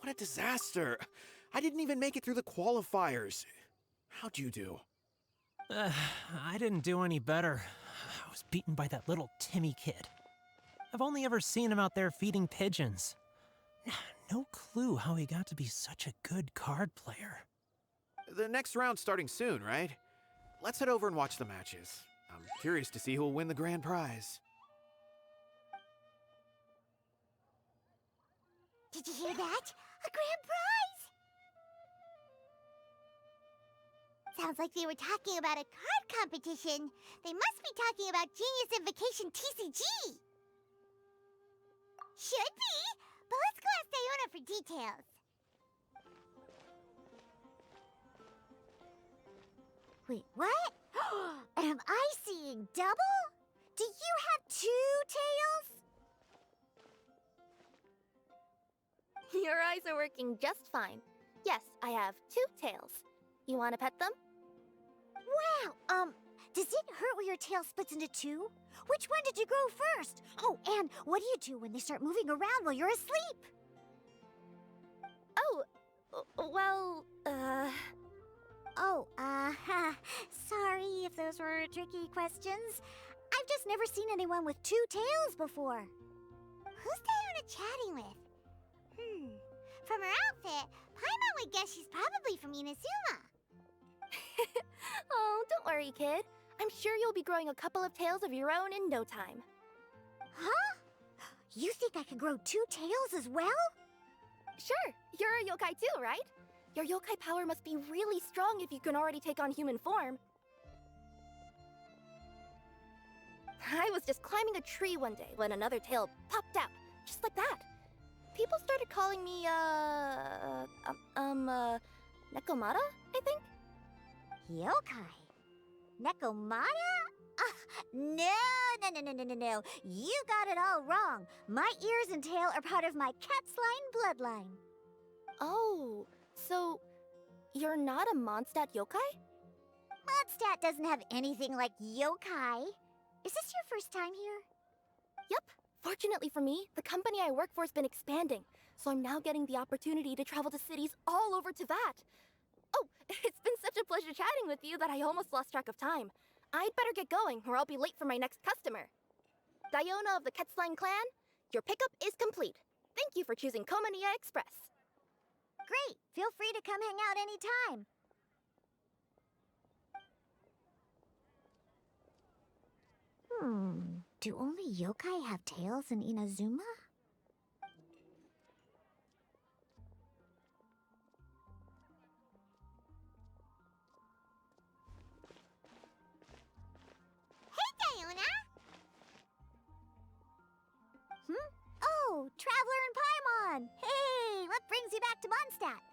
What a disaster. I didn't even make it through the qualifiers. How'd you do? I didn't do any better. I was beaten by that little Timmy kid. I've only ever seen him out there feeding pigeons. No clue how he got to be such a good card player. The next round's starting soon, right? Let's head over and watch the matches. I'm curious to see who'll win the grand prize. Did you hear that? A grand prize! Sounds like they were talking about a card competition. They must be talking about Genius Invocation TCG. Should be, but let's go ask Diona for details. Wait, what? Am I seeing double? Do you have 2 tails? Your eyes are working just fine. Yes, I have 2 tails. You want to pet them? Wow, does it hurt when your tail splits into 2? Which one did you grow first? Oh, and what do you do when they start moving around while you're asleep? Oh, well, sorry if those were tricky questions. I've just never seen anyone with 2 tails before. Who's Diona chatting with? From her outfit, Paimon would guess she's probably from Inazuma. Oh, don't worry, kid. I'm sure you'll be growing a couple of tails of your own in no time. Huh? You think I could grow 2 tails as well? Sure, you're a yokai too, right? Your yokai power must be really strong if you can already take on human form. I was just climbing a tree one day when another tail popped out, just like that. People started calling me, Nekomata, I think? Yokai? Nekomata? No. You got it all wrong. My ears and tail are part of my cat's line bloodline. Oh, so you're not a Mondstadt yokai? Moндштадт doesn't have anything like yokai. Is this your first time here? Yep. Fortunately for me, the company I work for has been expanding, so I'm now getting the opportunity to travel to cities all over to that. Oh, it's been such a pleasure chatting with you that I almost lost track of time. I'd better get going, or I'll be late for my next customer. Diona of the Quetzline clan, your pickup is complete. Thank you for choosing Komania Express. Great. Feel free to come hang out anytime. Do only yokai have tails in Inazuma? Hey, Diona! Oh, Traveler and Paimon! Hey, what brings you back to Moндштадт?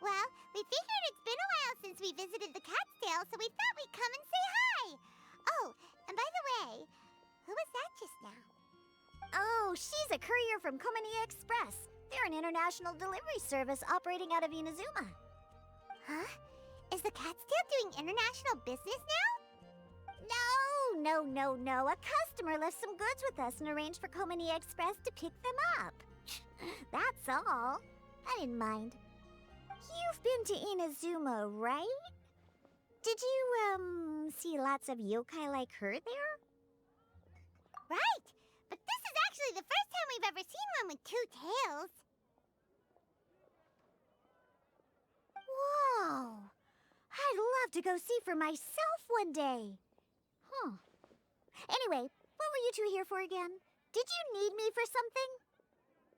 Well, we figured it's been a while since we visited the Cat's-tail, so we thought we'd come and say hi! Oh, and by the way, who was that just now? Oh, she's a courier from Komania Express. They're an international delivery service operating out of Inazuma. Huh? Is the Cat's-tail doing international business now? No. A customer left some goods with us and arranged for Komania Express to pick them up. That's all. I didn't mind. You've been to Inazuma, right? Did you, see lots of yokai like her there? Right! But this is actually the first time we've ever seen one with 2 tails. Whoa! I'd love to go see for myself one day. Anyway, what were you 2 here for again? Did you need me for something?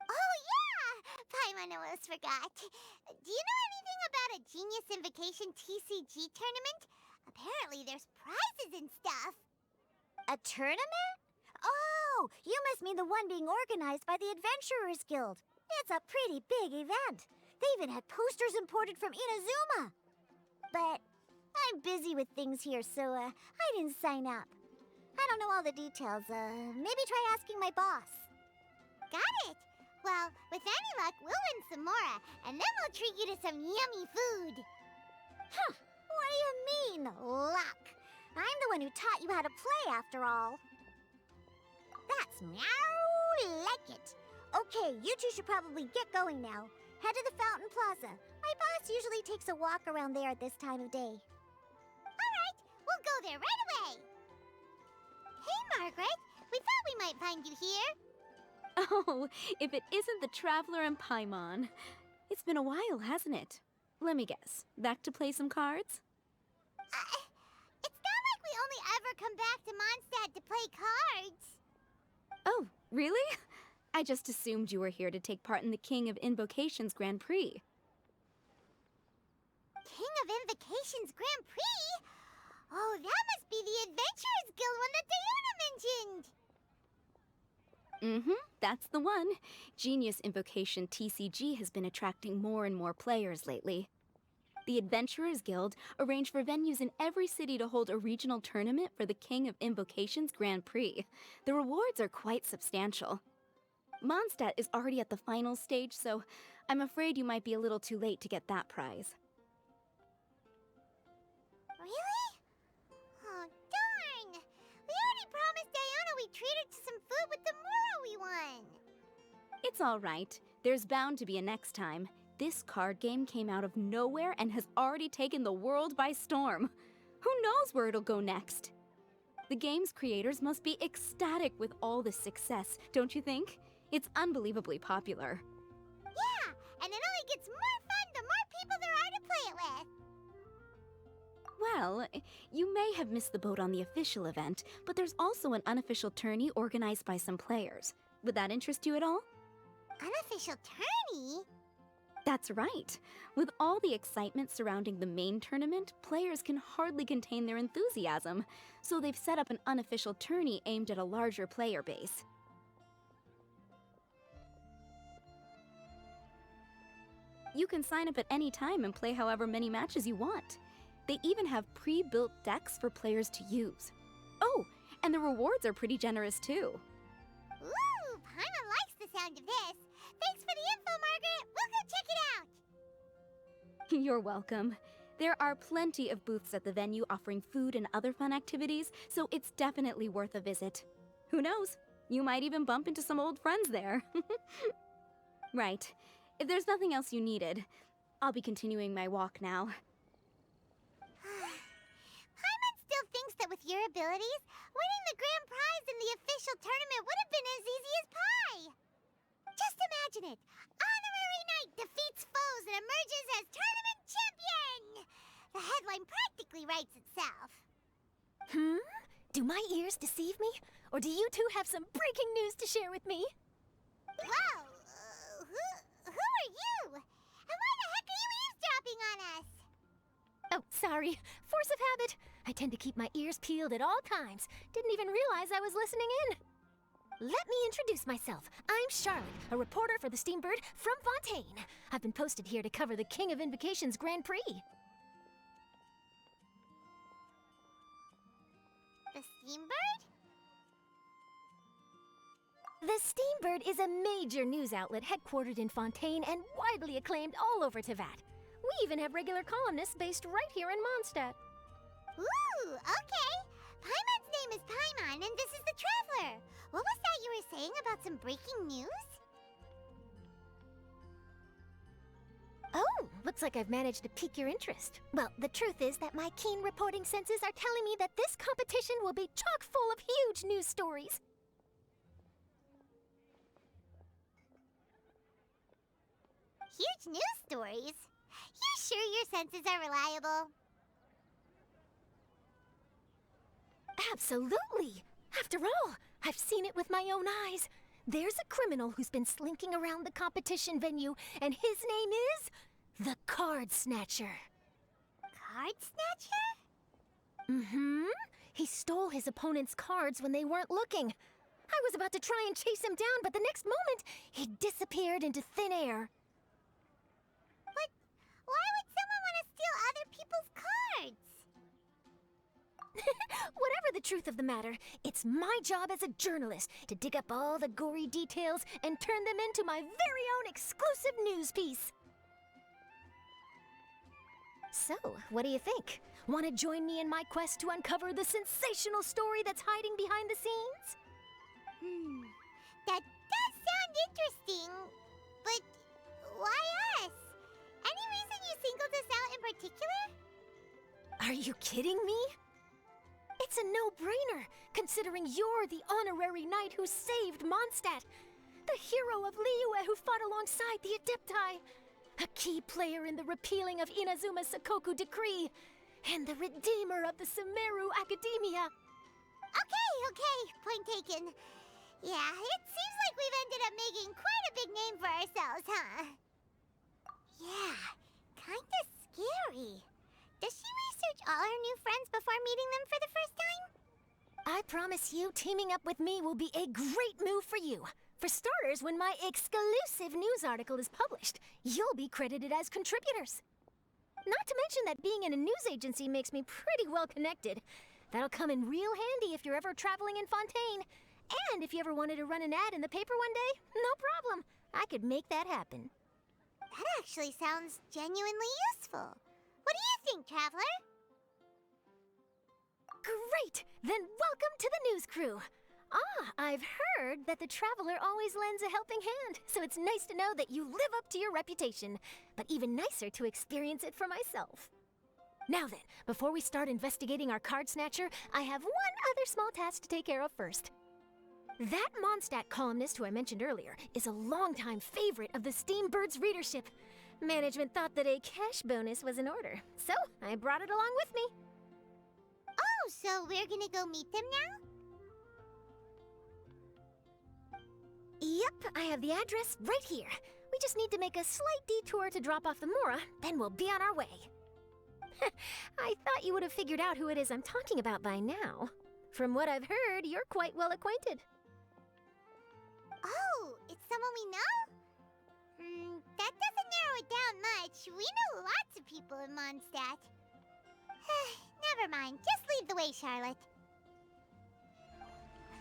Oh, yeah! Paimon almost forgot. Do you know anything about a Genius Invocation TCG tournament? Apparently there's prizes and stuff. A tournament? Oh, you must mean the one being organized by the Adventurers Guild. It's a pretty big event. They even had posters imported from Inazuma. But I'm busy with things here, so I didn't sign up. I don't know all the details. Maybe try asking my boss. Got it. Well, with any luck, we'll win some more, and then we'll treat you to some yummy food. Huh. What do you mean, luck? I'm the one who taught you how to play, after all. That's meow like it. Okay, you 2 should probably get going now. Head to the Fountain Plaza. My boss usually takes a walk around there at this time of day. Alright, we'll go there right away. Hey, Margaret. We thought we might find you here. Oh, if it isn't the Traveler and Paimon. It's been a while, hasn't it? Let me guess. Back to play some cards? It's not like we only ever come back to Moндштадт to play cards. Oh, really? I just assumed you were here to take part in the King of Invocations Grand Prix. King of Invocations Grand Prix? Oh, that must be the Adventurers Guild one that Diana mentioned. That's the one. Genius Invocation TCG has been attracting more and more players lately. The Adventurers Guild arranged for venues in every city to hold a regional tournament for the King of Invocations Grand Prix. The rewards are quite substantial. Moндштадт is already at the final stage, so I'm afraid you might be a little too late to get that prize. Really? Oh, darn! We already promised Diana we'd treat her to some food with the Moro we won. It's all right. There's bound to be a next time. This card game came out of nowhere and has already taken the world by storm. Who knows where it'll go next? The game's creators must be ecstatic with all this success, don't you think? It's unbelievably popular. Yeah, and it only gets more fun the more people there are to play it with. Well, you may have missed the boat on the official event, but there's also an unofficial tourney organized by some players. Would that interest you at all? Unofficial tourney? That's right. With all the excitement surrounding the main tournament, players can hardly contain their enthusiasm, so they've set up an unofficial tourney aimed at a larger player base. You can sign up at any time and play however many matches you want. They even have pre-built decks for players to use. Oh, and the rewards are pretty generous too. Ooh, Paimon likes the sound of this. Thanks for the info, Margaret. We'll go check it out. You're welcome. There are plenty of booths at the venue offering food and other fun activities, so it's definitely worth a visit. Who knows? You might even bump into some old friends there. Right. If there's nothing else you needed, I'll be continuing my walk now. Paimon still thinks that with your abilities, winning the grand prize in the official tournament would have been as easy as pie. Just imagine it. Honorary Knight defeats foes and emerges as tournament champion. The headline practically writes itself. Do my ears deceive me? Or do you two have some breaking news to share with me? Whoa! Who are you? And why the heck are you eavesdropping on us? Oh, sorry. Force of habit. I tend to keep my ears peeled at all times. Didn't even realize I was listening in. Let me introduce myself. I'm Charlotte, a reporter for the Steambird from Fontaine. I've been posted here to cover the King of Invocations Grand Prix. The Steambird? The Steambird is a major news outlet headquartered in Fontaine and widely acclaimed all over Teyvat. We even have regular columnists based right here in Moндштадт. Ooh, okay. Paimon's name is Paimon, and this is the Traveler. What was that you were saying about some breaking news? Oh, looks like I've managed to pique your interest. Well, the truth is that my keen reporting senses are telling me that this competition will be chock full of huge news stories. Huge news stories? You sure your senses are reliable? Absolutely! After all, I've seen it with my own eyes. There's a criminal who's been slinking around the competition venue, and his name is the Card Snatcher. Card Snatcher? Mm-hmm. He stole his opponent's cards when they weren't looking. I was about to try and chase him down, but the next moment, he disappeared into thin air. But why would someone want to steal other people's cards? Whatever the truth of the matter, it's my job as a journalist to dig up all the gory details and turn them into my very own exclusive news piece. So, what do you think? Want to join me in my quest to uncover the sensational story that's hiding behind the scenes? That does sound interesting, but why us? Any reason you singled us out in particular? Are you kidding me? It's a no-brainer, considering you're the honorary knight who saved Mondstadt, the hero of Liyue who fought alongside the Adepti, a key player in the repealing of Inazuma's Sakoku decree, and the redeemer of the Sumeru Academia. Okay, point taken. Yeah, it seems like we've ended up making quite a big name for ourselves, huh? Yeah, kinda scary. Does she research all her new friends before meeting them for the first time? I promise you, teaming up with me will be a great move for you. For starters, when my exclusive news article is published, you'll be credited as contributors. Not to mention that being in a news agency makes me pretty well connected. That'll come in real handy if you're ever traveling in Fontaine. And if you ever wanted to run an ad in the paper one day, no problem. I could make that happen. That actually sounds genuinely useful. What do you think, Traveler? Great! Then welcome to the news crew. I've heard that the Traveler always lends a helping hand, so it's nice to know that you live up to your reputation, but even nicer to experience it for myself. Now then, before we start investigating our card snatcher, I have one other small task to take care of first. That Mondstadt columnist who I mentioned earlier is a longtime favorite of the Steambird's readership. Management thought that a cash bonus was in order, so I brought it along with me. Oh, so we're gonna go meet them now? Yep, I have the address right here. We just need to make a slight detour to drop off the Mora, then we'll be on our way. I thought you would have figured out who it is I'm talking about by now. From what I've heard, you're quite well acquainted. Oh, it's someone we know? That doesn't narrow it down much. We know lots of people in Mondstadt. Never mind, just lead the way, Charlotte.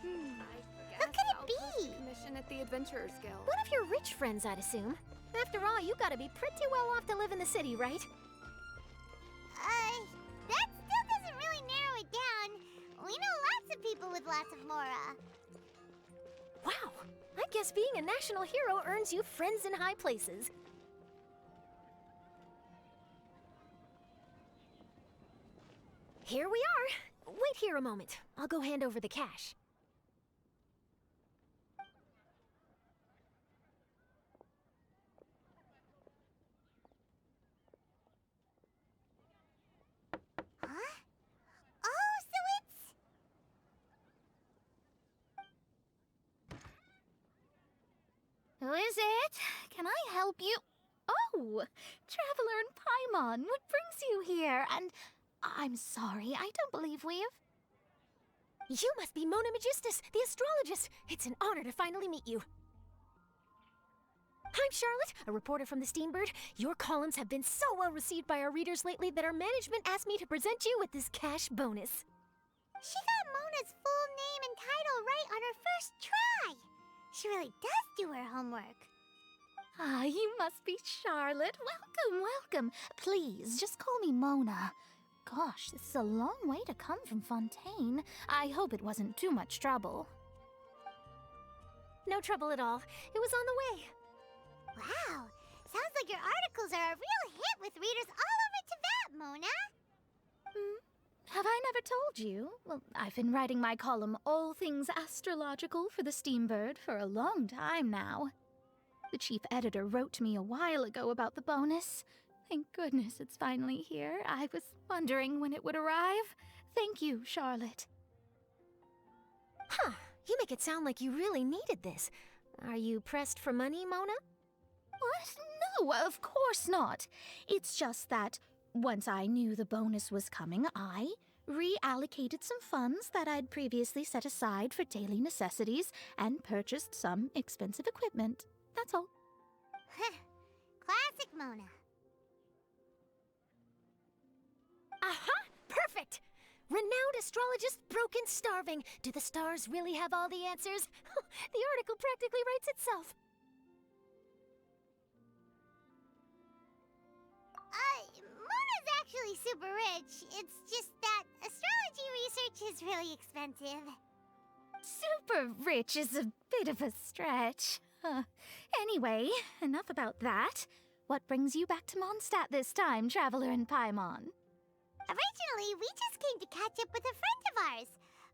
Who could it be? Commission at the Adventurers Guild. One of your rich friends, I'd assume. After all, you gotta be pretty well off to live in the city, right? That still doesn't really narrow it down. We know lots of people with lots of Mora. Wow, I guess being a national hero earns you friends in high places. Here we are. Wait here a moment. I'll go hand over the cash. Huh? Oh, so it's... Who is it? Can I help you? Oh, Traveler and Paimon, what brings you here? And I'm sorry, I don't believe we've... You must be Mona Magistus, the astrologist. It's an honor to finally meet you. I'm Charlotte, a reporter from the Steambird. Your columns have been so well received by our readers lately that our management asked me to present you with this cash bonus. She got Mona's full name and title right on her first try. She really does do her homework. Ah, you must be Charlotte. Welcome, welcome. Please, just call me Mona. Gosh, this is a long way to come from Fontaine. I hope it wasn't too much trouble. No trouble at all. It was on the way. Wow, sounds like your articles are a real hit with readers all over Teyvat, Mona. Have I never told you? Well, I've been writing my column All Things Astrological for the Steambird for a long time now. The chief editor wrote to me a while ago about the bonus. Thank goodness it's finally here. I was wondering when it would arrive. Thank you, Charlotte. Huh, you make it sound like you really needed this. Are you pressed for money, Mona? What? No, of course not. It's just that once I knew the bonus was coming, I reallocated some funds that I'd previously set aside for daily necessities and purchased some expensive equipment. That's all. Classic Mona. Aha! Perfect! Renowned astrologist Broken Starving. Do the stars really have all the answers? The article practically writes itself. Mona's actually super rich. It's just that astrology research is really expensive. Super rich is a bit of a stretch. Anyway, enough about that. What brings you back to Mondstadt this time, Traveler in Paimon? Originally, we just came to catch up with a friend of ours.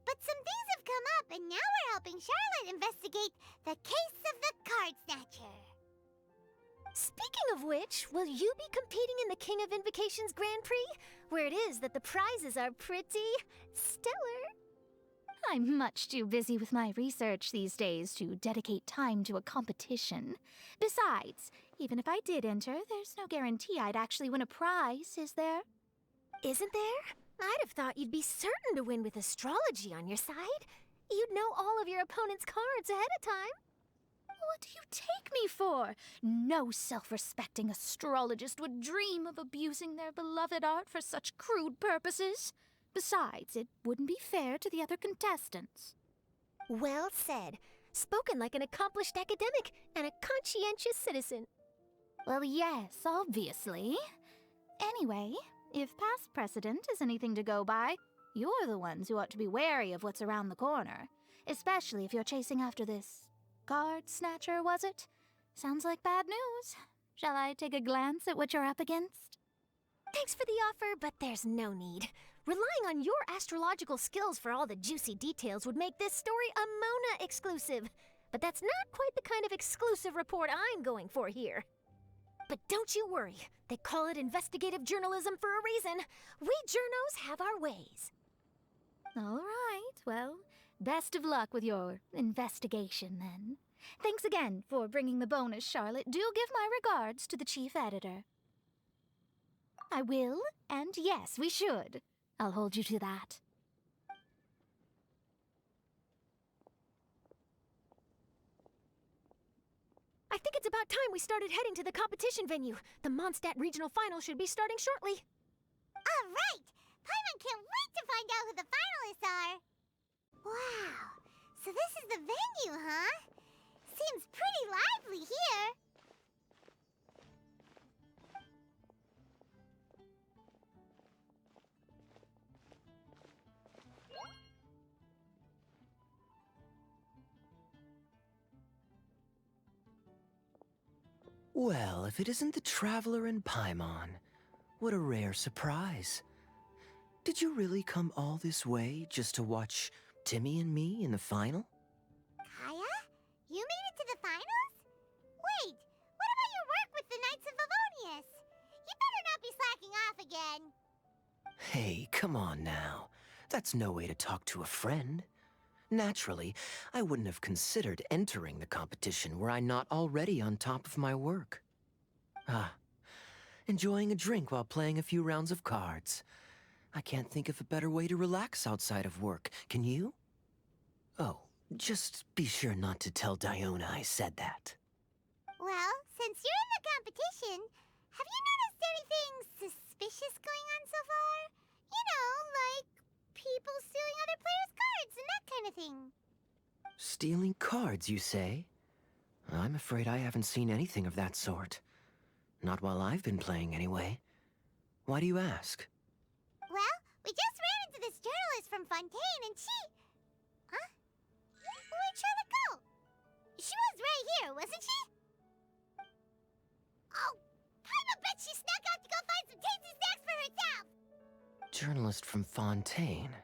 But some things have come up, and now we're helping Charlotte investigate the case of the Card Snatcher. Speaking of which, will you be competing in the King of Invocations Grand Prix? Where it is that the prizes are pretty stellar. I'm much too busy with my research these days to dedicate time to a competition. Besides, even if I did enter, there's no guarantee I'd actually win a prize, is there? Isn't there? I'd have thought you'd be certain to win with astrology on your side. You'd know all of your opponent's cards ahead of time. What do you take me for? No self-respecting astrologist would dream of abusing their beloved art for such crude purposes. Besides, it wouldn't be fair to the other contestants. Well said. Spoken like an accomplished academic and a conscientious citizen. Well, yes, obviously. Anyway, if past precedent is anything to go by, you're the ones who ought to be wary of what's around the corner. Especially if you're chasing after this card snatcher, was it? Sounds like bad news. Shall I take a glance at what you're up against? Thanks for the offer, but there's no need. Relying on your astrological skills for all the juicy details would make this story a Mona exclusive. But that's not quite the kind of exclusive report I'm going for here. But don't you worry. They call it investigative journalism for a reason. We journos have our ways. All right, well, best of luck with your investigation, then. Thanks again for bringing the bonus, Charlotte. Do give my regards to the chief editor. I will, and yes, we should. I'll hold you to that. I think it's about time we started heading to the competition venue. The Mondstadt regional final should be starting shortly. All right! Paimon can't wait to find out who the finalists are. Wow, so this is the venue, huh? Seems pretty lively here. Well, if it isn't the Traveler in Paimon, what a rare surprise. Did you really come all this way just to watch Timmy and me in the final? Kaya? You made it to the finals? Wait, what about your work with the Knights of Favonius? You better not be slacking off again. Hey, come on now. That's no way to talk to a friend. Naturally, I wouldn't have considered entering the competition were I not already on top of my work. Enjoying a drink while playing a few rounds of cards. I can't think of a better way to relax outside of work, can you? Oh, just be sure not to tell Diona I said that. Well, since you're in the competition, have you noticed anything suspicious going on so far? You know, like people stealing other players' cards and that kind of thing. Stealing cards, you say? I'm afraid I haven't seen anything of that sort. Not while I've been playing, anyway. Why do you ask? Well, we just ran into this journalist from Fontaine and she... Huh? Where'd Charlotte go? She was right here, wasn't she? Oh, I bet she snuck out to go find some tasty snacks for herself! Journalist from Fontaine.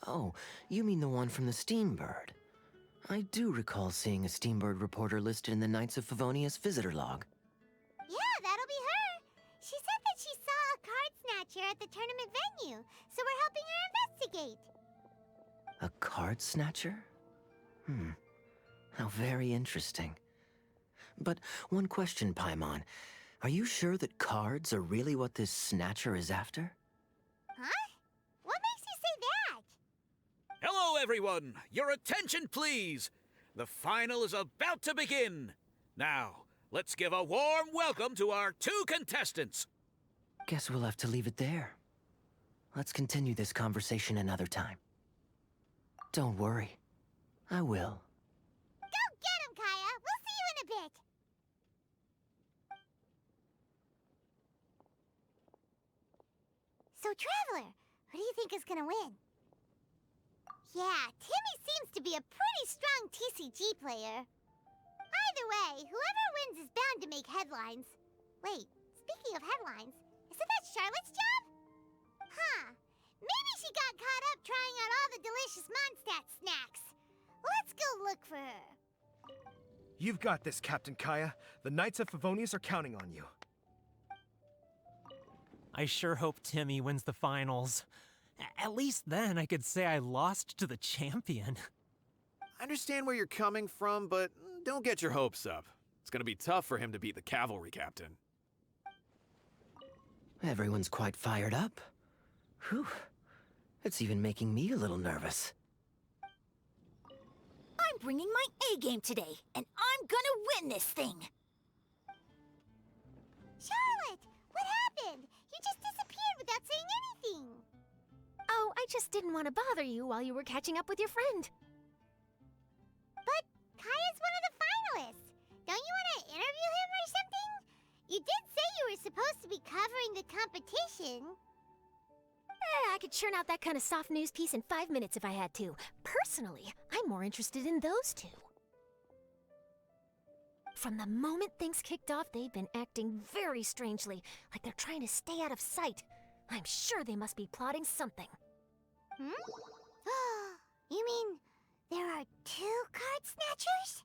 Oh, you mean the one from the Steambird. I do recall seeing a Steambird reporter listed in the Knights of Favonius visitor log. Yeah, that'll be her. She said that she saw a card snatcher at the tournament venue, so we're helping her investigate. A card snatcher? How very interesting. But one question, Paimon. Are you sure that cards are really what this snatcher is after? Huh? What makes you say that? Hello, everyone! Your attention, please! The final is about to begin! Now, let's give a warm welcome to our two contestants! Guess we'll have to leave it there. Let's continue this conversation another time. Don't worry. I will. Go get him, Kaya! We'll see you in a bit! So, Traveler, who do you think is gonna win? Yeah, Timmy seems to be a pretty strong TCG player. Either Either way, whoever wins is bound to make headlines. Wait, speaking of headlines, isn't that Charlotte's job? Huh. Maybe she got caught up trying out all the delicious Moндштадт snacks. Let's go look for her. You've got this, Captain Kaya. The Knights of Favonius are counting on you. I sure hope Timmy wins the finals. At least then I could say I lost to the champion. I understand where you're coming from, but don't get your hopes up. It's gonna be tough for him to beat the cavalry captain. Everyone's quite fired up. Whew. It's even making me a little nervous. I'm bringing my A-game today, and I'm gonna win this thing! Charlotte! What happened? You just disappeared without saying anything! Oh, I just didn't want to bother you while you were catching up with your friend. But Kaya's one of the finalists! Don't you want to interview him or something? You did say you were supposed to be covering the competition. I could churn out that kind of soft news piece in 5 minutes if I had to. Personally, I'm more interested in those two. From the moment things kicked off, they've been acting very strangely, like they're trying to stay out of sight. I'm sure they must be plotting something. You mean there are 2 card snatchers?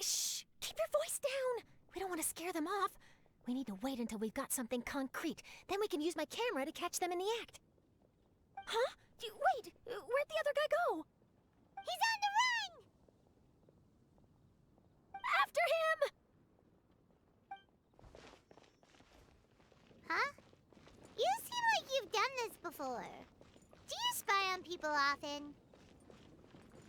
Shh! Keep your voice down! We don't want to scare them off. We need to wait until we've got something concrete. Then we can use my camera to catch them in the act. Huh? Wait! Where'd the other guy go? He's on the run! After him! Huh? You seem like you've done this before. Do you spy on people often?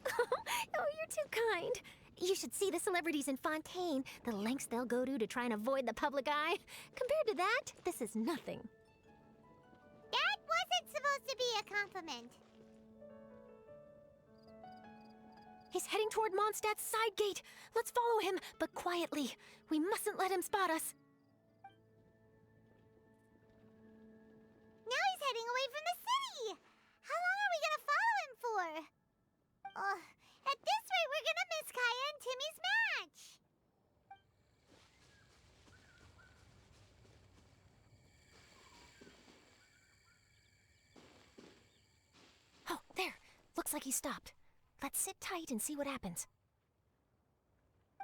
Oh, you're too kind. You should see the celebrities in Fontaine, the lengths they'll go to try and avoid the public eye. Compared to that, this is nothing. That wasn't supposed to be a compliment. He's heading toward Mondstadt's side gate. Let's follow him, but quietly. We mustn't let him spot us. Now he's heading away from the city! How long are we gonna follow him for? At this rate, we're gonna miss Kaya and Timmy's match! Oh, there. Looks like he stopped. Let's sit tight and see what happens.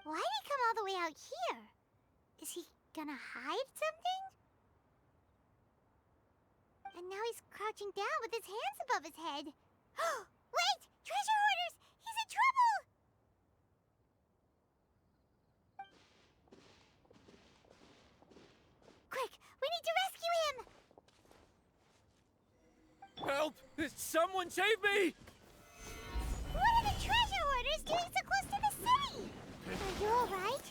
Why'd he come all the way out here? Is he gonna hide something? And now he's crouching down with his hands above his head. Wait! Treasure hoarders! He's in trouble! Quick! We need to rescue him! Help! Someone save me! What are the treasure hoarders doing so close to the city? Are you alright?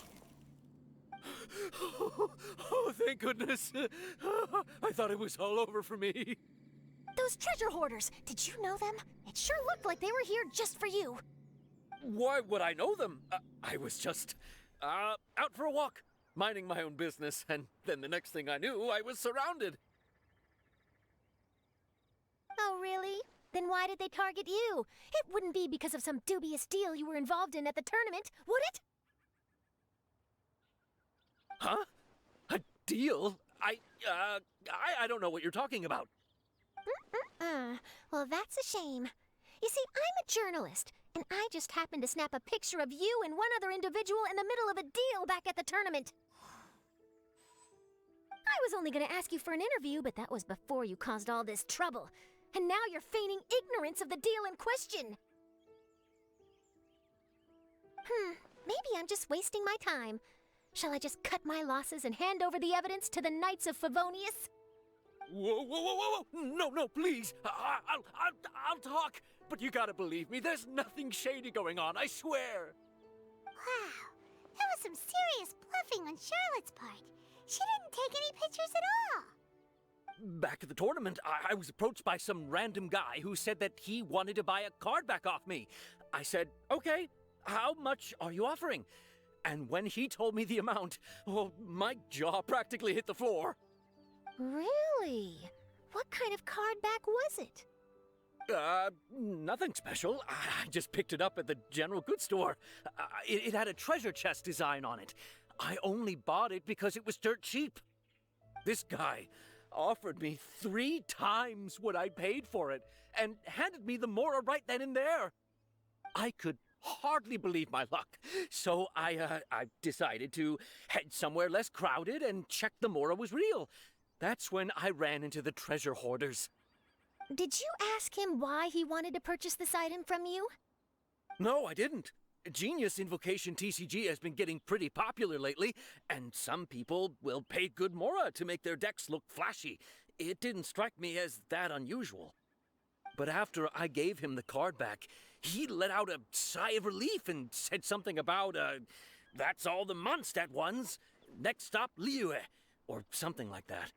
Oh, thank goodness. I thought it was all over for me. Those treasure hoarders, did you know them? It sure looked like they were here just for you. Why would I know them? I was just out for a walk, minding my own business, and then the next thing I knew, I was surrounded. Oh, really? Then why did they target you? It wouldn't be because of some dubious deal you were involved in at the tournament, would it? Huh? A deal? I don't know what you're talking about. Well, that's a shame. You see, I'm a journalist, and I just happened to snap a picture of you and one other individual in the middle of a deal back at the tournament. I was only going to ask you for an interview, but that was before you caused all this trouble. And now you're feigning ignorance of the deal in question. Maybe I'm just wasting my time. Shall I just cut my losses and hand over the evidence to the Knights of Favonius? Whoa! No, please. I'll talk. But you gotta believe me, there's nothing shady going on, I swear. Wow, that was some serious bluffing on Charlotte's part. She didn't take any pictures at all. Back at the tournament, I was approached by some random guy who said that he wanted to buy a card back off me. I said, okay, how much are you offering? And when he told me the amount, oh, my jaw practically hit the floor. Really? What kind of card back was it? Nothing special. I just picked it up at the general goods store. It had a treasure chest design on it. I only bought it because it was dirt cheap. This guy offered me 3 times what I paid for it and handed me the Mora right then and there. I could hardly believe my luck, so I decided to head somewhere less crowded and check the Mora was real. That's when I ran into the treasure hoarders. Did you ask him why he wanted to purchase this item from you? No, I didn't. Genius Invocation TCG has been getting pretty popular lately, and some people will pay good Mora to make their decks look flashy. It didn't strike me as that unusual. But after I gave him the card back, he let out a sigh of relief and said something about, that's all the Moндштадт ones. Next stop, Liyue, or something like that.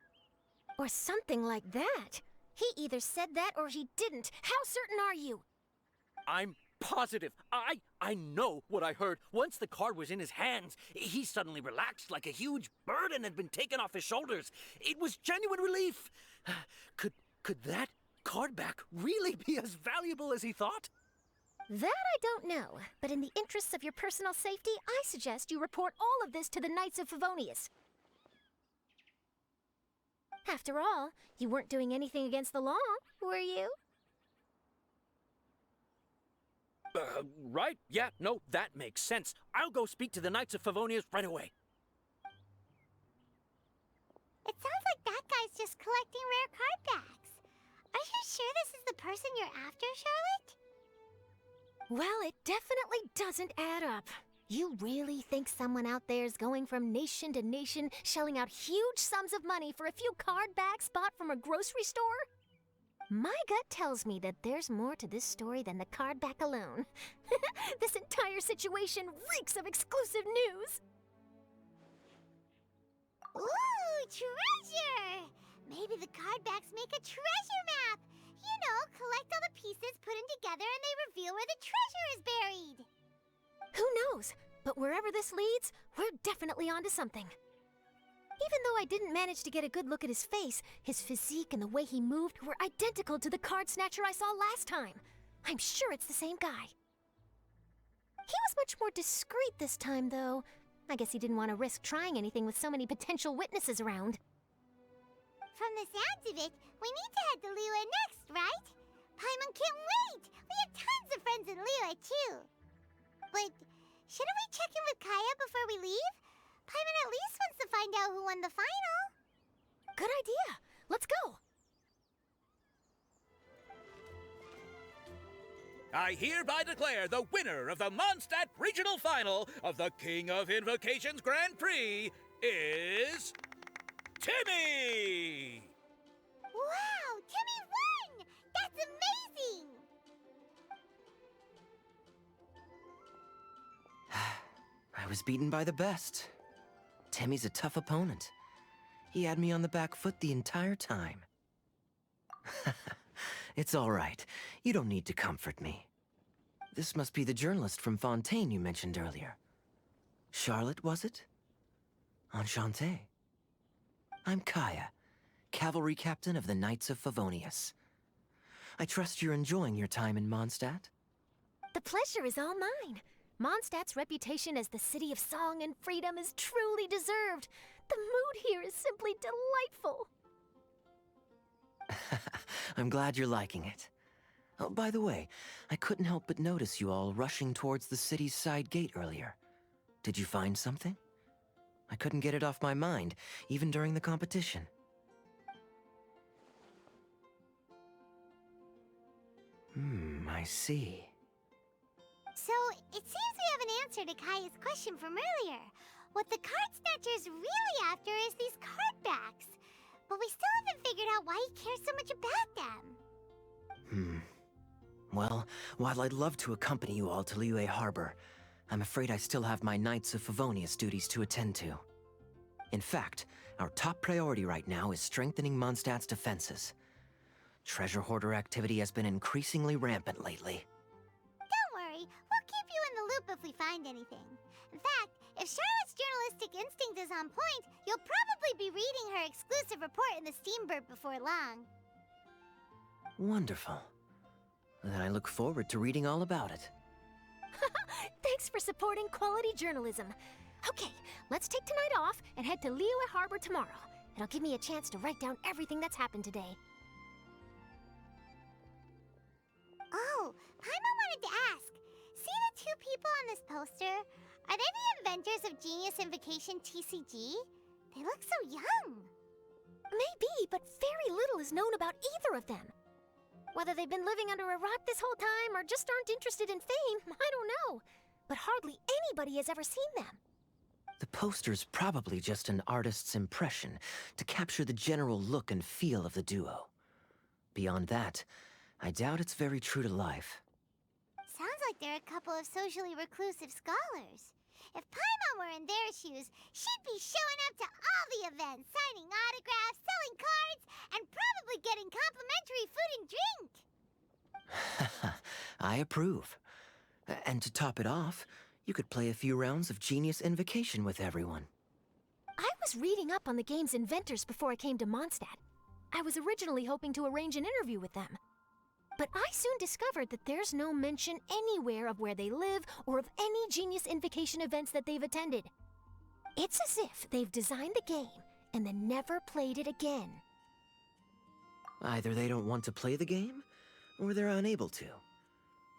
Or something like that? He either said that or he didn't. How certain are you? I'm positive. I know what I heard. Once the card was in his hands, he suddenly relaxed like a huge burden had been taken off his shoulders. It was genuine relief. Could that card back really be as valuable as he thought? That I don't know, but in the interests of your personal safety, I suggest you report all of this to the Knights of Favonius. After all, you weren't doing anything against the law, were you? Right? Yeah, no, that makes sense. I'll go speak to the Knights of Favonius right away. It sounds like that guy's just collecting rare card backs. Are you sure this is the person you're after, Charlotte? Well, it definitely doesn't add up. You really think someone out there is going from nation to nation, shelling out huge sums of money for a few card backs bought from a grocery store? My gut tells me that there's more to this story than the card back alone. This entire situation reeks of exclusive news! Ooh, treasure! Maybe the card backs make a treasure map! You know, collect all the pieces, put them together, and they reveal where the treasure is buried! Who knows? But wherever this leads, we're definitely onto something. Even though I didn't manage to get a good look at his face, his physique and the way he moved were identical to the card snatcher I saw last time. I'm sure it's the same guy. He was much more discreet this time, though. I guess he didn't want to risk trying anything with so many potential witnesses around. From the sounds of it, we need to head to Liyue next, right? Paimon can't wait! We have tons of friends in Liyue, too. But shouldn't we check in with Kaya before we leave? Paimon at least wants to find out who won the final. Good idea. Let's go. I hereby declare the winner of the Moндштадт Regional Final of the King of Invocations Grand Prix is Timmy! Wow, Timmy won! That's amazing! I was beaten by the best. Timmy's a tough opponent. He had me on the back foot the entire time. It's all right. You don't need to comfort me. This must be the journalist from Fontaine you mentioned earlier. Charlotte, was it? Enchanté. I'm Kaya, cavalry captain of the Knights of Favonius. I trust you're enjoying your time in Moндштадт? The pleasure is all mine. Mondstadt's reputation as the city of song and freedom is truly deserved. The mood here is simply delightful. I'm glad you're liking it. Oh, by the way, I couldn't help but notice you all rushing towards the city's side gate earlier. Did you find something? I couldn't get it off my mind, even during the competition. I see. So, it seems we have an answer to Kaya's question from earlier. What the card snatcher's really after is these card backs. But we still haven't figured out why he cares so much about them. Well, while I'd love to accompany you all to Liyue Harbor, I'm afraid I still have my Knights of Favonius duties to attend to. In fact, our top priority right now is strengthening Mondstadt's defenses. Treasure hoarder activity has been increasingly rampant lately. Don't worry, we'll keep you in the loop if we find anything. In fact, if Charlotte's journalistic instinct is on point, you'll probably be reading her exclusive report in the Steambird before long. Wonderful. Then I look forward to reading all about it. Thanks for supporting quality journalism. Okay, let's take tonight off and head to Liyue Harbor tomorrow. It'll give me a chance to write down everything that's happened today. Oh, Paimon wanted to ask. See the two people on this poster? Are they the inventors of Genius Invocation TCG? They look so young. Maybe, but very little is known about either of them. Whether they've been living under a rock this whole time or just aren't interested in fame, I don't know. But hardly anybody has ever seen them. The poster's probably just an artist's impression to capture the general look and feel of the duo. Beyond that, I doubt it's very true to life. Sounds like they're a couple of socially reclusive scholars. If Paimon were in their shoes, she'd be showing up to all the events, signing autographs, selling cards, and probably getting complimentary food and drink. I approve. And to top it off, you could play a few rounds of Genius Invocation with everyone. I was reading up on the game's inventors before I came to Moндштадт. I was originally hoping to arrange an interview with them. But I soon discovered that there's no mention anywhere of where they live or of any Genius Invocation events that they've attended. It's as if they've designed the game and then never played it again. Either they don't want to play the game, or they're unable to.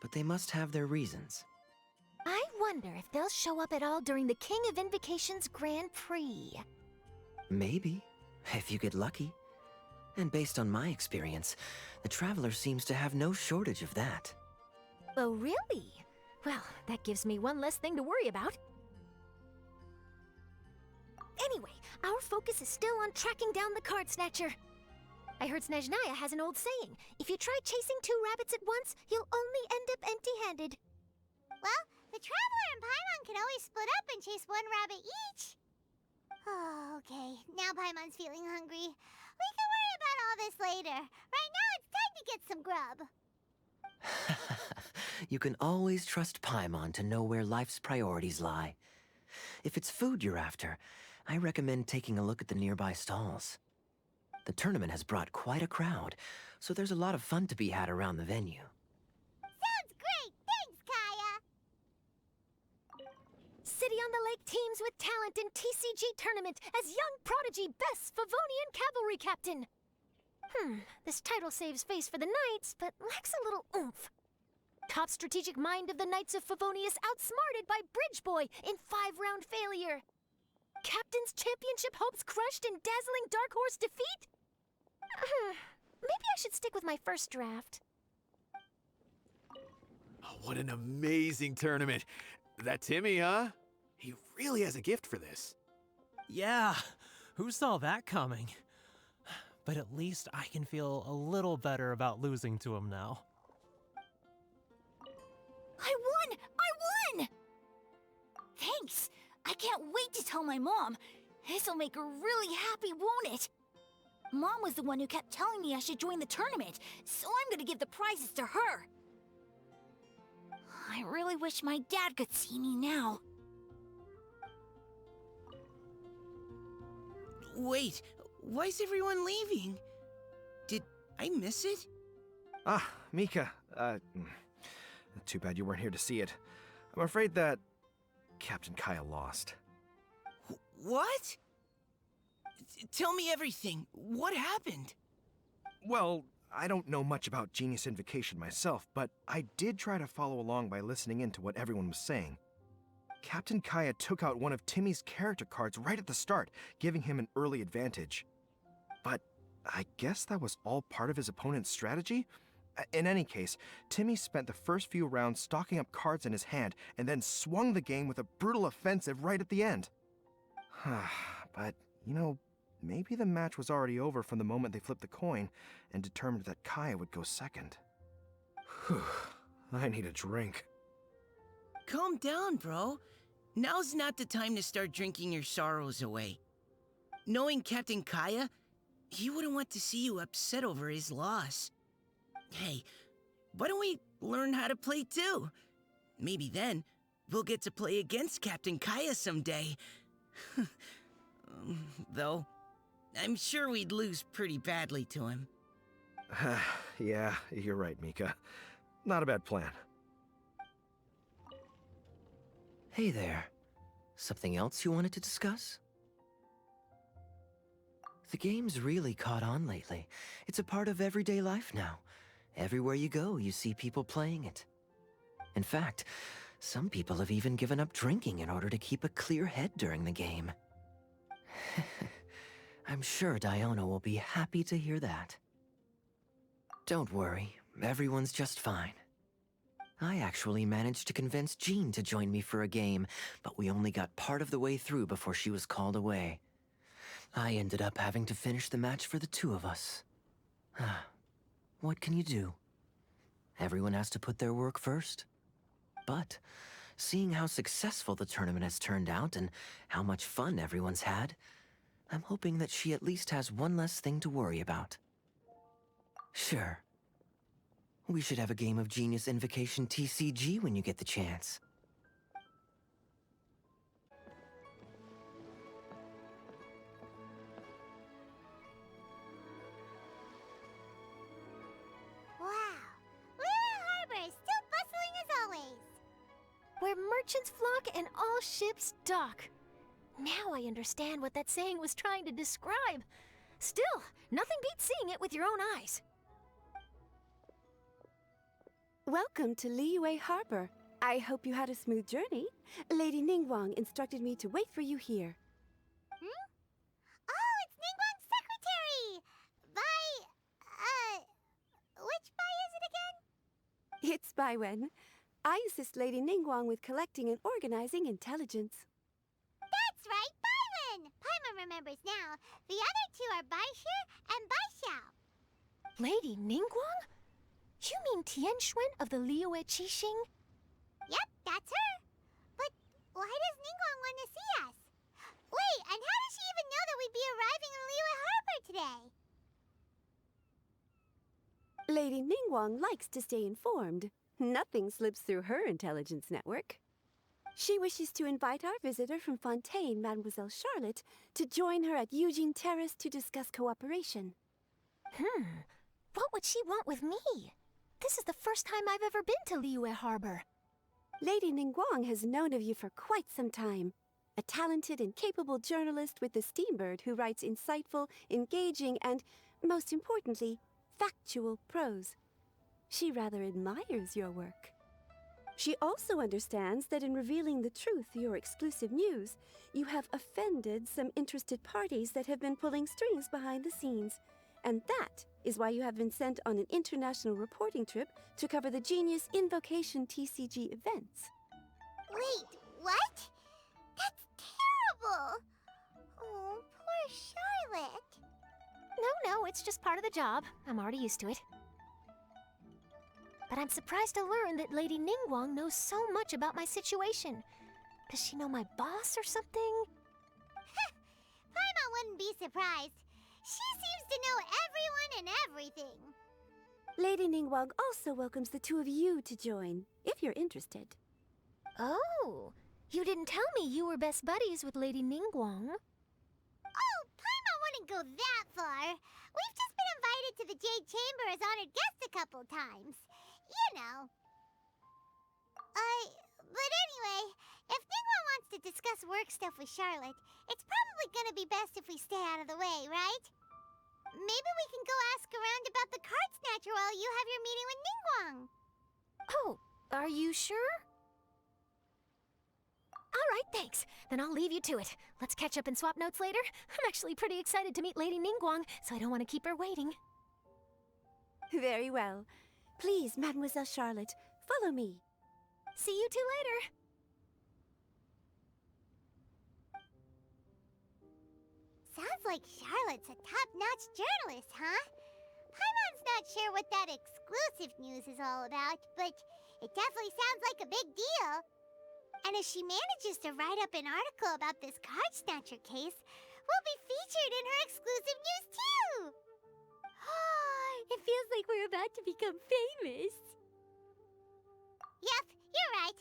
But they must have their reasons. I wonder if they'll show up at all during the King of Invocation's Grand Prix. Maybe, if you get lucky. And based on my experience, the Traveler seems to have no shortage of that. Oh, really? Well, that gives me one less thing to worry about. Anyway, our focus is still on tracking down the card snatcher. I heard Snezhnaya has an old saying. If you try chasing two rabbits at once, you'll only end up empty-handed. Well, the Traveler and Paimon can always split up and chase one rabbit each. Oh, okay. Now Paimon's feeling hungry. We can worry about all this later. Right now, it's time to get some grub. You can always trust Paimon to know where life's priorities lie. If it's food you're after, I recommend taking a look at the nearby stalls. The tournament has brought quite a crowd, so there's a lot of fun to be had around the venue. Sounds great! Thanks, Kaya! City on the Lake teams with talent in TCG tournament as young prodigy best Favonian cavalry captain. This title saves face for the Knights, but lacks a little oomph. Top strategic mind of the Knights of Favonius outsmarted by Bridge Boy in 5-round failure. Captain's championship hopes crushed in dazzling Dark Horse defeat? Maybe I should stick with my first draft. Oh, what an amazing tournament. That Timmy, huh? He really has a gift for this. Yeah, who saw that coming? But at least I can feel a little better about losing to him now. I won! Thanks! I can't wait to tell my mom. This'll make her really happy, won't it? Mom was the one who kept telling me I should join the tournament, so I'm gonna give the prizes to her. I really wish my dad could see me now. Wait, why is everyone leaving? Did I miss it? Ah, Mika. Too bad you weren't here to see it. I'm afraid that Captain Kaya lost. What? Tell me everything. What happened? Well, I don't know much about Genius Invocation myself, but I did try to follow along by listening in to what everyone was saying. Captain Kaya took out one of Timmy's character cards right at the start, giving him an early advantage. But I guess that was all part of his opponent's strategy? In any case, Timmy spent the first few rounds stocking up cards in his hand and then swung the game with a brutal offensive right at the end. But, you know, maybe the match was already over from the moment they flipped the coin and determined that Kaya would go second. Whew, I need a drink. Calm down, bro. Now's not the time to start drinking your sorrows away. Knowing Captain Kaya, he wouldn't want to see you upset over his loss. Hey, why don't we learn how to play too? Maybe then, we'll get to play against Captain Kaya someday. Though, I'm sure we'd lose pretty badly to him. Yeah, you're right, Mika. Not a bad plan. Hey there. Something else you wanted to discuss? The game's really caught on lately. It's a part of everyday life now. Everywhere you go, you see people playing it. In fact, some people have even given up drinking in order to keep a clear head during the game. I'm sure Diona will be happy to hear that. Don't worry, everyone's just fine. I actually managed to convince Jean to join me for a game, but we only got part of the way through before she was called away. I ended up having to finish the match for the two of us. What can you do? Everyone has to put their work first. But, seeing how successful the tournament has turned out and how much fun everyone's had, I'm hoping that she at least has one less thing to worry about. Sure. We should have a game of Genius Invocation TCG when you get the chance. Wow. Liyue Harbor is still bustling as always. Where merchants flock and all ships dock. Now I understand what that saying was trying to describe. Still, nothing beats seeing it with your own eyes. Welcome to Liyue Harbor. I hope you had a smooth journey. Lady Ningguang instructed me to wait for you here. Oh, it's Ningguang's secretary! Which Bai is it again? It's Baiwen. I assist Lady Ningguang with collecting and organizing intelligence. That's right, Baiwen! Paimon remembers now. The other two are Baishir and Baishao. Lady Ningguang? You mean Tianxuan of the Liyue Qixing? Yep, that's her. But why does Ningguang want to see us? Wait, and how does she even know that we'd be arriving in Liyue Harbor today? Lady Ningguang likes to stay informed. Nothing slips through her intelligence network. She wishes to invite our visitor from Fontaine, Mademoiselle Charlotte, to join her at Eugene Terrace to discuss cooperation. What would she want with me? This is the first time I've ever been to Liyue Harbor. Lady Ningguang has known of you for quite some time. A talented and capable journalist with the Steambird who writes insightful, engaging, and, most importantly, factual prose. She rather admires your work. She also understands that in revealing the truth, your exclusive news, you have offended some interested parties that have been pulling strings behind the scenes. And that is why you have been sent on an international reporting trip to cover the Genius Invocation TCG events. Wait, what? That's terrible! Oh, poor Charlotte. No, it's just part of the job. I'm already used to it. But I'm surprised to learn that Lady Ningguang knows so much about my situation. Does she know my boss or something? Paimon wouldn't be surprised. She seems to know everyone and everything. Lady Ningguang also welcomes the two of you to join, if you're interested. Oh, you didn't tell me you were best buddies with Lady Ningguang. Oh, Paimon wouldn't go that far. We've just been invited to the Jade Chamber as honored guests a couple times. You know. But anyway, if Ningguang wants to discuss work stuff with Charlotte, it's probably gonna be best if we stay out of the way, right? Maybe we can go ask around about the card snatcher while you have your meeting with Ningguang. Oh, are you sure? All right, thanks. Then I'll leave you to it. Let's catch up and swap notes later. I'm actually pretty excited to meet Lady Ningguang, so I don't want to keep her waiting. Very well. Please, Mademoiselle Charlotte, follow me. See you two later. Sounds like Charlotte's a top-notch journalist, huh? Paimon's not sure what that exclusive news is all about, but it definitely sounds like a big deal. And if she manages to write up an article about this card snatcher case, we'll be featured in her exclusive news too! It feels like we're about to become famous. Yep, you're right.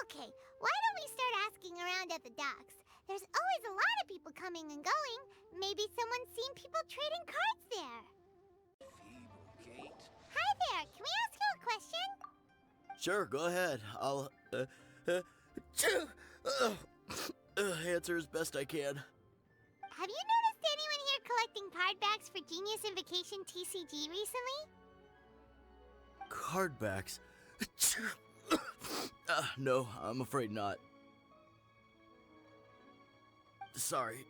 Okay, why don't we start asking around at the docks? There's always a lot of people coming and going. Maybe someone's seen people trading cards there. Hi there, can we ask you a question? Sure, go ahead. I'll answer as best I can. Have you noticed anyone here collecting card backs for Genius Invocation TCG recently? Card backs? No, I'm afraid not. Sorry.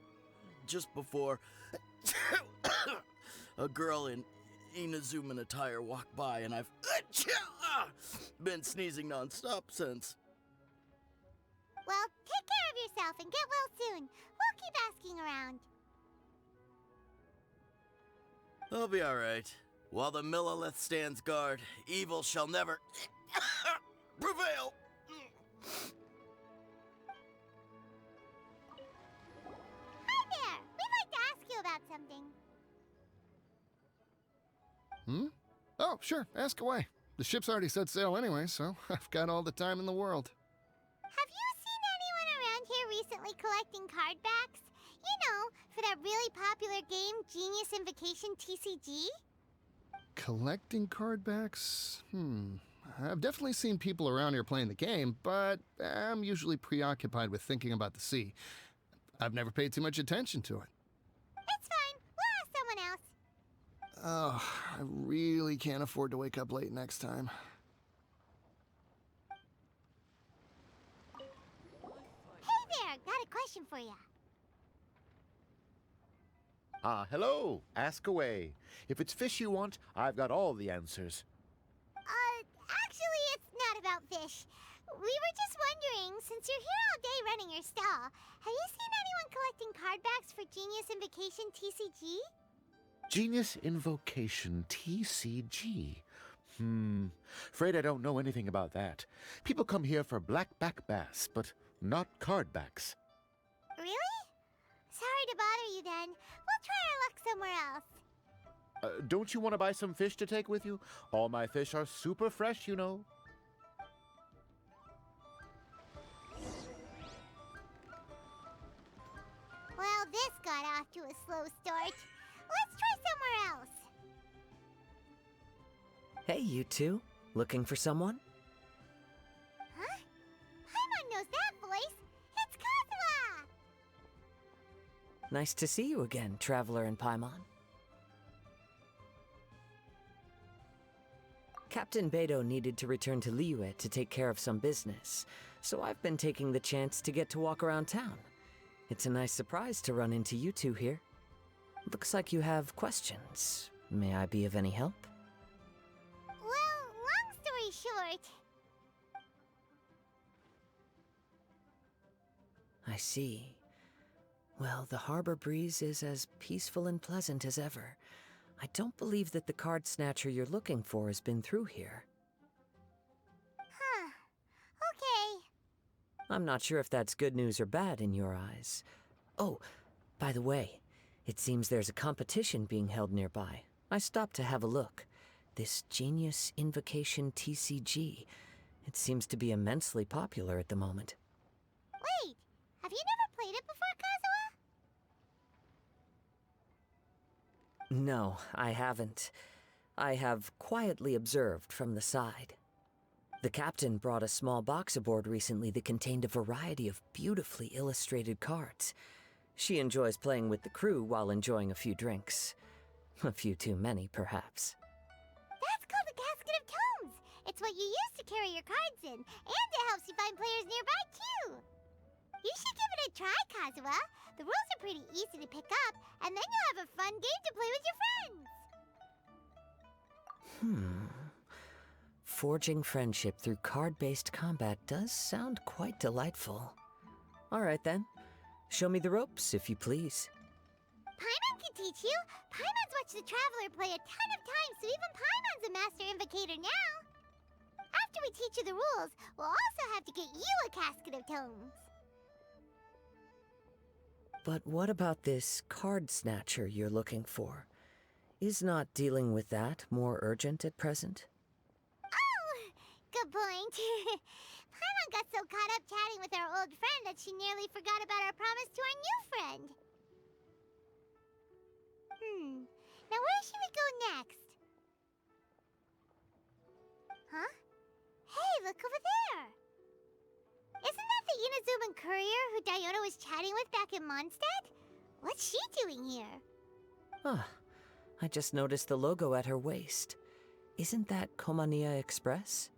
Just before, a girl in Inazuman attire walked by, and I've been sneezing nonstop since. Well, take care of yourself and get well soon. We'll keep asking around. I'll be alright. While the Millilith stands guard, evil shall never prevail. Hi there! We'd like to ask you about something. Oh, sure, ask away. The ship's already set sail anyway, so I've got all the time in the world. Have you seen anyone around here recently collecting card backs? You know, for that really popular game, Genius Invocation TCG? Collecting card backs? I've definitely seen people around here playing the game, but I'm usually preoccupied with thinking about the sea. I've never paid too much attention to it. It's fine. We'll ask someone else. Oh, I really can't afford to wake up late next time. Hey there! Got a question for you. Hello. Ask away. If it's fish you want, I've got all the answers. Actually, it's not about fish. We were just wondering, since you're here all day running your stall, have you seen anyone collecting card backs for Genius Invocation TCG? Genius Invocation TCG. Afraid I don't know anything about that. People come here for blackback bass, but not card backs. Really? Sorry to bother you then. We'll try our luck somewhere else. Don't you want to buy some fish to take with you? All my fish are super fresh, you know. Well, this got off to a slow start. Let's try somewhere else. Hey, you two. Looking for someone? Huh? Paimon knows that voice. It's Kazuha! Nice to see you again, Traveler and Paimon. Captain Beidou needed to return to Liyue to take care of some business, so I've been taking the chance to get to walk around town. It's a nice surprise to run into you two here. Looks like you have questions. May I be of any help? Well, long story short... I see. Well, the harbor breeze is as peaceful and pleasant as ever. I don't believe that the card snatcher you're looking for has been through here. Huh. Okay. I'm not sure if that's good news or bad in your eyes. Oh, by the way, it seems there's a competition being held nearby. I stopped to have a look. This Genius Invocation TCG. It seems to be immensely popular at the moment. Wait, have you never played it before, Kazuha? No, I haven't. I have quietly observed from the side. The captain brought a small box aboard recently that contained a variety of beautifully illustrated cards. She enjoys playing with the crew while enjoying a few drinks. A few too many, perhaps. That's called the Casket of Tomes. It's what you use to carry your cards in, and it helps you find players nearby, too. You should give it a try, Kazuha. The rules are pretty easy to pick up, and then you'll have a fun game to play with your friends. Forging friendship through card-based combat does sound quite delightful. All right, then. Show me the ropes, if you please. Paimon can teach you. Paimon's watched the Traveler play a ton of times, so even Paimon's a master invocator now. After we teach you the rules, we'll also have to get you a Casket of Tomes. But what about this card snatcher you're looking for? Is not dealing with that more urgent at present? Oh, good point. Paimon got so caught up chatting with our old friend that she nearly forgot about our promise to our new friend. Now where should we go next? Huh? Hey, look over there! Isn't that the Inazuman courier who Diona was chatting with back in Moндштадт? What's she doing here? Huh. I just noticed the logo at her waist. Isn't that Komania Express?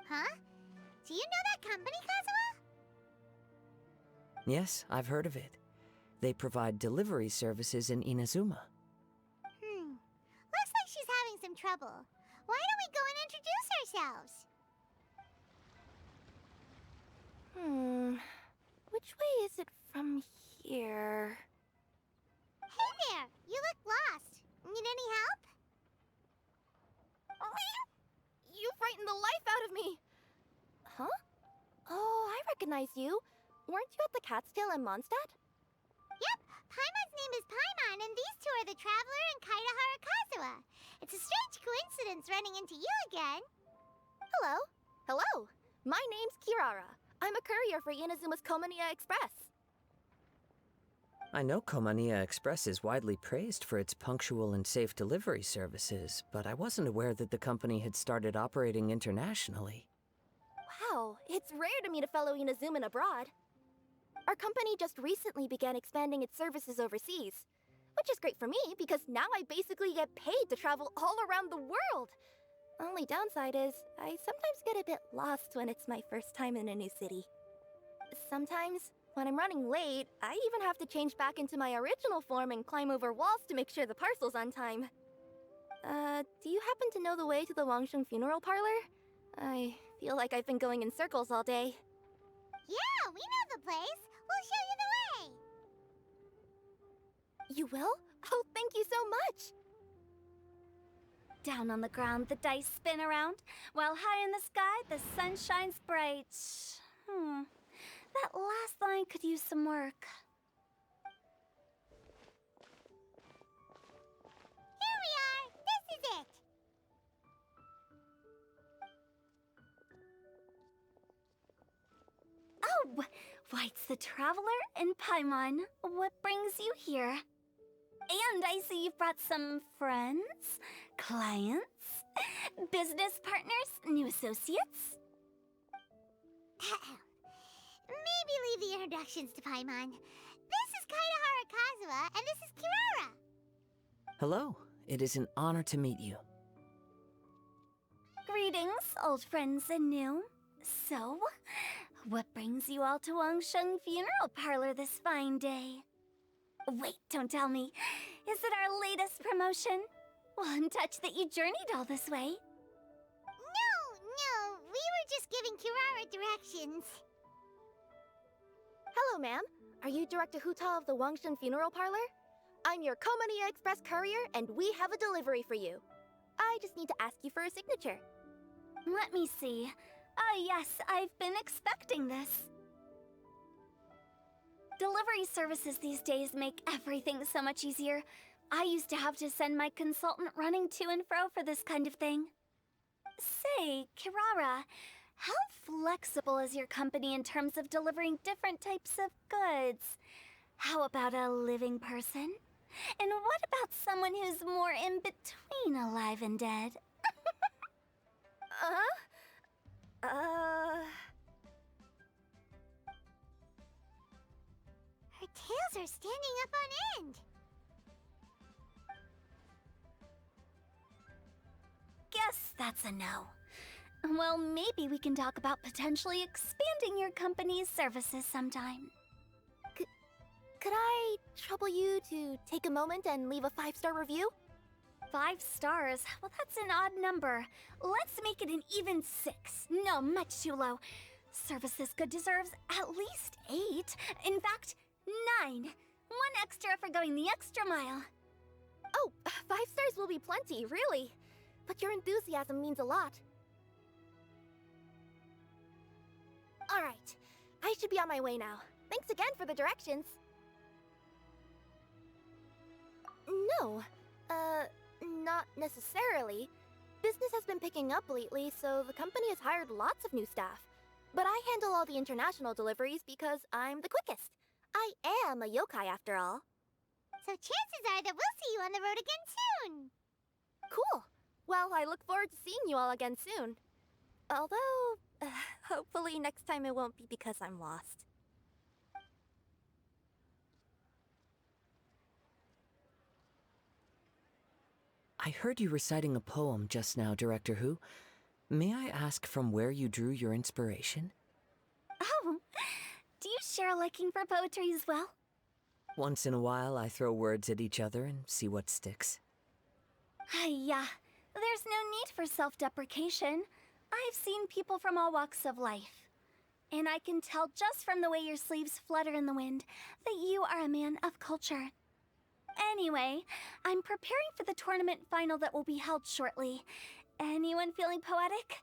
Huh? Do you know that company, Kazuha? Yes, I've heard of it. They provide delivery services in Inazuma. Looks like she's having some trouble. Why don't we go and introduce ourselves? Which way is it from here? Hey there! You look lost. Need any help? You frightened the life out of me! Huh? Oh, I recognize you. Weren't you at the Cat's Tail in Moндштадт? Yep, Paimon's name is Paimon, and these two are the Traveler and Kaitahara Kazuha. It's a strange coincidence running into you again. Hello. Hello. My name's Kirara. I'm a courier for Inazuma's Komania Express. I know Komania Express is widely praised for its punctual and safe delivery services, but I wasn't aware that the company had started operating internationally. Wow, it's rare to meet a fellow Inazuman abroad. Our company just recently began expanding its services overseas, which is great for me because now I basically get paid to travel all around the world. Only downside is I sometimes get a bit lost when it's my first time in a new city. Sometimes, when I'm running late, I even have to change back into my original form and climb over walls to make sure the parcel's on time. Do you happen to know the way to the Wangsheng funeral parlor? I feel like I've been going in circles all day. Yeah, we know the place. We'll show you the way. You will? Oh, thank you so much! Down on the ground, the dice spin around, while high in the sky, the sun shines bright. That last line could use some work. Here we are! This is it! Oh, why, it's the Traveler and Paimon. What brings you here? And I see you've brought some friends, clients, business partners, new associates. Maybe leave the introductions to Paimon. This is Kaitahara Kazuha, and this is Kirara. Hello. It is an honor to meet you. Greetings, old friends and new. So, what brings you all to Wangsheng Funeral Parlor this fine day? Wait, don't tell me. Is it our latest promotion? Well, I'm touched that you journeyed all this way. No, we were just giving Kirara directions. Hello, ma'am. Are you Director Huta of the Wangsheng Funeral Parlor? I'm your Komania Express courier, and we have a delivery for you. I just need to ask you for a signature. Let me see. Oh yes, I've been expecting this. Delivery services these days make everything so much easier. I used to have to send my consultant running to and fro for this kind of thing. Say, Kirara, how flexible is your company in terms of delivering different types of goods? How about a living person? And what about someone who's more in between alive and dead? Her tails are standing up on end. Guess that's a no. Well, maybe we can talk about potentially expanding your company's services sometime. Could I trouble you to take a moment and leave a 5-star review? 5 stars? Well, that's an odd number. Let's make it an even 6. No, much too low. Service this good deserves at least 8. In fact, 9. 1 extra for going the extra mile. Oh, 5 stars will be plenty, really. But your enthusiasm means a lot. All right, I should be on my way now. Thanks again for the directions. No, not necessarily. Business has been picking up lately, so the company has hired lots of new staff. But I handle all the international deliveries because I'm the quickest. I am a yokai after all. So chances are that we'll see you on the road again soon. Cool. Well, I look forward to seeing you all again soon. Although, hopefully next time it won't be because I'm lost. I heard you reciting a poem just now, Director Who. May I ask from where you drew your inspiration? Oh, do you share a liking for poetry as well? Once in a while, I throw words at each other and see what sticks. Yeah, there's no need for self-deprecation. I've seen people from all walks of life. And I can tell just from the way your sleeves flutter in the wind that you are a man of culture. Anyway, I'm preparing for the tournament final that will be held shortly. Anyone feeling poetic?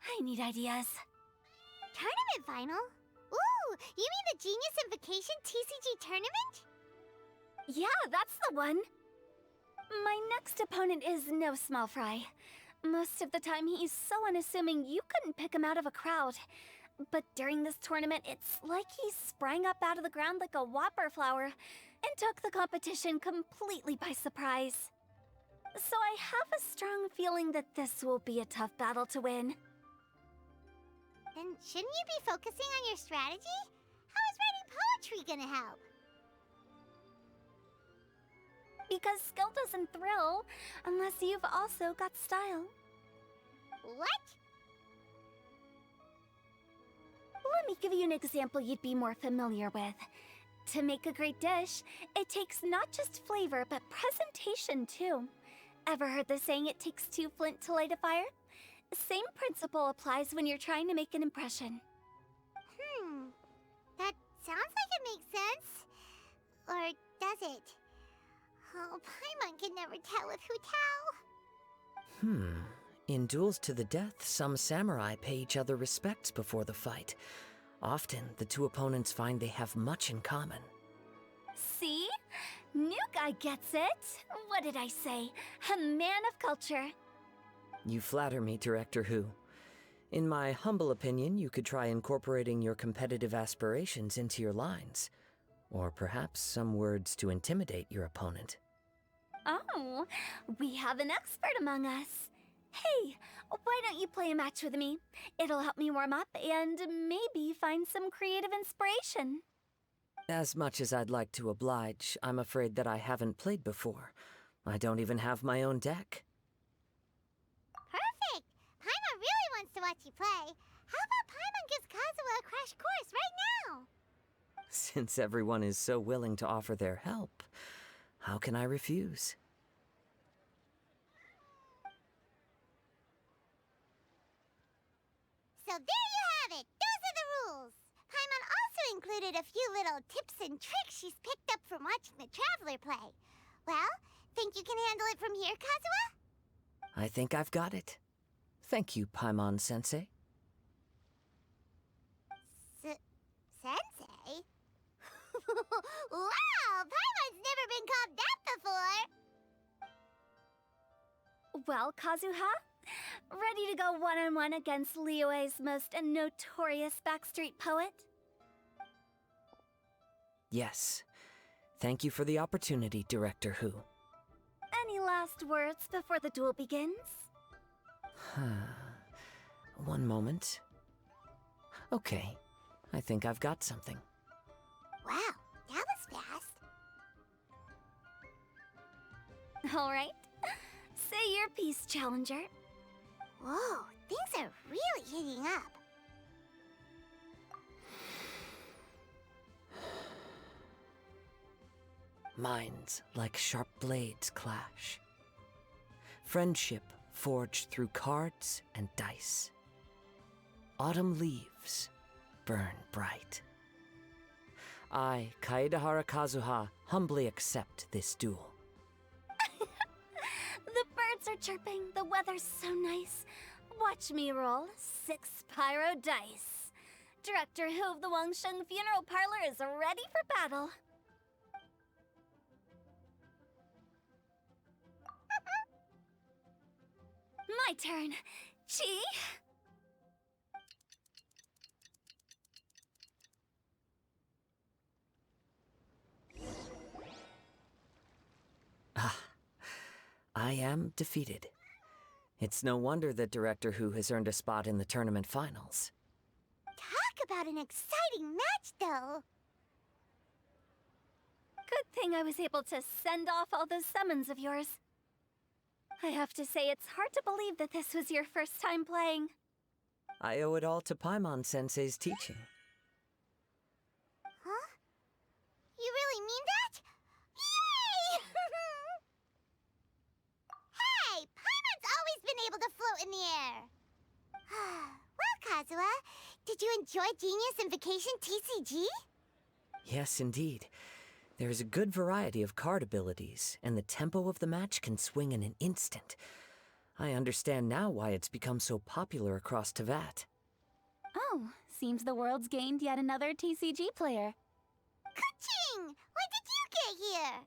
I need ideas. Tournament final? Ooh, you mean the Genius Invocation TCG tournament? Yeah, that's the one. My next opponent is no small fry. Most of the time he's so unassuming you couldn't pick him out of a crowd. But during this tournament, it's like he sprang up out of the ground like a whopper flower and took the competition completely by surprise. So I have a strong feeling that this will be a tough battle to win. Then shouldn't you be focusing on your strategy? How is writing poetry gonna help? Because skill doesn't thrill unless you've also got style. What? Let me give you an example you'd be more familiar with. To make a great dish, it takes not just flavor, but presentation too. Ever heard the saying, it takes two flint to light a fire? Same principle applies when you're trying to make an impression. That sounds like it makes sense. Or does it? Oh, Paimon can never tell with Hu Tao. In duels to the death, some samurai pay each other respects before the fight. Often, the two opponents find they have much in common. See? New guy gets it. What did I say? A man of culture. You flatter me, Director Who. In my humble opinion, you could try incorporating your competitive aspirations into your lines. Or perhaps some words to intimidate your opponent. Oh, we have an expert among us. Hey, why don't you play a match with me? It'll help me warm up and maybe find some creative inspiration. As much as I'd like to oblige, I'm afraid that I haven't played before. I don't even have my own deck. Perfect! Paimon really wants to watch you play. How about Paimon gives Kazuha a crash course right now? Since everyone is so willing to offer their help, how can I refuse? So there you have it! Those are the rules! Paimon also included a few little tips and tricks she's picked up from watching the Traveler play. Well, think you can handle it from here, Kazuha? I think I've got it. Thank you, Paimon-sensei. Sensei? Wow! Paimon's never been called that before! Well, Kazuha? Ready to go one-on-one against Liyue's most notorious backstreet poet? Yes. Thank you for the opportunity, Director Who. Any last words before the duel begins? One moment. Okay. I think I've got something. Wow, that was fast. All right. Say your piece, Challenger. Whoa, things are really heating up. Minds like sharp blades clash. Friendship forged through cards and dice. Autumn leaves burn bright. I, Kaedahara Kazuha, humbly accept this duel. The birds are chirping, the weather's so nice. Watch me roll 6 pyro dice. Director Who of the Wangsheng Funeral Parlor is ready for battle. My turn. Chi? I am defeated. It's no wonder that Director Hu has earned a spot in the tournament finals. Talk about an exciting match, though. Good thing I was able to send off all those summons of yours. I have to say, it's hard to believe that this was your first time playing. I owe it all to Paimon-sensei's teaching. Huh? You really mean that? Yay! Hey, Paimon's always been able to float in the air. Well, Kazuha, did you enjoy Genius Invocation TCG? Yes, indeed. There is a good variety of card abilities, and the tempo of the match can swing in an instant. I understand now why it's become so popular across Teyvat. Oh, seems the world's gained yet another TCG player. Ka-ching! When did you get here?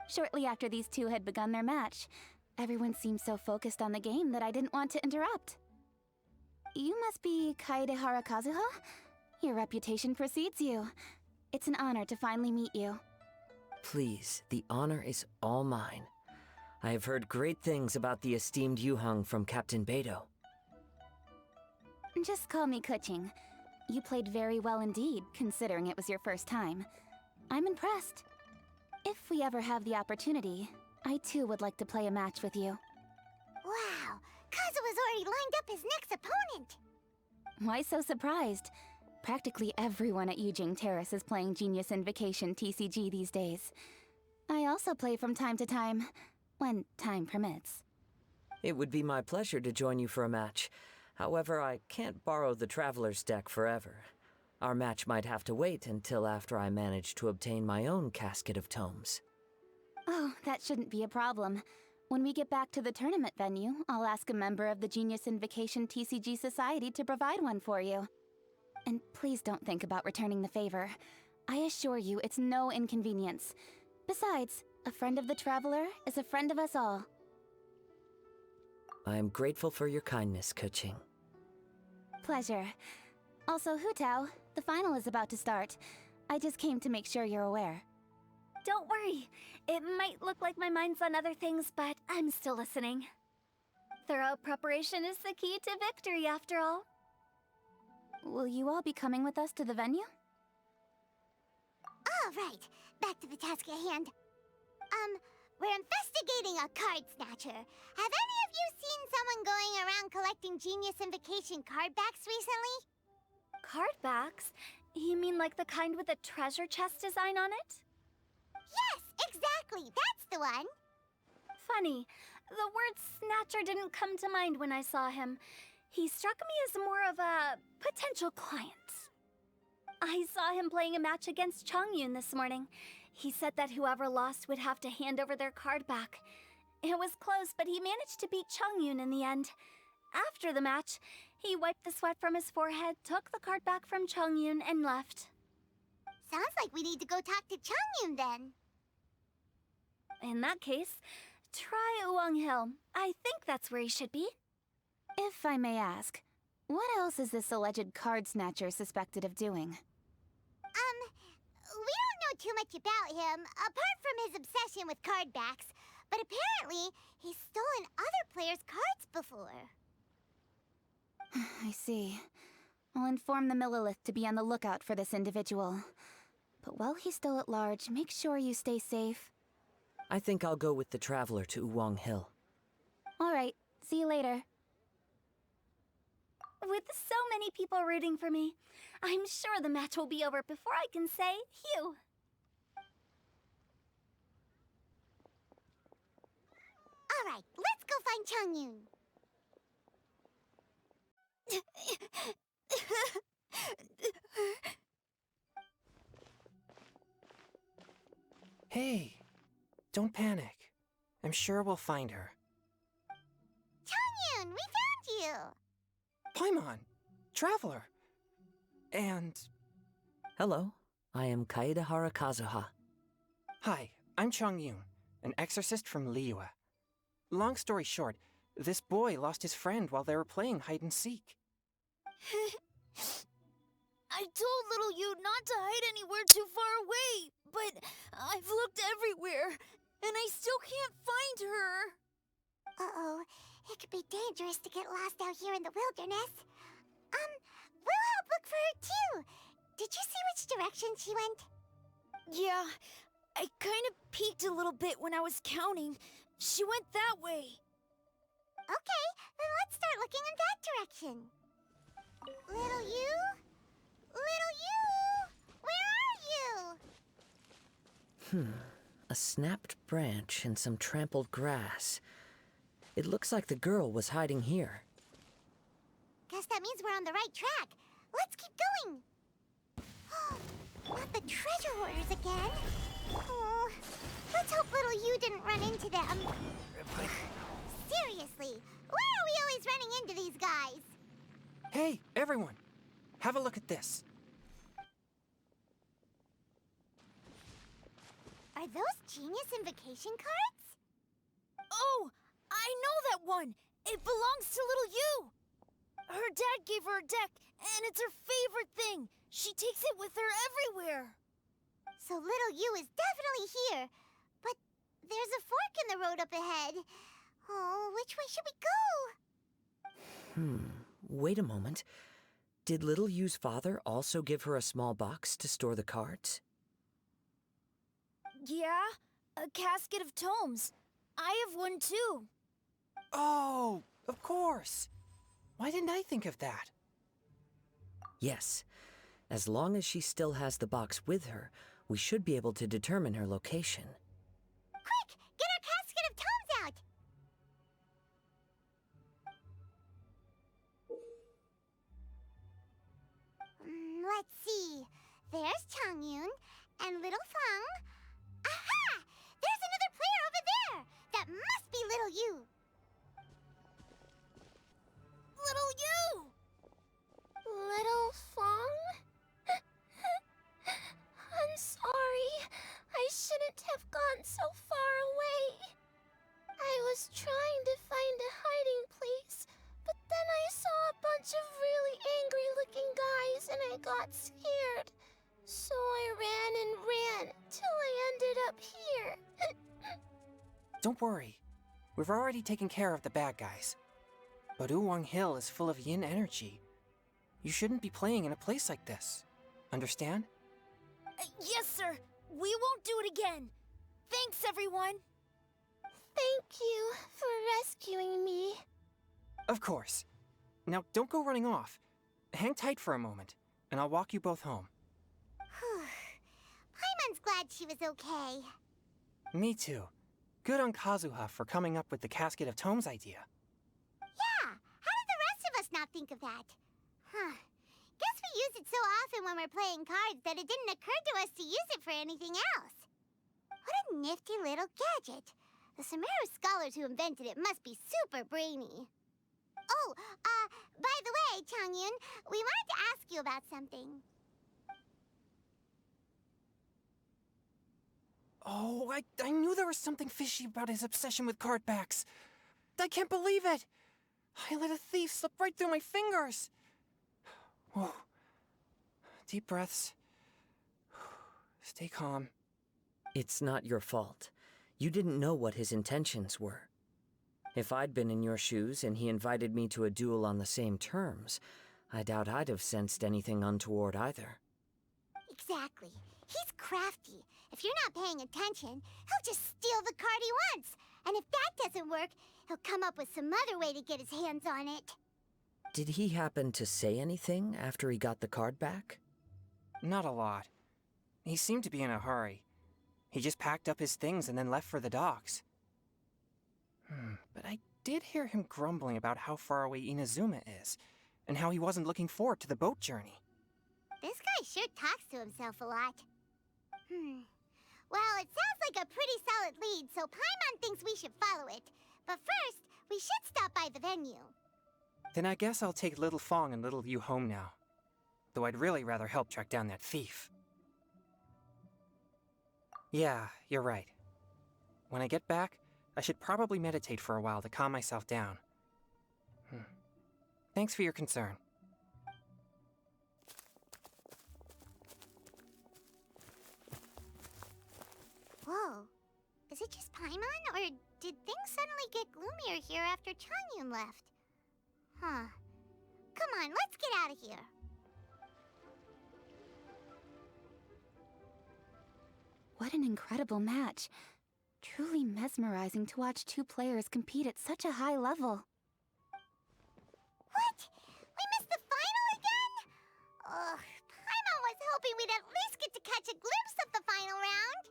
Shortly after these two had begun their match, everyone seemed so focused on the game that I didn't want to interrupt. You must be Kaedehara Kazuha? Your reputation precedes you. It's an honor to finally meet you. Please, the honor is all mine. I have heard great things about the esteemed Yuheng from Captain Beidou. Just call me Kuching. You played very well indeed, considering it was your first time. I'm impressed. If we ever have the opportunity, I too would like to play a match with you. Wow, Kazuha's already lined up his next opponent. Why so surprised? Practically everyone at Yujing Terrace is playing Genius Invocation TCG these days. I also play from time to time, when time permits. It would be my pleasure to join you for a match. However, I can't borrow the Traveler's deck forever. Our match might have to wait until after I manage to obtain my own casket of tomes. Oh, that shouldn't be a problem. When we get back to the tournament venue, I'll ask a member of the Genius Invocation TCG Society to provide one for you. And please don't think about returning the favor. I assure you it's no inconvenience. Besides, a friend of the Traveler is a friend of us all. I am grateful for your kindness, Kuching. Pleasure. Also, Hutao, the final is about to start. I just came to make sure you're aware. Don't worry. It might look like my mind's on other things, but I'm still listening. Thorough preparation is the key to victory, after all. Will you all be coming with us to the venue? All right, back to the task at hand. We're investigating a card snatcher. Have any of you seen someone going around collecting Genius Invocation card backs recently? Card backs? You mean like the kind with a treasure chest design on it? Yes, exactly, that's the one. Funny, the word snatcher didn't come to mind when I saw him. He struck me as more of a potential client. I saw him playing a match against Chongyun this morning. He said that whoever lost would have to hand over their card back. It was close, but he managed to beat Chongyun in the end. After the match, he wiped the sweat from his forehead, took the card back from Chongyun, and left. Sounds like we need to go talk to Chongyun then. In that case, try Uwang Hill. I think that's where he should be. If I may ask, what else is this alleged card snatcher suspected of doing? We don't know too much about him, apart from his obsession with card backs. But apparently, he's stolen other players' cards before. I see. I'll inform the Millilith to be on the lookout for this individual. But while he's still at large, make sure you stay safe. I think I'll go with the Traveler to Uwang Hill. All right, see you later. With so many people rooting for me, I'm sure the match will be over before I can say phew. All right, let's go find Chongyun. Hey, don't panic. I'm sure we'll find her. Chongyun, we found you! Paimon, Traveler, and... Hello, I am Kaedehara Kazuha. Hi, I'm Chongyun, an exorcist from Liyue. Long story short, this boy lost his friend while they were playing hide-and-seek. I told little you not to hide anywhere too far away, but I've looked everywhere, and I still can't find her. Uh-oh. It could be dangerous to get lost out here in the wilderness. We'll help look for her, too. Did you see which direction she went? Yeah, I kind of peeked a little bit when I was counting. She went that way. Okay, then let's start looking in that direction. Little you? Little you? Where are you? A snapped branch and some trampled grass. It looks like the girl was hiding here. Guess that means we're on the right track. Let's keep going. Not the treasure hoarders again. Oh, let's hope little you didn't run into them. Seriously, why are we always running into these guys? Hey, everyone! Have a look at this. Are those genius invocation cards? Oh, I know that one. It belongs to little you. Her dad gave her a deck, and it's her favorite thing. She takes it with her everywhere. So little you is definitely here. But there's a fork in the road up ahead. Oh, which way should we go? Wait a moment. Did little Yu's father also give her a small box to store the cards? Yeah, a casket of tomes. I have one too. Oh, of course. Why didn't I think of that? Yes. As long as she still has the box with her, we should be able to determine her location. Quick, get our casket of tomes out! Let's see. There's Changyun and little Fang. Aha! There's another player over there! That must be little you! Little you! Little Fang? I'm sorry. I shouldn't have gone so far away. I was trying to find a hiding place, but then I saw a bunch of really angry-looking guys and I got scared. So I ran and ran till I ended up here. Don't worry. We've already taken care of the bad guys. But Uwang Hill is full of yin energy. You shouldn't be playing in a place like this. Understand? Yes, sir. We won't do it again. Thanks, everyone. Thank you for rescuing me. Of course. Now, don't go running off. Hang tight for a moment, and I'll walk you both home. Paimon's glad she was okay. Me too. Good on Kazuha for coming up with the Casket of Tomes idea. Yeah, how did the rest of us not think of that? Guess we use it so often when we're playing cards that it didn't occur to us to use it for anything else. What a nifty little gadget. The Sumeru scholars who invented it must be super brainy. Oh, by the way, Changyun, we wanted to ask you about something. Oh, I knew there was something fishy about his obsession with card backs. I can't believe it! I let a thief slip right through my fingers! Whoa. Deep breaths. Stay calm. It's not your fault. You didn't know what his intentions were. If I'd been in your shoes and he invited me to a duel on the same terms, I doubt I'd have sensed anything untoward either. Exactly. He's crafty. If you're not paying attention, he'll just steal the card he wants. And if that doesn't work, he'll come up with some other way to get his hands on it. Did he happen to say anything after he got the card back? Not a lot. He seemed to be in a hurry. He just packed up his things and then left for the docks. But I did hear him grumbling about how far away Inazuma is, and how he wasn't looking forward to the boat journey. This guy sure talks to himself a lot. Well, it sounds like a pretty solid lead, so Paimon thinks we should follow it. But first, we should stop by the venue. Then I guess I'll take Little Fong and Little Yu home now. Though I'd really rather help track down that thief. Yeah, you're right. When I get back, I should probably meditate for a while to calm myself down. Thanks for your concern. Whoa. Is it it just Paimon, or did things suddenly get gloomier here after Changyun left? Huh. Come on, let's get out of here. What an incredible match. Truly mesmerizing to watch two players compete at such a high level. What? We missed the final again? Ugh, Paimon was hoping we'd at least get to catch a glimpse of the final round.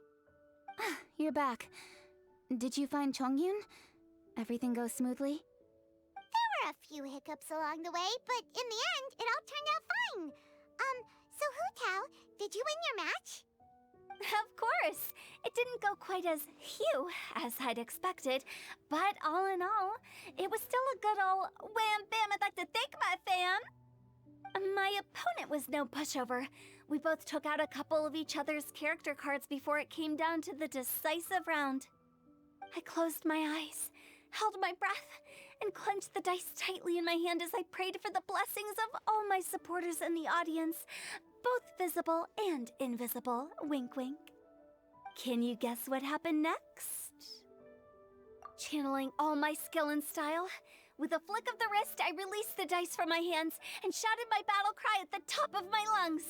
You're back. Did you find Chongyun? Everything go smoothly? There were a few hiccups along the way, but in the end, it all turned out fine. So Hu Tao, did you win your match? Of course! It didn't go quite as phew as I'd expected, but all in all, it was still a good ol' wham bam I'd like to thank my fam! My opponent was no pushover. We both took out a couple of each other's character cards before it came down to the decisive round. I closed my eyes, held my breath, and clenched the dice tightly in my hand as I prayed for the blessings of all my supporters in the audience, both visible and invisible. Wink, wink. Can you guess what happened next? Channeling all my skill and style, with a flick of the wrist, I released the dice from my hands and shouted my battle cry at the top of my lungs.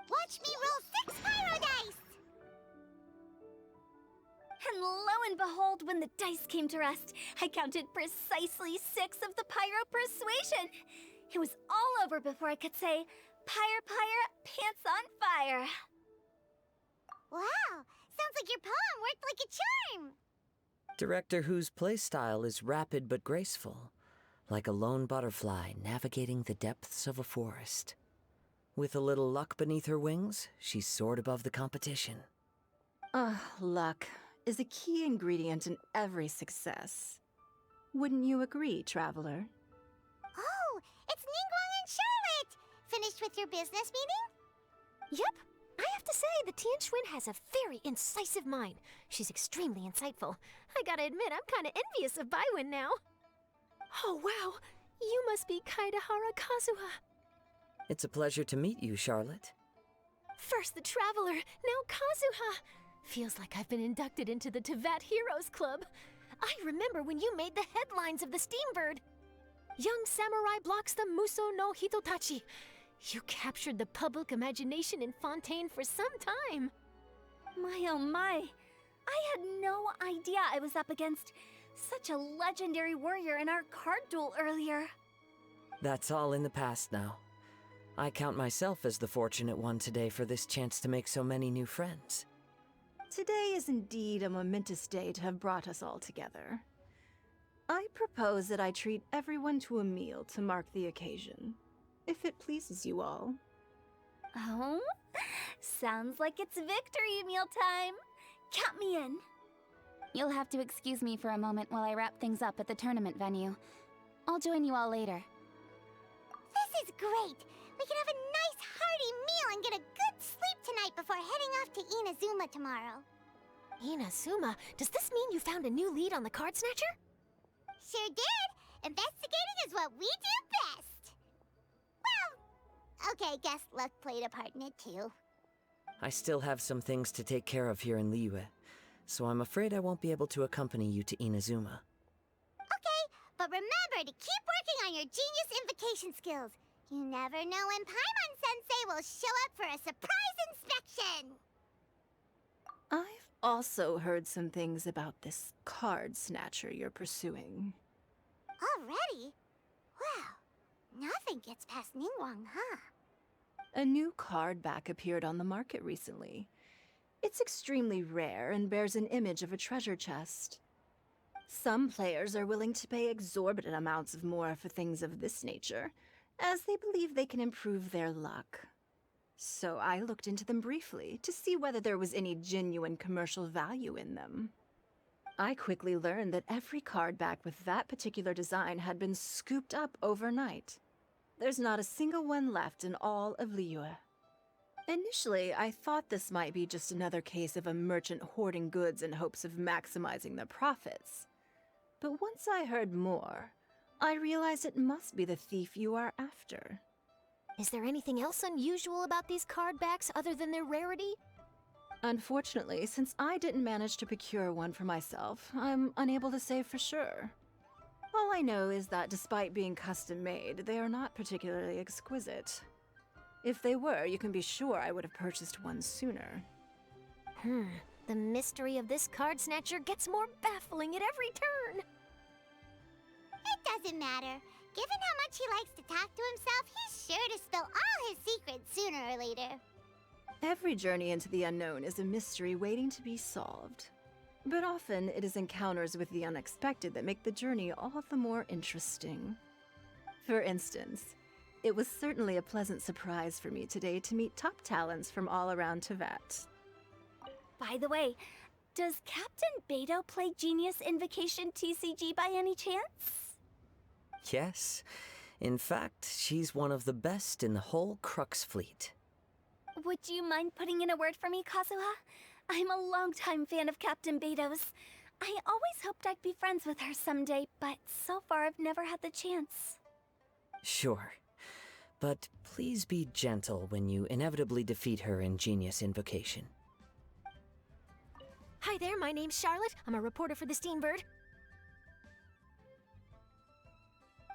Watch me roll 6 pyro dice! And lo and behold, when the dice came to rest, I counted precisely 6 of the pyro persuasion. It was all over before I could say, "Pyre, pyre, pants on fire." Wow, sounds like your poem worked like a charm. Director Who's playstyle is rapid but graceful, like a lone butterfly navigating the depths of a forest. With a little luck beneath her wings, she soared above the competition. Luck is a key ingredient in every success. Wouldn't you agree, Traveler? Oh, it's Ningguang and Charlotte! Finished with your business meeting? Yep. I have to say, the Tianquan has a very incisive mind. She's extremely insightful. I gotta admit, I'm kinda envious of Baiwen now. Oh, wow. You must be Kaidahara Kazuha. It's a pleasure to meet you, Charlotte. First the Traveler, now Kazuha. Feels like I've been inducted into the Tevat Heroes Club. I remember when you made the headlines of the Steambird. Young samurai blocks the Muso no Hitotachi. You captured the public imagination in Fontaine for some time. My oh my. I had no idea I was up against such a legendary warrior in our card duel earlier. That's all in the past now. I count myself as the fortunate one today for this chance to make so many new friends. Today is indeed a momentous day to have brought us all together. I propose that I treat everyone to a meal to mark the occasion, if it pleases you all. Oh? Sounds like it's victory meal time. Count me in. You'll have to excuse me for a moment while I wrap things up at the tournament venue. I'll join you all later. This is great! We can have a nice hearty meal and get a good sleep tonight before heading off to Inazuma tomorrow. Inazuma? Does this mean you found a new lead on the Card Snatcher? Sure did! Investigating is what we do best! Well, okay, guess luck played a part in it too. I still have some things to take care of here in Liyue, so I'm afraid I won't be able to accompany you to Inazuma. Okay, but remember to keep working on your genius invocation skills. You never know when Paimon-sensei will show up for a surprise inspection! I've also heard some things about this card snatcher you're pursuing. Already? Wow, nothing gets past Ningguang, huh? A new card back appeared on the market recently. It's extremely rare and bears an image of a treasure chest. Some players are willing to pay exorbitant amounts of more for things of this nature, as they believe they can improve their luck. So I looked into them briefly to see whether there was any genuine commercial value in them. I quickly learned that every card back with that particular design had been scooped up overnight. There's not a single one left in all of Liyue. Initially, I thought this might be just another case of a merchant hoarding goods in hopes of maximizing their profits. But once I heard more, I realized it must be the thief you are after. Is there anything else unusual about these card backs other than their rarity? Unfortunately, since I didn't manage to procure one for myself, I'm unable to say for sure. All I know is that despite being custom-made, they are not particularly exquisite. If they were, you can be sure I would have purchased one sooner. The mystery of this card snatcher gets more baffling at every turn. It doesn't matter. Given how much he likes to talk to himself, he's sure to spill all his secrets sooner or later. Every journey into the unknown is a mystery waiting to be solved. But often, it is encounters with the unexpected that make the journey all the more interesting. For instance, it was certainly a pleasant surprise for me today to meet top talents from all around Tevat. By the way, does Captain Beto play Genius Invocation TCG by any chance? Yes. In fact, she's one of the best in the whole Crux fleet. Would you mind putting in a word for me, Kazuha? I'm a longtime fan of Captain Beto's. I always hoped I'd be friends with her someday, but so far I've never had the chance. Sure. But please be gentle when you inevitably defeat her in Genius Invocation. Hi there, my name's Charlotte. I'm a reporter for the Steambird.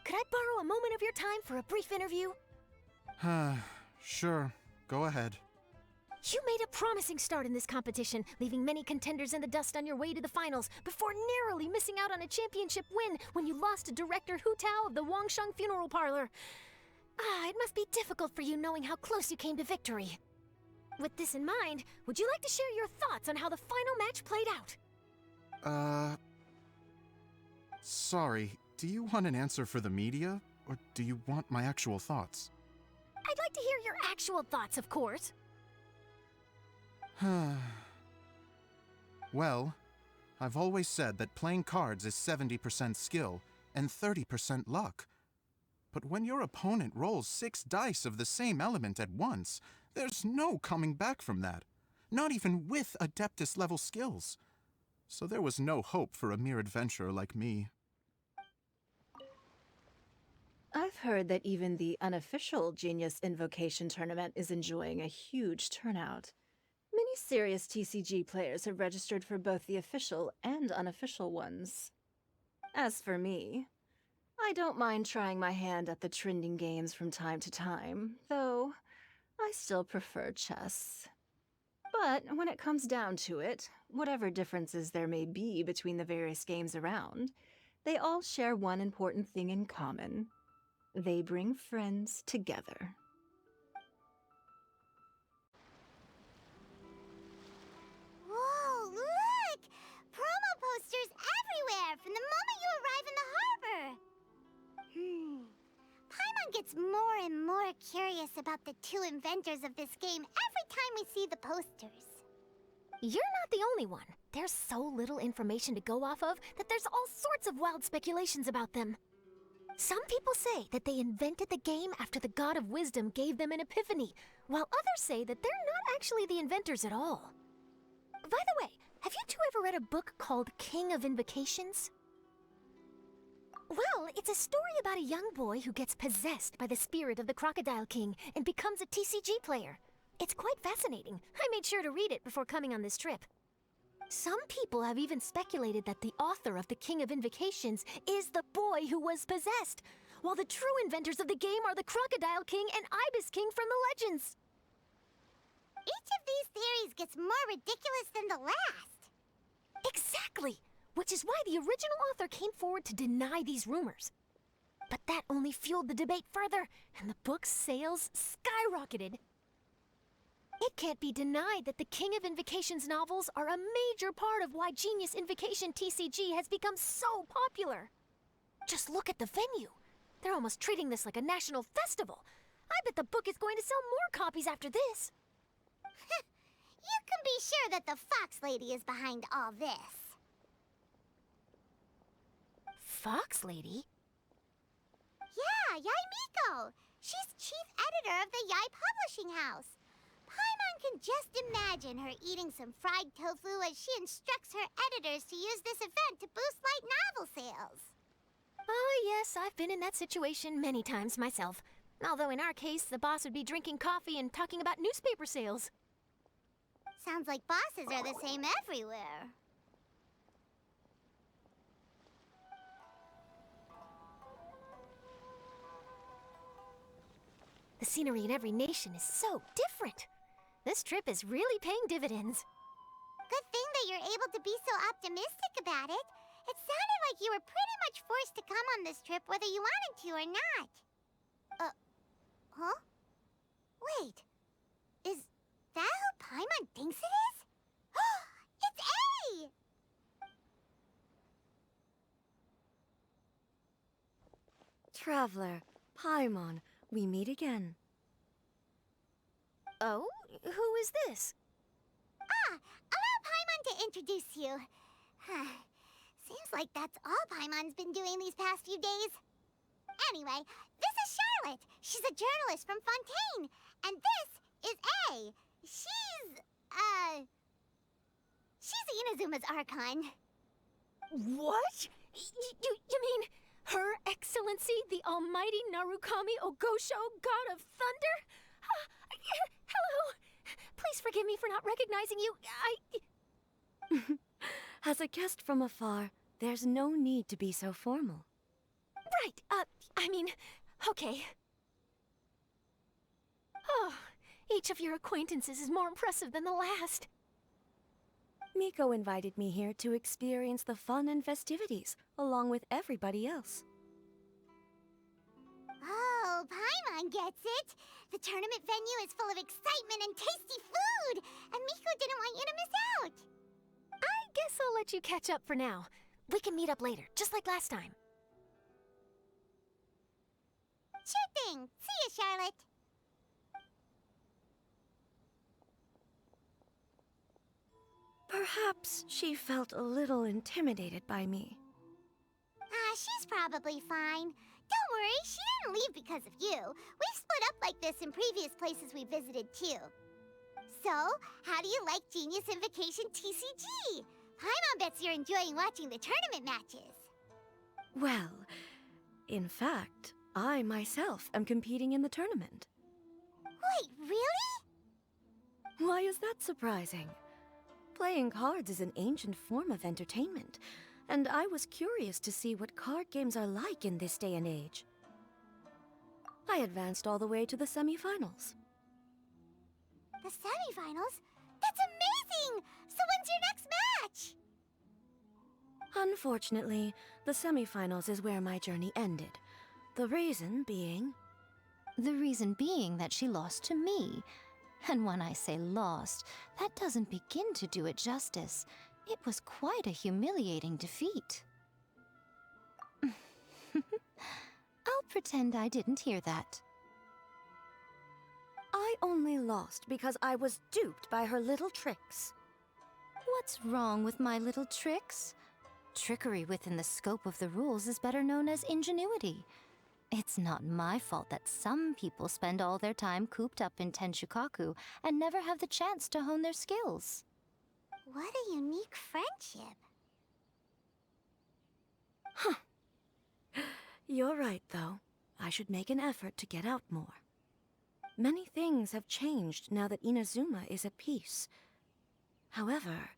Could I borrow a moment of your time for a brief interview? Sure. Go ahead. You made a promising start in this competition, leaving many contenders in the dust on your way to the finals, before narrowly missing out on a championship win when you lost to director Hu Tao of the Wangsheng Funeral Parlor. It must be difficult for you knowing how close you came to victory. With this in mind, would you like to share your thoughts on how the final match played out? Sorry. Do you want an answer for the media, or do you want my actual thoughts? I'd like to hear your actual thoughts, of course. Well, I've always said that playing cards is 70% skill and 30% luck. But when your opponent rolls 6 dice of the same element at once, there's no coming back from that. Not even with Adeptus-level skills. So there was no hope for a mere adventurer like me. I've heard that even the unofficial Genius Invocation tournament is enjoying a huge turnout. Many serious TCG players have registered for both the official and unofficial ones. As for me, I don't mind trying my hand at the trending games from time to time, though I still prefer chess. But when it comes down to it, whatever differences there may be between the various games around, they all share one important thing in common. They bring friends together. Whoa, look! Promo posters everywhere from the moment you arrive in the harbor! Paimon gets more and more curious about the 2 inventors of this game every time we see the posters. You're not the only one. There's so little information to go off of that there's all sorts of wild speculations about them. Some people say that they invented the game after the God of Wisdom gave them an epiphany, while others say that they're not actually the inventors at all. By the way, have you two ever read a book called King of Invocations? Well, it's a story about a young boy who gets possessed by the spirit of the Crocodile King and becomes a TCG player. It's quite fascinating. I made sure to read it before coming on this trip. Some people have even speculated that the author of the King of Invocations is the boy who was possessed, while the true inventors of the game are the Crocodile King and Ibis King from the legends. Each of these theories gets more ridiculous than the last. Exactly! Which is why the original author came forward to deny these rumors. But that only fueled the debate further, and the book's sales skyrocketed. It can't be denied that the King of Invocations novels are a major part of why Genius Invocation TCG has become so popular. Just look at the venue. They're almost treating this like a national festival. I bet the book is going to sell more copies after this. You can be sure that the Fox Lady is behind all this. Fox Lady? Yeah, Yai Miko. She's chief editor of the Yai Publishing House. Paimon can just imagine her eating some fried tofu as she instructs her editors to use this event to boost light novel sales. Oh yes, I've been in that situation many times myself. Although in our case, the boss would be drinking coffee and talking about newspaper sales. Sounds like bosses are the same everywhere. The scenery in every nation is so different. This trip is really paying dividends. Good thing that you're able to be so optimistic about it. It sounded like you were pretty much forced to come on this trip whether you wanted to or not. Huh? Wait. Is that who Paimon thinks it is? It's A! Traveler, Paimon, we meet again. Oh? Who is this? Allow Paimon to introduce you. Seems like that's all Paimon's been doing these past few days. Anyway, this is Charlotte. She's a journalist from Fontaine. And this is A. She's Inazuma's Archon. What? You mean Her Excellency, the Almighty Narukami Ogosho, God of Thunder? Hello. Please forgive me for not recognizing you. As a guest from afar, there's no need to be so formal. Right, okay. Oh, each of your acquaintances is more impressive than the last. Miko invited me here to experience the fun and festivities, along with everybody else. Oh, Paimon gets it. The tournament venue is full of excitement and tasty food, and Miko didn't want you to miss out. I guess I'll let you catch up for now. We can meet up later, just like last time. Sure thing. See you, Charlotte. Perhaps she felt a little intimidated by me. She's probably fine. Don't worry, she didn't leave because of you. We've split up like this in previous places we visited, too. So, how do you like Genius Invocation TCG? Paimon bets you're enjoying watching the tournament matches. Well, in fact, I myself am competing in the tournament. Wait, really? Why is that surprising? Playing cards is an ancient form of entertainment, and I was curious to see what card games are like in this day and age. I advanced all the way to the semifinals. The semifinals? That's amazing! So when's your next match? Unfortunately, the semifinals is where my journey ended. The reason being... The reason being that she lost to me. And when I say lost, that doesn't begin to do it justice. It was quite a humiliating defeat. I'll pretend I didn't hear that. I only lost because I was duped by her little tricks. What's wrong with my little tricks? Trickery within the scope of the rules is better known as ingenuity. It's not my fault that some people spend all their time cooped up in Tenshukaku and never have the chance to hone their skills. What a unique friendship. Huh. You're right, though. I should make an effort to get out more. Many things have changed now that Inazuma is at peace. However,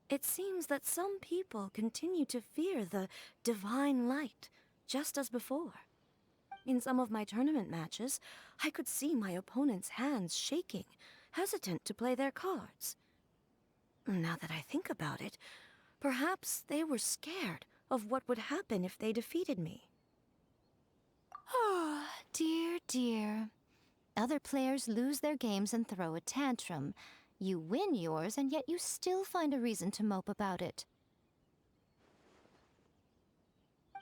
it seems that some people continue to fear the divine light, just as before. In some of my tournament matches, I could see my opponent's hands shaking, hesitant to play their cards. Now that I think about it, perhaps they were scared of what would happen if they defeated me. Oh, dear, dear. Other players lose their games and throw a tantrum. You win yours, and yet you still find a reason to mope about it.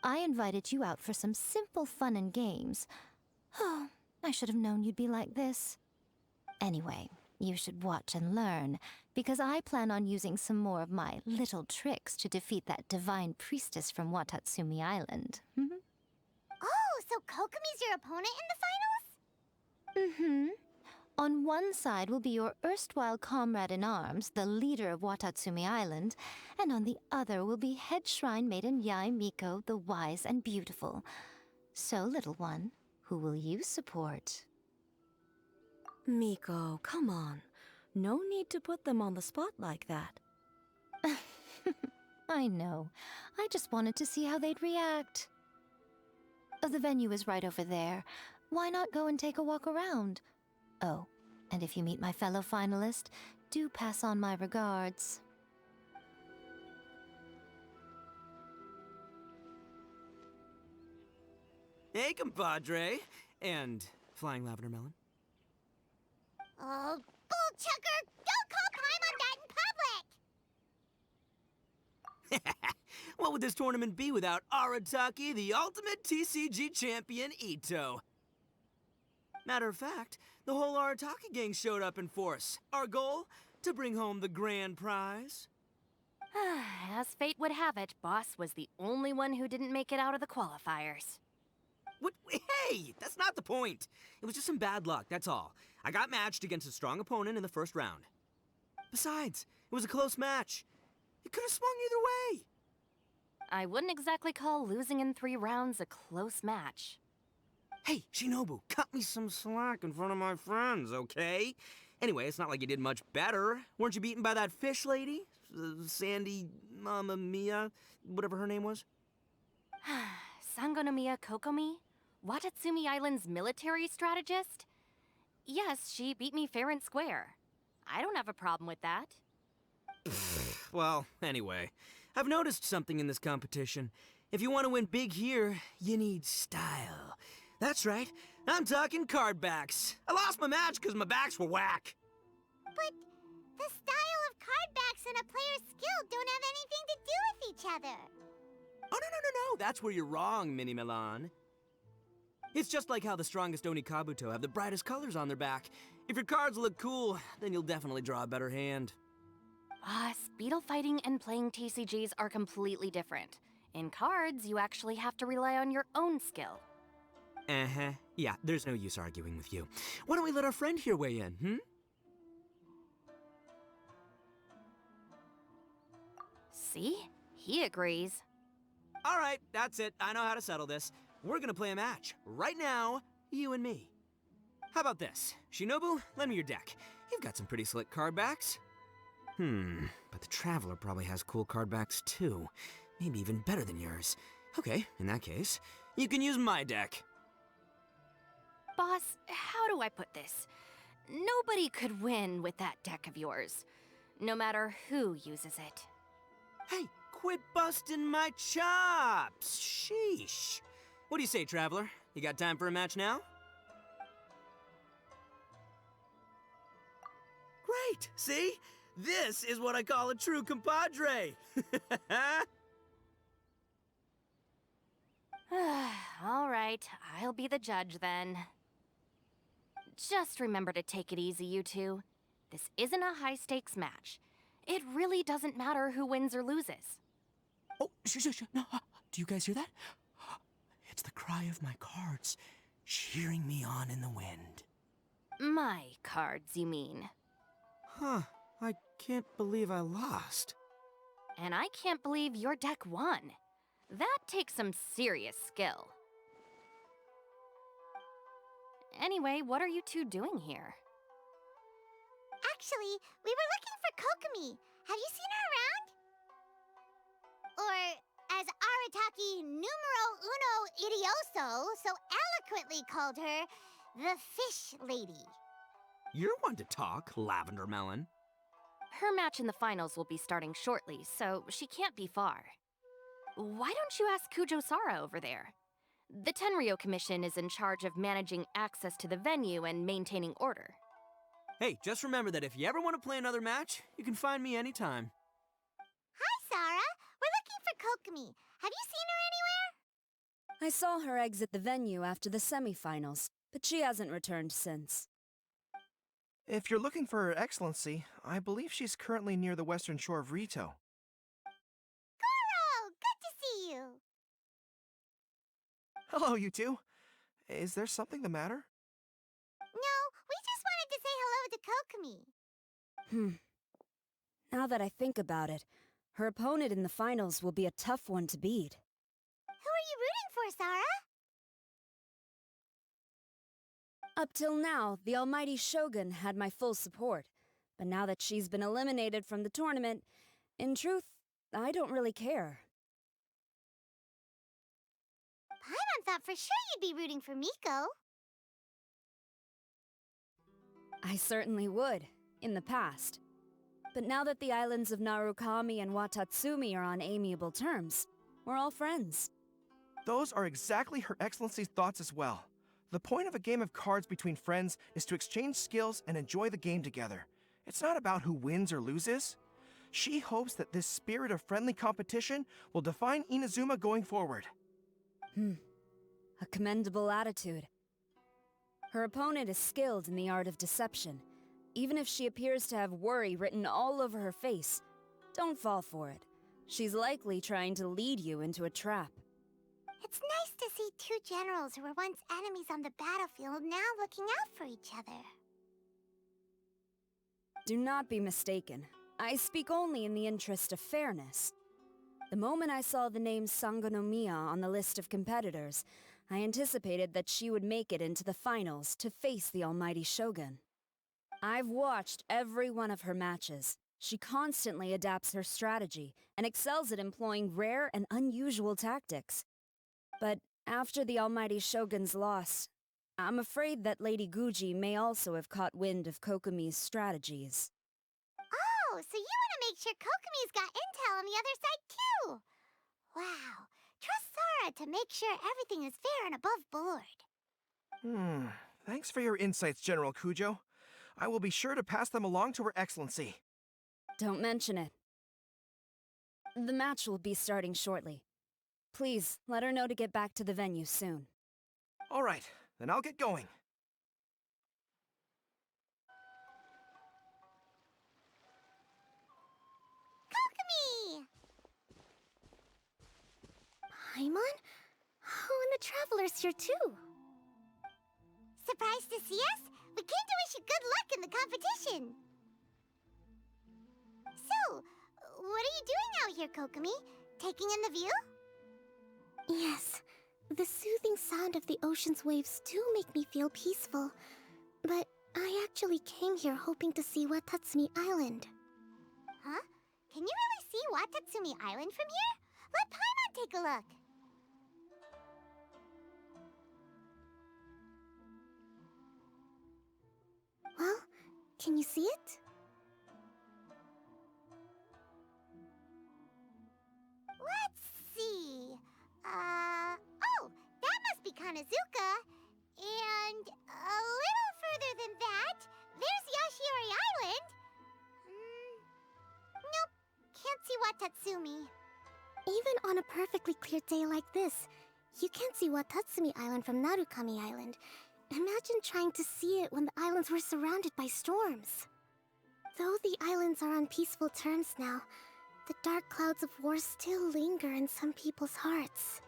I invited you out for some simple fun and games. Oh, I should have known you'd be like this. Anyway, you should watch and learn, because I plan on using some more of my little tricks to defeat that divine priestess from Watatsumi Island. Oh, so Kokomi's your opponent in the finals? Mm-hmm. On one side will be your erstwhile comrade in arms, the leader of Watatsumi Island, and on the other will be head shrine maiden Yae Miko, the wise and beautiful. So, little one, who will you support? Miko, come on. No need to put them on the spot like that. I know. I just wanted to see how they'd react. The venue is right over there. Why not go and take a walk around? Oh, and if you meet my fellow finalist, do pass on my regards. Hey, compadre. And Flying Lavender Melon. Oh, bull chucker! Don't call Paimon that in public! What would this tournament be without Arataki, the ultimate TCG champion, Ito? Matter of fact, the whole Arataki gang showed up in force. Our goal? To bring home the grand prize. As fate would have it, Boss was the only one who didn't make it out of the qualifiers. What? Hey, that's not the point. It was just some bad luck, that's all. I got matched against a strong opponent in the first round. Besides, it was a close match. It could have swung either way. I wouldn't exactly call losing in 3 rounds a close match. Hey, Shinobu, cut me some slack in front of my friends, okay? Anyway, it's not like you did much better. Weren't you beaten by that fish lady? Sandy Mamma Mia, whatever her name was? Sangonomiya Kokomi? Watatsumi Island's military strategist? Yes, she beat me fair and square. I don't have a problem with that. Well, anyway, I've noticed something in this competition. If you want to win big here, you need style. That's right, I'm talking card backs. I lost my match because my backs were whack. But the style of card backs and a player's skill don't have anything to do with each other. Oh, no, that's where you're wrong, Mini Milan. It's just like how the strongest Oni Kabuto have the brightest colors on their back. If your cards look cool, then you'll definitely draw a better hand. Speedle fighting and playing TCGs are completely different. In cards, you actually have to rely on your own skill. Uh-huh. Yeah, there's no use arguing with you. Why don't we let our friend here weigh in, See? He agrees. All right, that's it. I know how to settle this. We're gonna play a match. Right now, you and me. How about this? Shinobu, lend me your deck. You've got some pretty slick card backs. But the Traveler probably has cool card backs too. Maybe even better than yours. Okay, in that case, you can use my deck. Boss, how do I put this? Nobody could win with that deck of yours, no matter who uses it. Hey, quit busting my chops! Sheesh. What do you say, Traveler? You got time for a match now? Great! See? This is what I call a true compadre! All right, I'll be the judge then. Just remember to take it easy, you two. This isn't a high-stakes match. It really doesn't matter who wins or loses. Oh, shush. No, do you guys hear that? It's the cry of my cards, cheering me on in the wind. My cards, you mean? Huh, I can't believe I lost. And I can't believe your deck won. That takes some serious skill. Anyway, what are you two doing here? Actually, we were looking for Kokomi. Have you seen her around? Or, as Arataki numero uno idioso so eloquently called her, the Fish Lady. You're one to talk, Lavender Melon. Her match in the finals will be starting shortly, so she can't be far. Why don't you ask Kujo Sara over there? The Tenryo Commission is in charge of managing access to the venue and maintaining order. Hey, just remember that if you ever want to play another match, you can find me anytime. Hi, Sara. We're looking for Kokomi. Have you seen her anywhere? I saw her exit the venue after the semifinals, but she hasn't returned since. If you're looking for Her Excellency, I believe she's currently near the western shore of Rito. Goro! Good to see you! Hello, you two. Is there something the matter? No, we just wanted to say hello to Kokomi. Now that I think about it, her opponent in the finals will be a tough one to beat. Who are you rooting for, Sara? Up till now, the almighty Shogun had my full support. But now that she's been eliminated from the tournament, in truth, I don't really care. Paimon thought for sure you'd be rooting for Miko. I certainly would, in the past. But now that the islands of Narukami and Watatsumi are on amiable terms, we're all friends. Those are exactly Her Excellency's thoughts as well. The point of a game of cards between friends is to exchange skills and enjoy the game together. It's not about who wins or loses. She hopes that this spirit of friendly competition will define Inazuma going forward. A commendable attitude. Her opponent is skilled in the art of deception. Even if she appears to have worry written all over her face, don't fall for it. She's likely trying to lead you into a trap. It's nice to see two generals who were once enemies on the battlefield now looking out for each other. Do not be mistaken. I speak only in the interest of fairness. The moment I saw the name Sangonomiya on the list of competitors, I anticipated that she would make it into the finals to face the almighty Shogun. I've watched every one of her matches. She constantly adapts her strategy and excels at employing rare and unusual tactics. But after the almighty Shogun's loss, I'm afraid that Lady Guji may also have caught wind of Kokomi's strategies. Oh, so you want to make sure Kokomi's got intel on the other side too? Wow. Trust Sora to make sure everything is fair and above board. Thanks for your insights, General Kujo. I will be sure to pass them along to Her Excellency. Don't mention it. The match will be starting shortly. Please, let her know to get back to the venue soon. All right, then I'll get going. Kokomi! Paimon? Oh, and the Traveler's here too. Surprised to see us? We came to wish you good luck in the competition. So, what are you doing out here, Kokomi? Taking in the view? Yes, the soothing sound of the ocean's waves do make me feel peaceful. But I actually came here hoping to see Watatsumi Island. Huh? Can you really see Watatsumi Island from here? Let Paimon take a look. Well, can you see it? Let's see. Oh, that must be Kanazuka. And a little further than that, there's Yashiori Island. Nope, can't see Watatsumi. Even on a perfectly clear day like this, you can't see Watatsumi Island from Narukami Island. Imagine trying to see it when the islands were surrounded by storms. Though the islands are on peaceful terms now, the dark clouds of war still linger in some people's hearts.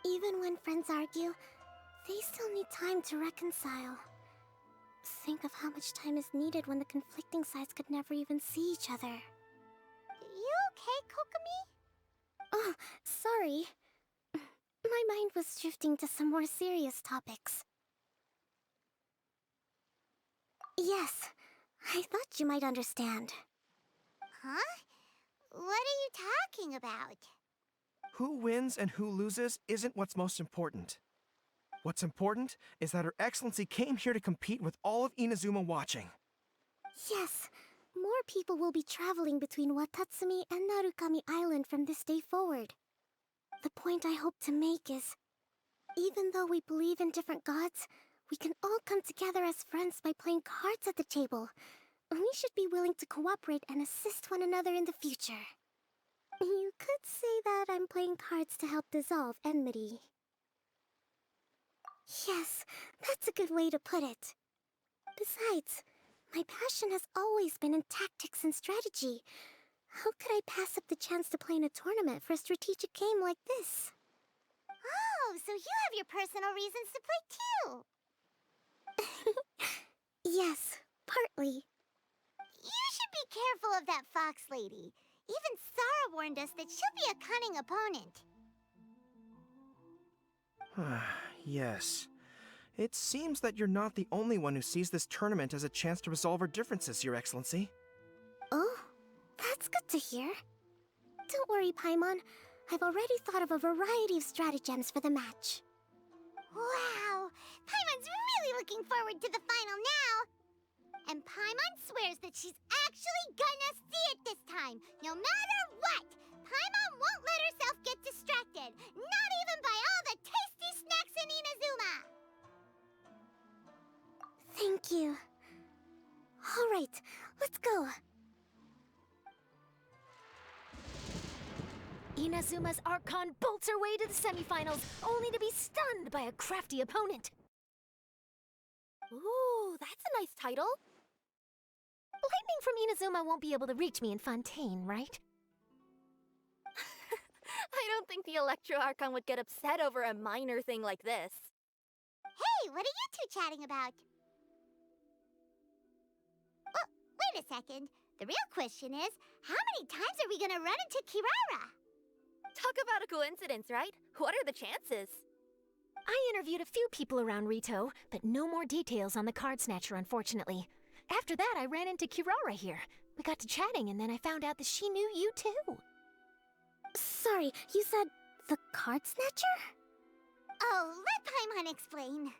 Even when friends argue, they still need time to reconcile. Think of how much time is needed when the conflicting sides could never even see each other. You okay, Kokomi? Oh, sorry. My mind was drifting to some more serious topics. Yes, I thought you might understand. Huh? What are you talking about? Who wins and who loses isn't what's most important. What's important is that Her Excellency came here to compete with all of Inazuma watching. Yes, more people will be traveling between Watatsumi and Narukami Island from this day forward. The point I hope to make is, even though we believe in different gods, we can all come together as friends by playing cards at the table. We should be willing to cooperate and assist one another in the future. You could say that I'm playing cards to help dissolve enmity. Yes, that's a good way to put it. Besides, my passion has always been in tactics and strategy. How could I pass up the chance to play in a tournament for a strategic game like this? Oh, so you have your personal reasons to play too. Yes, partly. You should be careful of that fox lady. Even Sara warned us that she'll be a cunning opponent. Yes. It seems that you're not the only one who sees this tournament as a chance to resolve our differences, Your Excellency. Oh, that's good to hear. Don't worry, Paimon. I've already thought of a variety of stratagems for the match. Wow! Paimon's really looking forward to the final now! And Paimon swears that she's actually gonna see it this time, no matter what! Paimon won't let herself get distracted, not even by all the tasty snacks in Inazuma! Thank you. All right, let's go. Inazuma's Archon bolts her way to the semifinals, only to be stunned by a crafty opponent. Ooh, that's a nice title. Lightning from Inazuma won't be able to reach me in Fontaine, right? I don't think the Electro Archon would get upset over a minor thing like this. Hey, what are you two chatting about? Oh, wait a second. The real question is, how many times are we gonna run into Kirara? Talk about a coincidence, right? What are the chances? I interviewed a few people around Rito, but no more details on the card snatcher, unfortunately. After that, I ran into Kirara here. We got to chatting, and then I found out that she knew you too. Sorry, you said the card snatcher? Oh, let Paimon explain.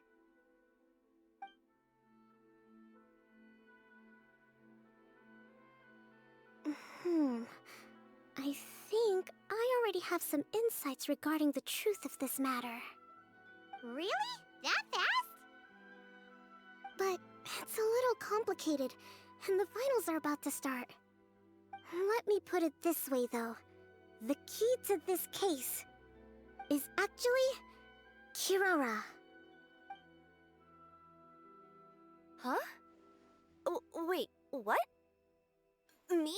I think I already have some insights regarding the truth of this matter. Really? That fast? But it's a little complicated, and the finals are about to start. Let me put it this way, though. The key to this case is actually Kirara. Huh? Wait, what? Me?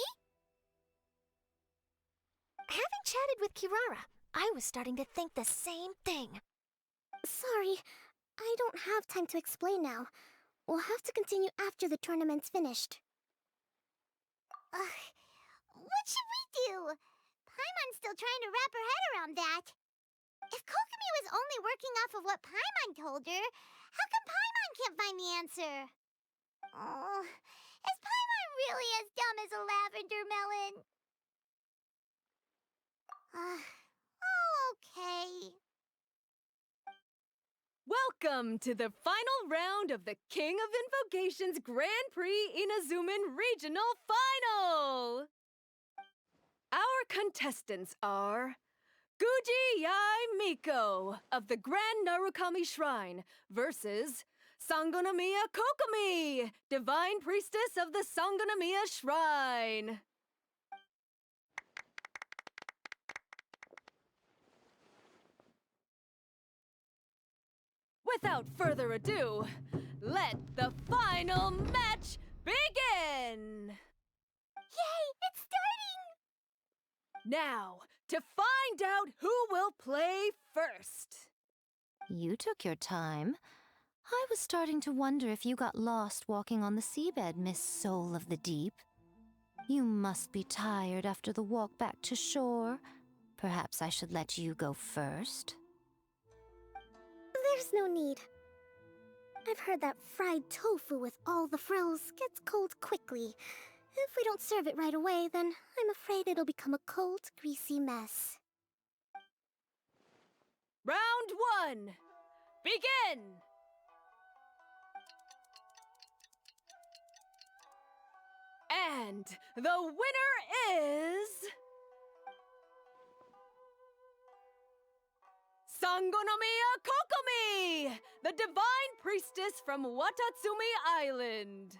Having chatted with Kirara, I was starting to think the same thing. Sorry, I don't have time to explain now. We'll have to continue after the tournament's finished. What should we do? Paimon's still trying to wrap her head around that. If Kokomi was only working off of what Paimon told her, how come Paimon can't find the answer? Oh, is Paimon really as dumb as a lavender melon? Okay. Welcome to the final round of the King of Invocations Grand Prix Inazuman Regional Final! Our contestants are Guji Yai Miko of the Grand Narukami Shrine versus Sangonomiya Kokomi, Divine Priestess of the Sangonomiya Shrine. Without further ado, let the final match begin! Yay, it's starting! Now, to find out who will play first. You took your time. I was starting to wonder if you got lost walking on the seabed, Miss Soul of the Deep. You must be tired after the walk back to shore. Perhaps I should let you go first. There's no need. I've heard that fried tofu with all the frills gets cold quickly. If we don't serve it right away, then I'm afraid it'll become a cold, greasy mess. Round 1. Begin! And the winner is... Sangonomiya Kokomi, the Divine Priestess from Watatsumi Island.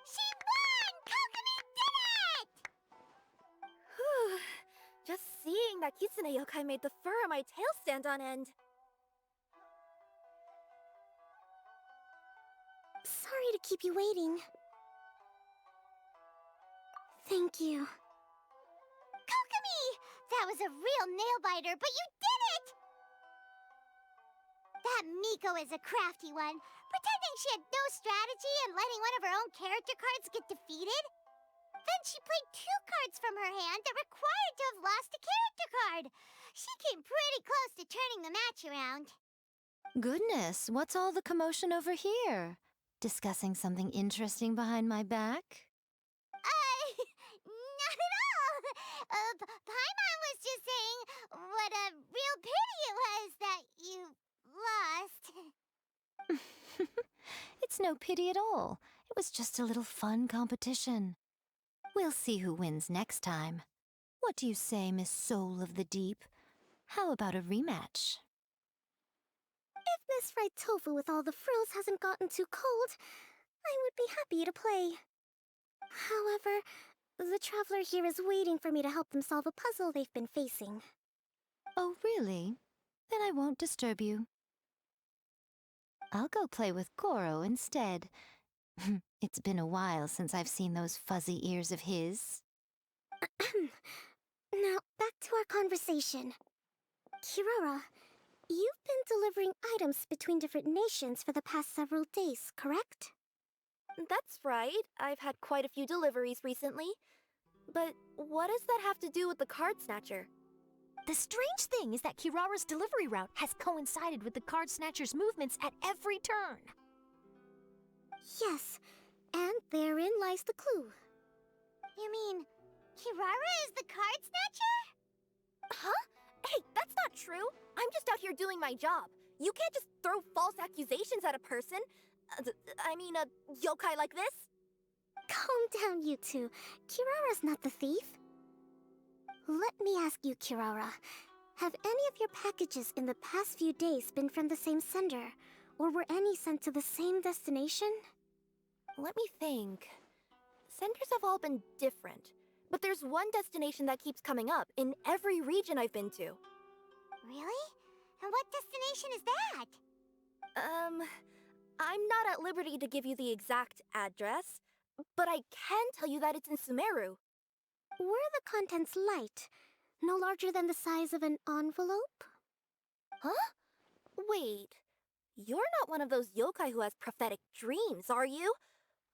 She won! Kokomi did it! Whew. Just seeing that Kitsune yokai made the fur on my tail stand on end. Sorry to keep you waiting. Thank you. Kokomi! That was a real nail-biter, but you did it! That Miko is a crafty one, pretending she had no strategy and letting one of her own character cards get defeated. Then she played 2 cards from her hand that required to have lost a character card. She came pretty close to turning the match around. Goodness, what's all the commotion over here? Discussing something interesting behind my back? Not at all! Paimon was just saying what a real pity it was that you lost. It's no pity at all. It was just a little fun competition. We'll see who wins next time. What do you say, Miss Soul of the Deep? How about a rematch? If Miss Fried Tofu with all the frills hasn't gotten too cold, I would be happy to play. However, the traveler here is waiting for me to help them solve a puzzle they've been facing. Oh, really? Then I won't disturb you. I'll go play with Goro instead. It's been a while since I've seen those fuzzy ears of his. Now, back to our conversation. Kirara, you've been delivering items between different nations for the past several days, correct? That's right. I've had quite a few deliveries recently. But what does that have to do with the card snatcher? The strange thing is that Kirara's delivery route has coincided with the card snatcher's movements at every turn. Yes, and therein lies the clue. You mean, Kirara is the card snatcher? Huh? Hey, that's not true. I'm just out here doing my job. You can't just throw false accusations at a person. I mean, a yokai like this. Calm down, you two. Kirara's not the thief. Let me ask you, Kirara. Have any of your packages in the past few days been from the same sender? Or were any sent to the same destination? Let me think. Senders have all been different. But there's one destination that keeps coming up in every region I've been to. Really? And what destination is that? I'm not at liberty to give you the exact address, but I can tell you that it's in Sumeru. Were the contents light? No larger than the size of an envelope? Huh? Wait. You're not one of those yokai who has prophetic dreams, are you?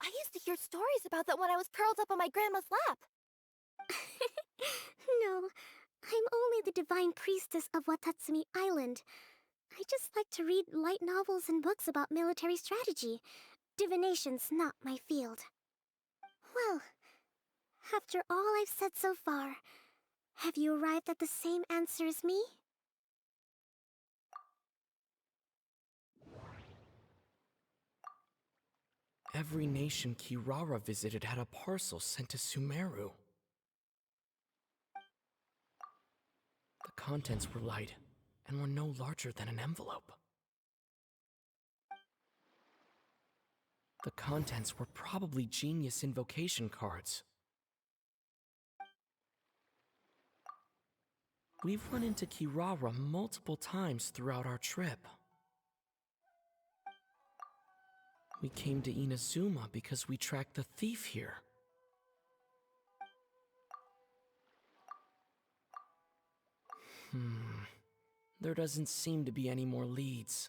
I used to hear stories about that when I was curled up on my grandma's lap. No, I'm only the divine priestess of Watatsumi Island. I just like to read light novels and books about military strategy. Divination's not my field. Well, after all I've said so far, have you arrived at the same answer as me? Every nation Kirara visited had a parcel sent to Sumeru. The contents were light and were no larger than an envelope. The contents were probably genius invocation cards. We've run into Kirara multiple times throughout our trip. We came to Inazuma because we tracked the thief here. There doesn't seem to be any more leads.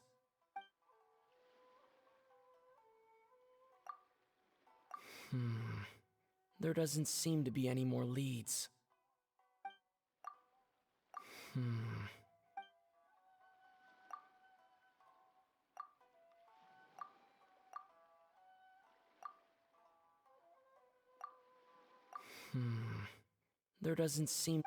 There doesn't seem to be any more leads. There doesn't seem...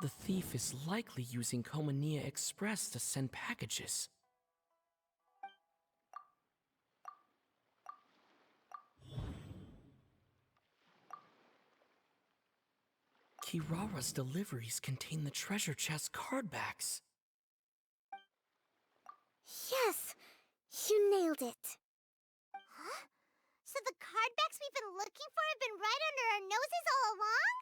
The thief is likely using Komania Express to send packages. Kirara's deliveries contain the treasure chest card backs. Yes! You nailed it! Huh? So the card backs we've been looking for have been right under our noses all along?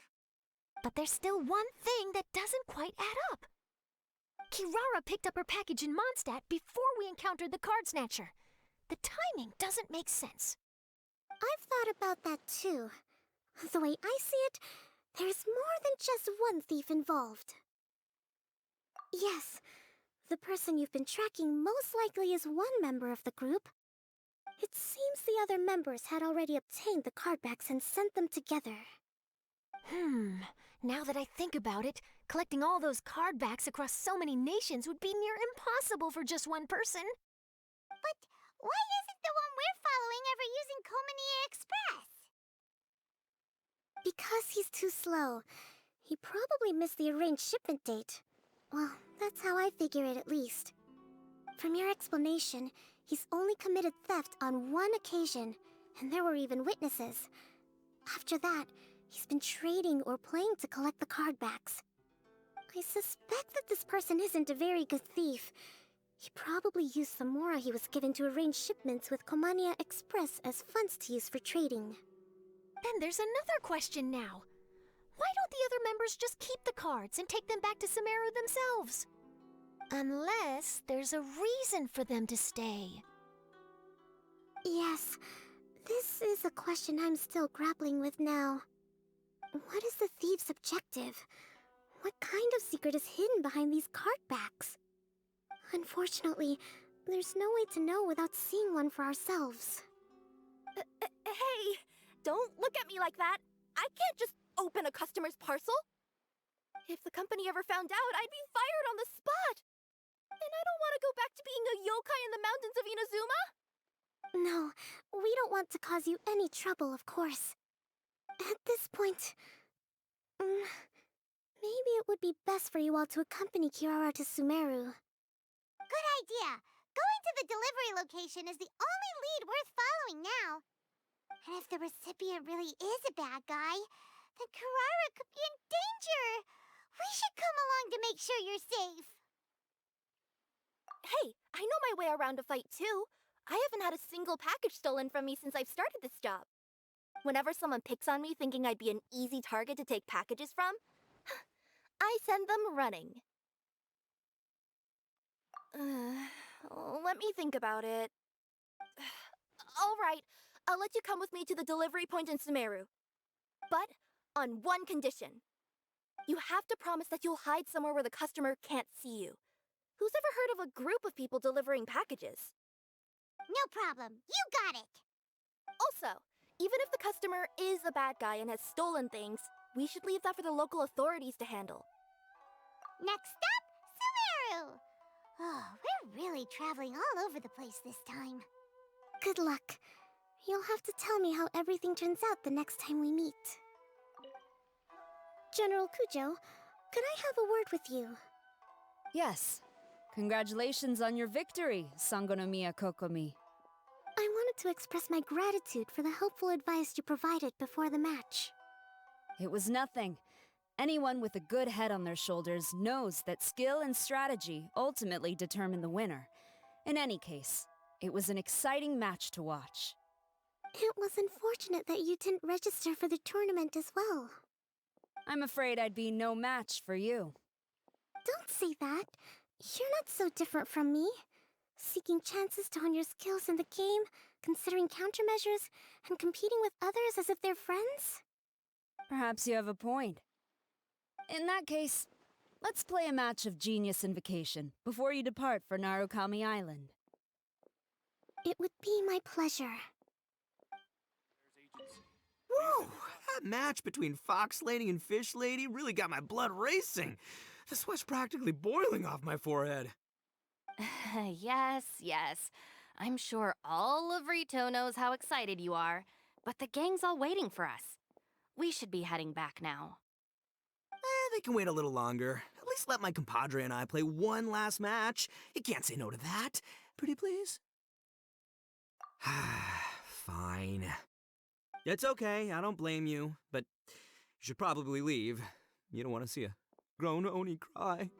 But there's still one thing that doesn't quite add up. Kirara picked up her package in Moндштадт before we encountered the card snatcher. The timing doesn't make sense. I've thought about that too. The way I see it, there's more than just one thief involved. Yes, the person you've been tracking most likely is one member of the group. It seems the other members had already obtained the card backs and sent them together. Now that I think about it, collecting all those card backs across so many nations would be near impossible for just one person. But why isn't the one we're following ever using Komania Express? Because he's too slow. He probably missed the arranged shipment date. Well, that's how I figure it at least. From your explanation, he's only committed theft on one occasion, and there were even witnesses. After that, he's been trading or playing to collect the card backs. I suspect that this person isn't a very good thief. He probably used the mora he was given to arrange shipments with Komania Express as funds to use for trading. Then there's another question now. Why don't the other members just keep the cards and take them back to Sumeru themselves? Unless there's a reason for them to stay. Yes, this is a question I'm still grappling with now. What is the thief's objective? What kind of secret is hidden behind these card backs? Unfortunately, there's no way to know without seeing one for ourselves. Hey, don't look at me like that. I can't just open a customer's parcel. If the company ever found out, I'd be fired on the spot. And I don't want to go back to being a yokai in the mountains of Inazuma. No, we don't want to cause you any trouble, of course. At this point, maybe it would be best for you all to accompany Kirara to Sumeru. Good idea! Going to the delivery location is the only lead worth following now. And if the recipient really is a bad guy, then Kirara could be in danger. We should come along to make sure you're safe. Hey, I know my way around a fight too. I haven't had a single package stolen from me since I've started this job. Whenever someone picks on me thinking I'd be an easy target to take packages from, I send them running. Let me think about it. All right, I'll let you come with me to the delivery point in Sumeru. But on one condition. You have to promise that you'll hide somewhere where the customer can't see you. Who's ever heard of a group of people delivering packages? No problem. You got it! Also, even if the customer is a bad guy and has stolen things, we should leave that for the local authorities to handle. Next stop, Sumeru! Oh, we're really traveling all over the place this time. Good luck. You'll have to tell me how everything turns out the next time we meet. General Kujo, could I have a word with you? Yes. Congratulations on your victory, Sangonomiya Kokomi. I wanted to express my gratitude for the helpful advice you provided before the match. It was nothing. Anyone with a good head on their shoulders knows that skill and strategy ultimately determine the winner. In any case, it was an exciting match to watch. It was unfortunate that you didn't register for the tournament as well. I'm afraid I'd be no match for you. Don't say that. You're not so different from me. Seeking chances to hone your skills in the game, considering countermeasures, and competing with others as if they're friends? Perhaps you have a point. In that case, let's play a match of Genius Invocation before you depart for Narukami Island. It would be my pleasure. Whoa! That match between Fox Lady and Fish Lady really got my blood racing. The sweat's practically boiling off my forehead. Yes. I'm sure all of Rito knows how excited you are, but the gang's all waiting for us. We should be heading back now. They can wait a little longer. At least let my compadre and I play one last match. You can't say no to that. Pretty please? Fine. It's okay, I don't blame you, but you should probably leave. You don't want to see a grown Oni cry.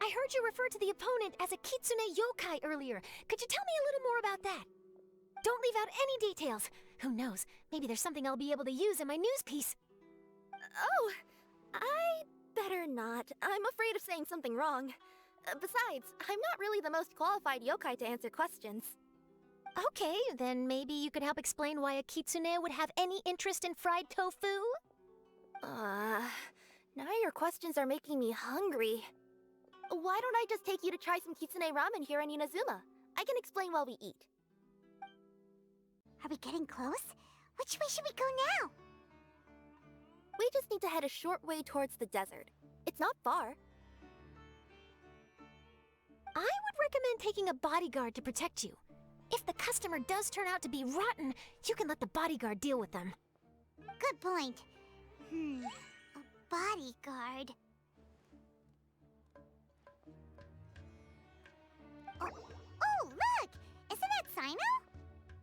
I heard you refer to the opponent as a kitsune yokai earlier. Could you tell me a little more about that? Don't leave out any details. Who knows, maybe there's something I'll be able to use in my news piece. Oh, I better not. I'm afraid of saying something wrong. Besides, I'm not really the most qualified yokai to answer questions. Okay, then maybe you could help explain why a kitsune would have any interest in fried tofu? Now your questions are making me hungry. Why don't I just take you to try some kitsune ramen here in Inazuma? I can explain while we eat. Are we getting close? Which way should we go now? We just need to head a short way towards the desert. It's not far. I would recommend taking a bodyguard to protect you. If the customer does turn out to be rotten, you can let the bodyguard deal with them. Good point. A bodyguard. Oh, look! Isn't that Sino?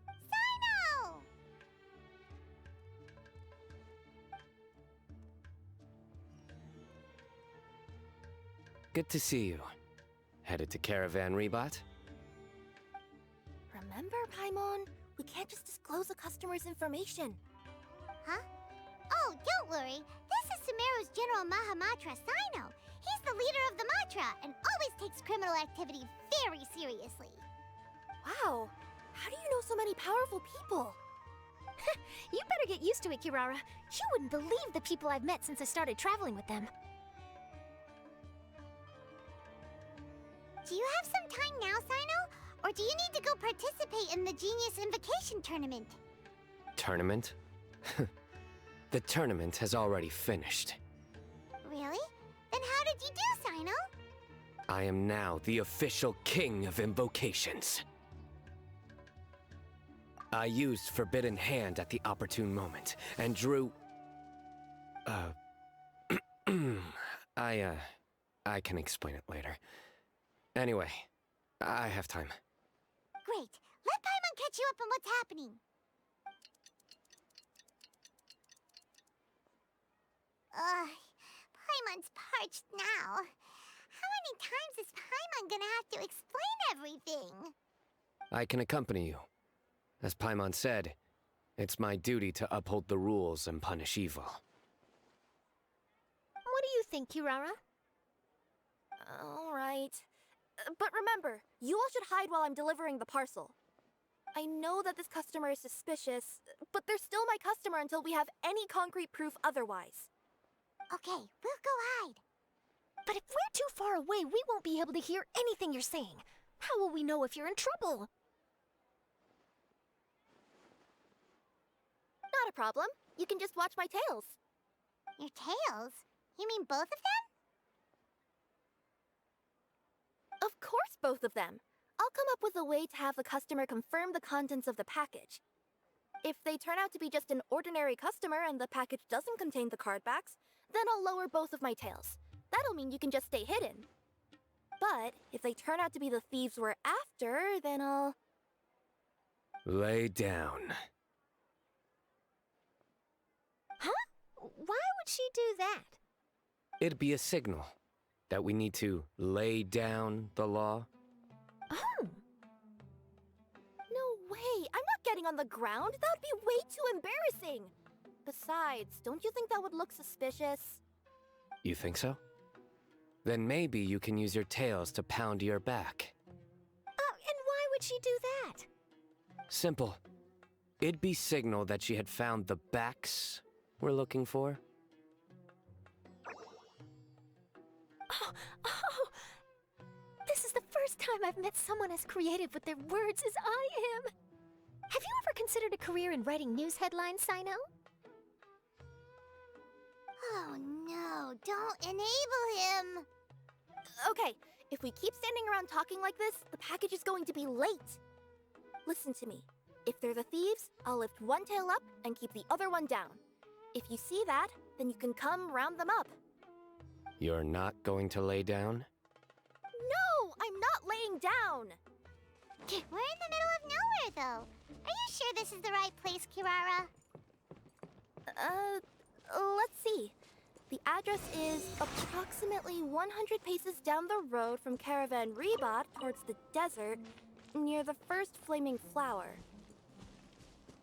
Sino! Good to see you. Headed to Caravan Rebot? Remember, Paimon? We can't just disclose a customer's information. Huh? Oh, don't worry. This is Sumeru's General Mahamatra, Sino. He's the leader of the Matra and always takes criminal activity very seriously. Wow! How do you know so many powerful people? You better get used to it, Kirara. You wouldn't believe the people I've met since I started traveling with them. Do you have some time now, Sino? Or do you need to go participate in the Genius Invocation Tournament? Tournament? The tournament has already finished. Really? Then how did you do, Sino? I am now the official king of invocations. I used Forbidden Hand at the opportune moment, and drew... I can explain it later. Anyway, I have time. Great. Let Paimon catch you up on what's happening. Paimon's parched now. How many times is Paimon gonna have to explain everything? I can accompany you. As Paimon said, it's my duty to uphold the rules and punish evil. What do you think, Kirara? All right. But remember, you all should hide while I'm delivering the parcel. I know that this customer is suspicious, but they're still my customer until we have any concrete proof otherwise. Okay, we'll go hide. But if we're too far away, we won't be able to hear anything you're saying. How will we know if you're in trouble? Not a problem. You can just watch my tails. Your tails? You mean both of them? Of course, both of them. I'll come up with a way to have the customer confirm the contents of the package. If they turn out to be just an ordinary customer and the package doesn't contain the card backs, then I'll lower both of my tails. That'll mean you can just stay hidden. But if they turn out to be the thieves we're after, then I'll... Lay down. Huh? Why would she do that? It'd be a signal that we need to lay down the law. Oh. No way! I'm not getting on the ground! That would be way too embarrassing! Besides, don't you think that would look suspicious? You think so? Then maybe you can use your tails to pound your back. And why would she do that? Simple. It'd be signal that she had found the backs we're looking for. Oh! This is the first time I've met someone as creative with their words as I am. Have you ever considered a career in writing news headlines, Sino? Oh no, don't enable him! Okay, if we keep standing around talking like this, the package is going to be late. Listen to me. If they're the thieves, I'll lift one tail up and keep the other one down. If you see that, then you can come round them up. You're not going to lay down? No, I'm not laying down! We're in the middle of nowhere, though. Are you sure this is the right place, Kirara? Let's see. The address is approximately 100 paces down the road from Caravan Rebot towards the desert, near the first flaming flower.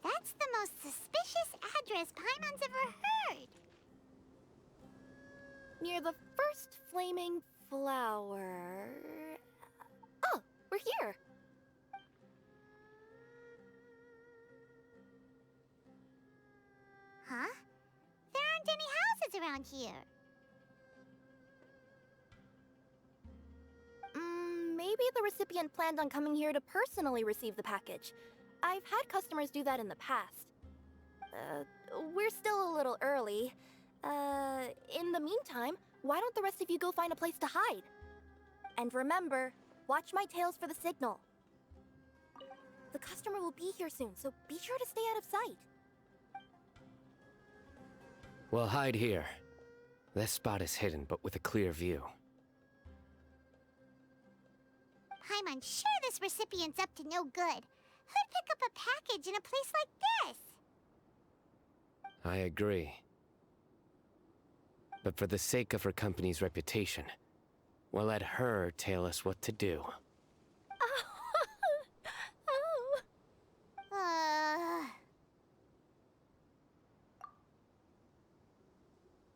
That's the most suspicious address Paimon's ever heard. Near the first flaming flower... Oh, we're here! Huh? There aren't any houses around here. Maybe the recipient planned on coming here to personally receive the package. I've had customers do that in the past. We're still a little early. In the meantime, why don't the rest of you go find a place to hide? And remember, watch my tails for the signal. The customer will be here soon, so be sure to stay out of sight. We'll hide here. This spot is hidden, but with a clear view. I'm unsure this recipient's up to no good. Who'd pick up a package in a place like this? I agree. But for the sake of her company's reputation, we'll let her tell us what to do.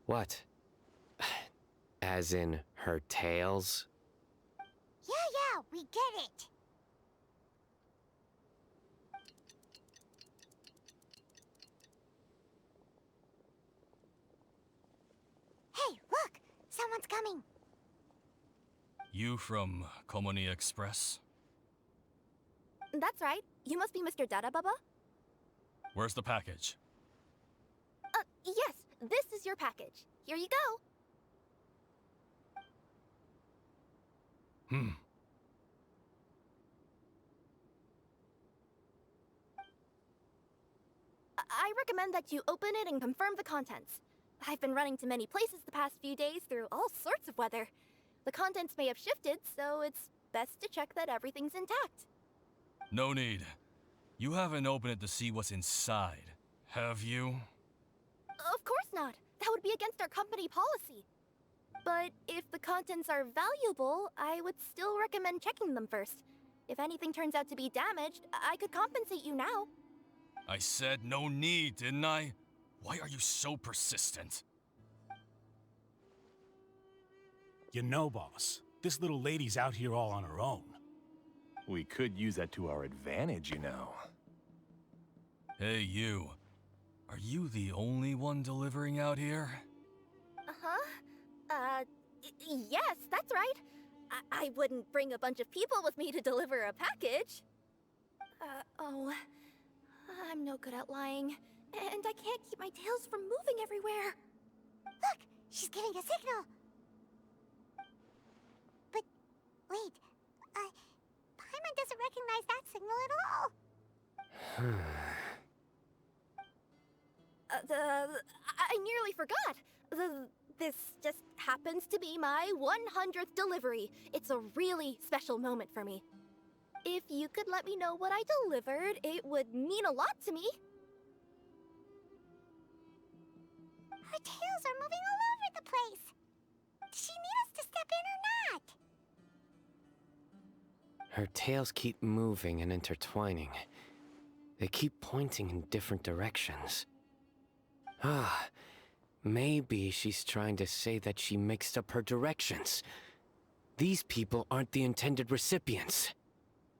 What? As in her tails? Yeah, we get it. Hey, look! Someone's coming. You from Komoni Express? That's right. You must be Mr. Dada Baba? Where's the package? Yes, this is your package. Here you go. I recommend that you open it and confirm the contents. I've been running to many places the past few days through all sorts of weather. The contents may have shifted, so it's best to check that everything's intact. No need. You haven't opened it to see what's inside, have you? Of course not. That would be against our company policy. But if the contents are valuable, I would still recommend checking them first. If anything turns out to be damaged, I could compensate you now. I said no need, didn't I? Why are you so persistent? You know, boss, this little lady's out here all on her own. We could use that to our advantage, you know. Hey, you. Are you the only one delivering out here? Yes, that's right. I wouldn't bring a bunch of people with me to deliver a package. I'm no good at lying. And I can't keep my tails from moving everywhere. Look, she's giving a signal. But, wait, Paimon doesn't recognize that signal at all. I nearly forgot. This just happens to be my 100th delivery. It's a really special moment for me. If you could let me know what I delivered, it would mean a lot to me. Her tails are moving all over the place. Does she need us to step in or not? Her tails keep moving and intertwining. They keep pointing in different directions. Maybe she's trying to say that she mixed up her directions. These people aren't the intended recipients.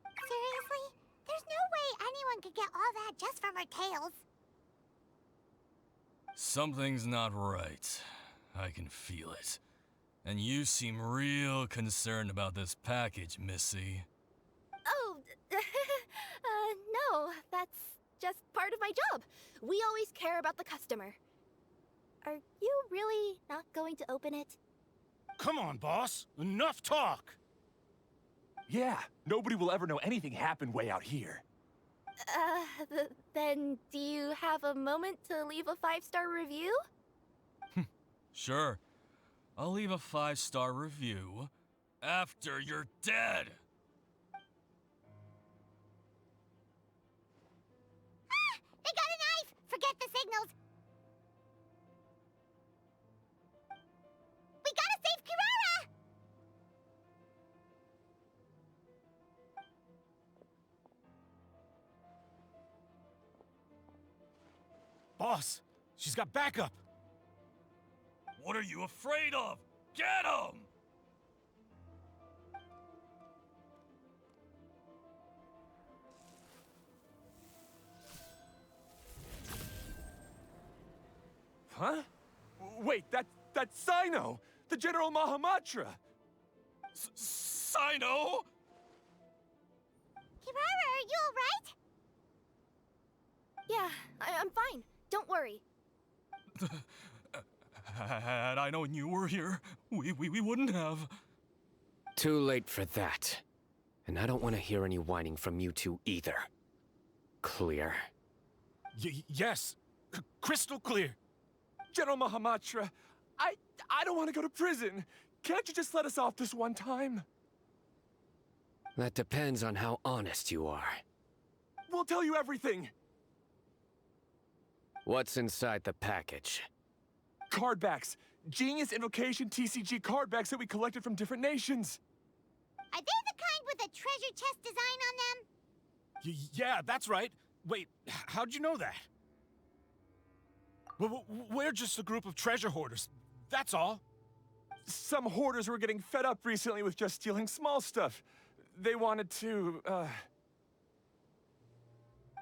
Seriously? There's no way anyone could get all that just from her tails. Something's not right. I can feel it. And you seem real concerned about this package, Missy. Oh, no, that's just part of my job. We always care about the customer. Are you really not going to open it? Come on, boss. Enough talk. Yeah, nobody will ever know anything happened way out here. Then do you have a moment to leave a 5-star review? Sure. I'll leave a 5-star review after you're dead. They got a knife! Forget the signals. We gotta save Kirara! Boss, she's got backup. What are you afraid of? Get him! Huh? Wait, that's Sino! The General Mahamatra! Sino? Kirara, are you alright? Yeah, I'm fine. Don't worry. Had I known you were here, we wouldn't have. Too late for that. And I don't want to hear any whining from you two either. Clear? Yes. Crystal clear. General Mahamatra, I don't want to go to prison. Can't you just let us off this one time? That depends on how honest you are. We'll tell you everything. What's inside the package? Card backs. Genius Invocation TCG card backs that we collected from different nations. Are they the kind with a treasure chest design on them? Yeah, that's right. Wait, how'd you know that? We're just a group of treasure hoarders. That's all. Some hoarders were getting fed up recently with just stealing small stuff. They wanted to,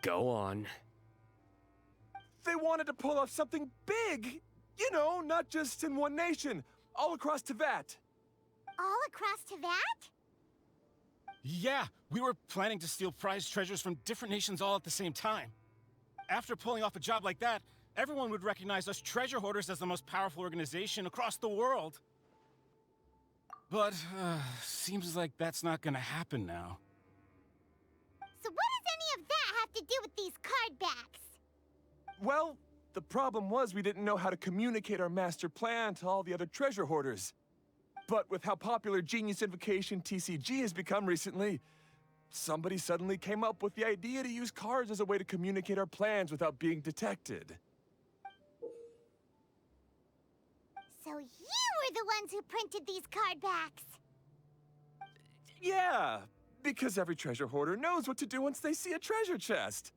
Go on. They wanted to pull off something big. You know, not just in one nation. All across Teyvat. All across Teyvat? Yeah, we were planning to steal prized treasures from different nations all at the same time. After pulling off a job like that, everyone would recognize us treasure hoarders as the most powerful organization across the world. But, seems like that's not gonna happen now. So what does any of that have to do with these card backs? Well, the problem was we didn't know how to communicate our master plan to all the other treasure hoarders. But with how popular Genius Invocation TCG has become recently, somebody suddenly came up with the idea to use cards as a way to communicate our plans without being detected. So you were the ones who printed these card backs? Yeah, because every treasure hoarder knows what to do once they see a treasure chest.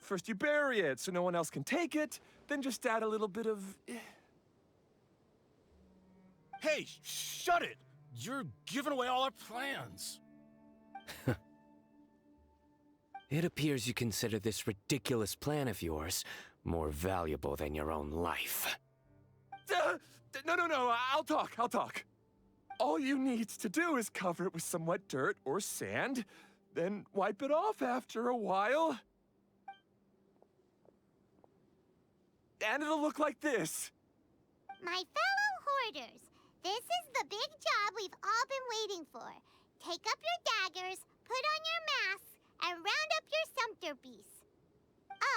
First you bury it so no one else can take it, then just add a little bit of... Hey, shut it! You're giving away all our plans. It appears you consider this ridiculous plan of yours more valuable than your own life. No, I'll talk. All you need to do is cover it with some wet dirt or sand, then wipe it off after a while. And it'll look like this. My fellow hoarders, this is the big job we've all been waiting for. Take up your daggers, put on your masks, and round up your sumpter beasts.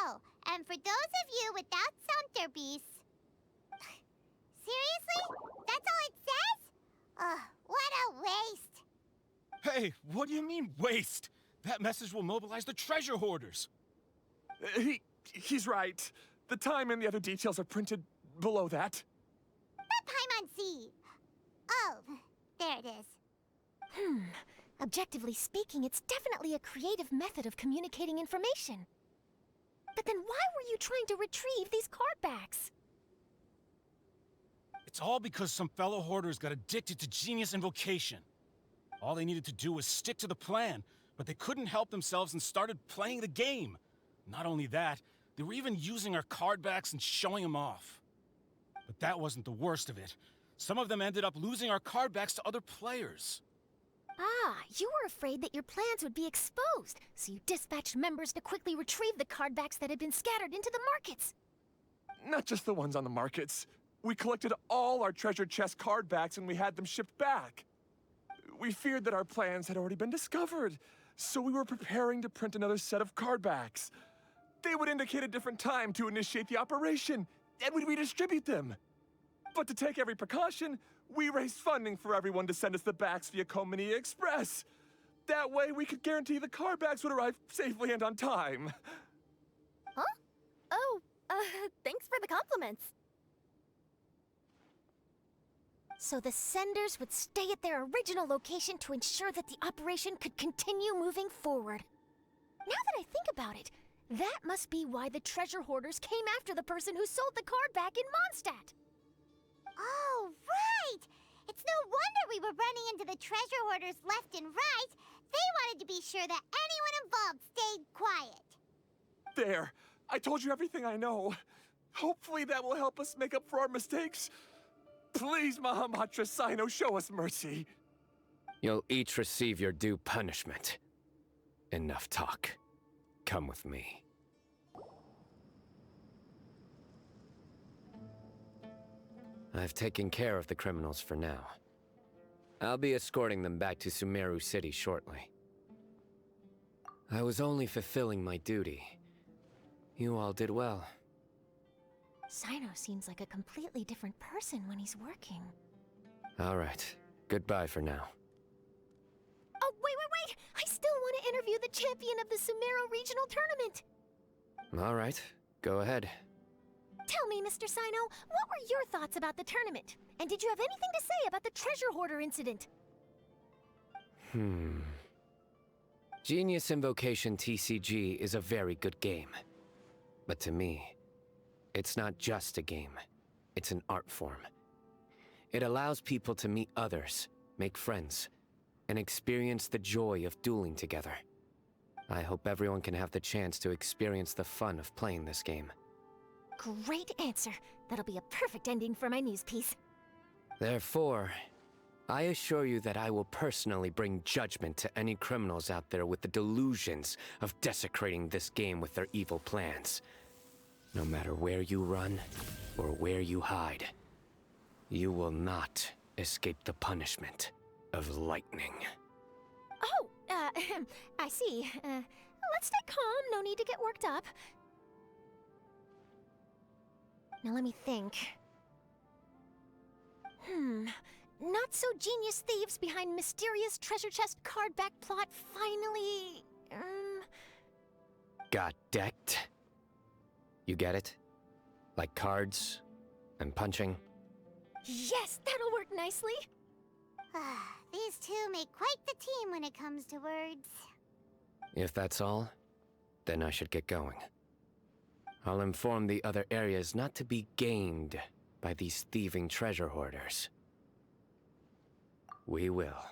Oh, and for those of you without sumpter beasts... Seriously? That's all it says? Ugh, what a waste. Hey, what do you mean, waste? That message will mobilize the treasure hoarders. He's right. The time and the other details are printed below that. That Paimon. Oh, there it is. Objectively speaking, it's definitely a creative method of communicating information. But then why were you trying to retrieve these card backs? It's all because some fellow hoarders got addicted to Genius Invocation. All they needed to do was stick to the plan, but they couldn't help themselves and started playing the game. Not only that, they were even using our card backs and showing them off. But that wasn't the worst of it. Some of them ended up losing our card backs to other players. Ah, you were afraid that your plans would be exposed, so you dispatched members to quickly retrieve the card backs that had been scattered into the markets. Not just the ones on the markets. We collected all our treasure chest card backs and we had them shipped back. We feared that our plans had already been discovered, so we were preparing to print another set of card backs. They would indicate a different time to initiate the operation, and we'd redistribute them. But to take every precaution, we raised funding for everyone to send us the backs via Komini Express. That way, we could guarantee the card backs would arrive safely and on time. Huh? Oh, thanks for the compliments. So the senders would stay at their original location to ensure that the operation could continue moving forward. Now that I think about it, that must be why the treasure hoarders came after the person who sold the card back in Moндштадт. Oh, right! It's no wonder we were running into the treasure hoarders left and right. They wanted to be sure that anyone involved stayed quiet. There. I told you everything I know. Hopefully that will help us make up for our mistakes. Please, Mahamatra Sino, show us mercy. You'll each receive your due punishment. Enough talk. Come with me. I've taken care of the criminals for now. I'll be escorting them back to Sumeru City shortly. I was only fulfilling my duty. You all did well. Sino seems like a completely different person when he's working. All right. Goodbye for now. Oh, wait! I still want to interview the champion of the Sumeru Regional Tournament! All right. Go ahead. Tell me, Mr. Sino, what were your thoughts about the tournament? And did you have anything to say about the treasure hoarder incident? Genius Invocation TCG is a very good game. But to me, it's not just a game. It's an art form. It allows people to meet others, make friends, and experience the joy of dueling together. I hope everyone can have the chance to experience the fun of playing this game. Great answer. That'll be a perfect ending for my news piece. Therefore, I assure you that I will personally bring judgment to any criminals out there with the delusions of desecrating this game with their evil plans. No matter where you run or where you hide, you will not escape the punishment of lightning. Oh, I see. Let's stay calm. No need to get worked up. Now let me think. Not so genius thieves behind mysterious treasure chest card back plot finally... Got decked? You get it? Like cards and punching? Yes, that'll work nicely. These two make quite the team when it comes to words. If that's all, then I should get going. I'll inform the other areas not to be gamed by these thieving treasure hoarders. We will.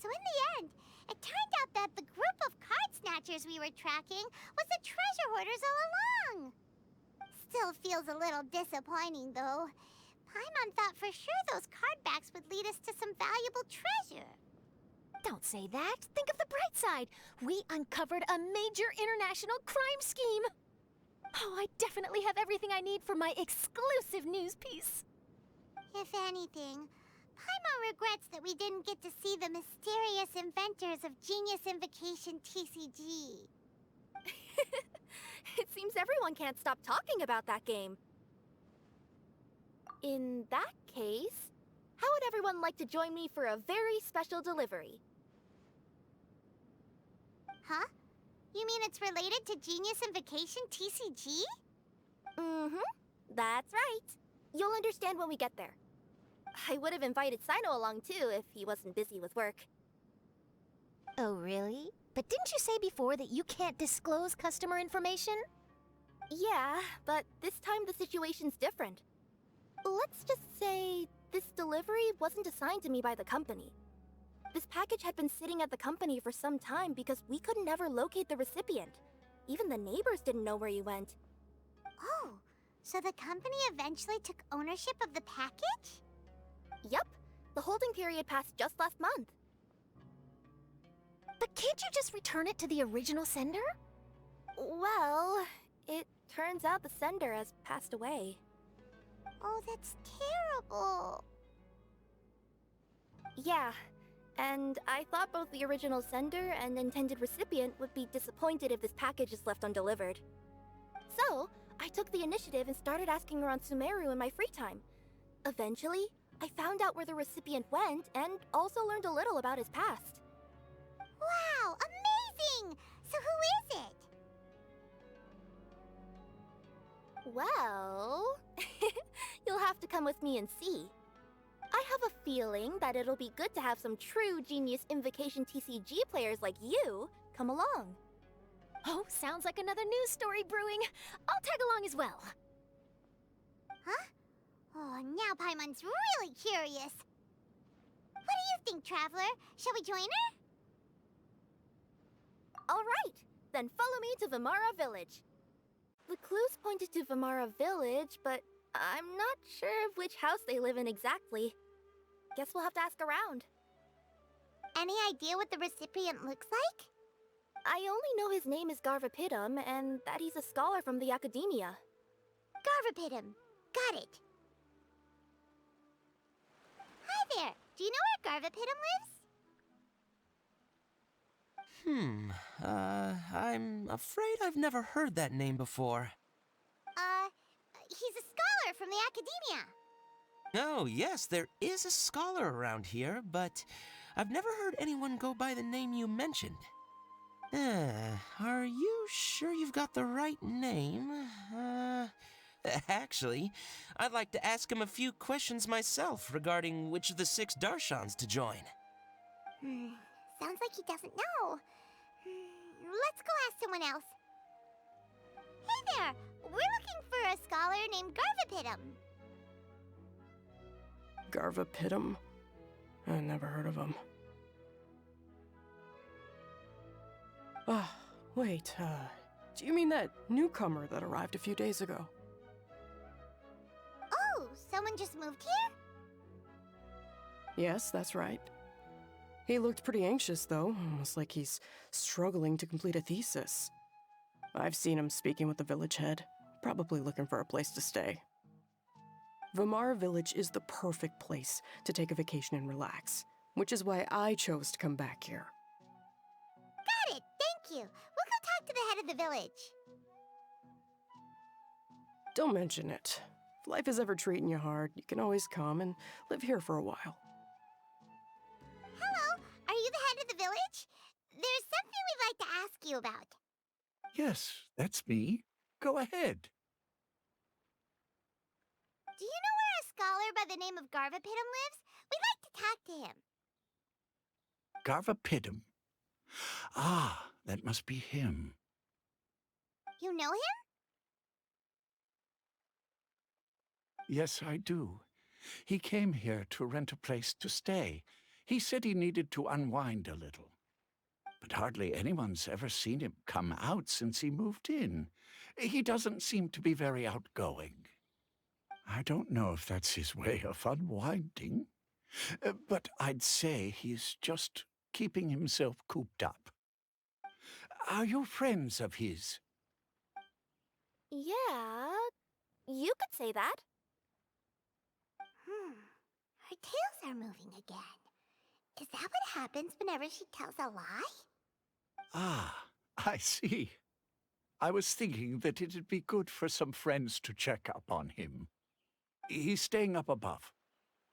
So in the end, it turned out that the group of card snatchers we were tracking was the treasure hoarders all along. Still feels a little disappointing, though. Paimon thought for sure those card backs would lead us to some valuable treasure. Don't say that. Think of the bright side. We uncovered a major international crime scheme. Oh, I definitely have everything I need for my exclusive news piece. If anything, Paimon regrets that we didn't get to see the mysterious inventors of Genius Invocation TCG. It seems everyone can't stop talking about that game. In that case, how would everyone like to join me for a very special delivery? Huh? You mean it's related to Genius Invocation TCG? That's right. You'll understand when we get there. I would have invited Sino along too if he wasn't busy with work. Oh, really? But didn't you say before that you can't disclose customer information? Yeah, but this time the situation's different. Let's just say this delivery wasn't assigned to me by the company. This package had been sitting at the company for some time because we could never locate the recipient. Even the neighbors didn't know where he went. Oh, so the company eventually took ownership of the package? Yep. The holding period passed just last month. But can't you just return it to the original sender? Well, it turns out the sender has passed away. Oh, that's terrible. Yeah, and I thought both the original sender and intended recipient would be disappointed if this package is left undelivered. So, I took the initiative and started asking around Sumeru in my free time. Eventually, I found out where the recipient went and also learned a little about his past. Wow, amazing! So who is it? Well, you'll have to come with me and see. I have a feeling that it'll be good to have some true Genius Invocation TCG players like you come along. Oh, sounds like another news story brewing. I'll tag along as well. Huh? Oh, now Paimon's really curious. What do you think, Traveler? Shall we join her? All right, then follow me to Vimara Village. The clues pointed to Vimara Village, but I'm not sure of which house they live in exactly. Guess we'll have to ask around. Any idea what the recipient looks like? I only know his name is Garvapidum and that he's a scholar from the Academia. Garvapitum. Got it. Hi there. Do you know where Garvapitum lives? I'm afraid I've never heard that name before. He's a scholar from the academia. Oh, yes, there is a scholar around here, but I've never heard anyone go by the name you mentioned. Are you sure you've got the right name? Actually, I'd like to ask him a few questions myself regarding which of the 6 Darshans to join. Sounds like he doesn't know. Let's go ask someone else. Hey there! We're looking for a scholar named Garvapitum. Garvapitum? I never heard of him. Wait, do you mean that newcomer that arrived a few days ago? Oh, someone just moved here? Yes, that's right. He looked pretty anxious, though, almost like he's struggling to complete a thesis. I've seen him speaking with the village head, probably looking for a place to stay. Vamara Village is the perfect place to take a vacation and relax, which is why I chose to come back here. Got it, thank you. We'll go talk to the head of the village. Don't mention it. If life is ever treating you hard, you can always come and live here for a while. Hello, are you the head of the village? There's something we'd like to ask you about. Yes, that's me. Go ahead. Do you know where a scholar by the name of Garvapitum lives? We'd like to talk to him. Garvapitum. Ah, that must be him. You know him? Yes, I do. He came here to rent a place to stay. He said he needed to unwind a little. But hardly anyone's ever seen him come out since he moved in. He doesn't seem to be very outgoing. I don't know if that's his way of unwinding, but I'd say he's just keeping himself cooped up. Are you friends of his? Yeah, you could say that. Her tails are moving again. Is that what happens whenever she tells a lie? Ah, I see. I was thinking that it'd be good for some friends to check up on him. He's staying up above.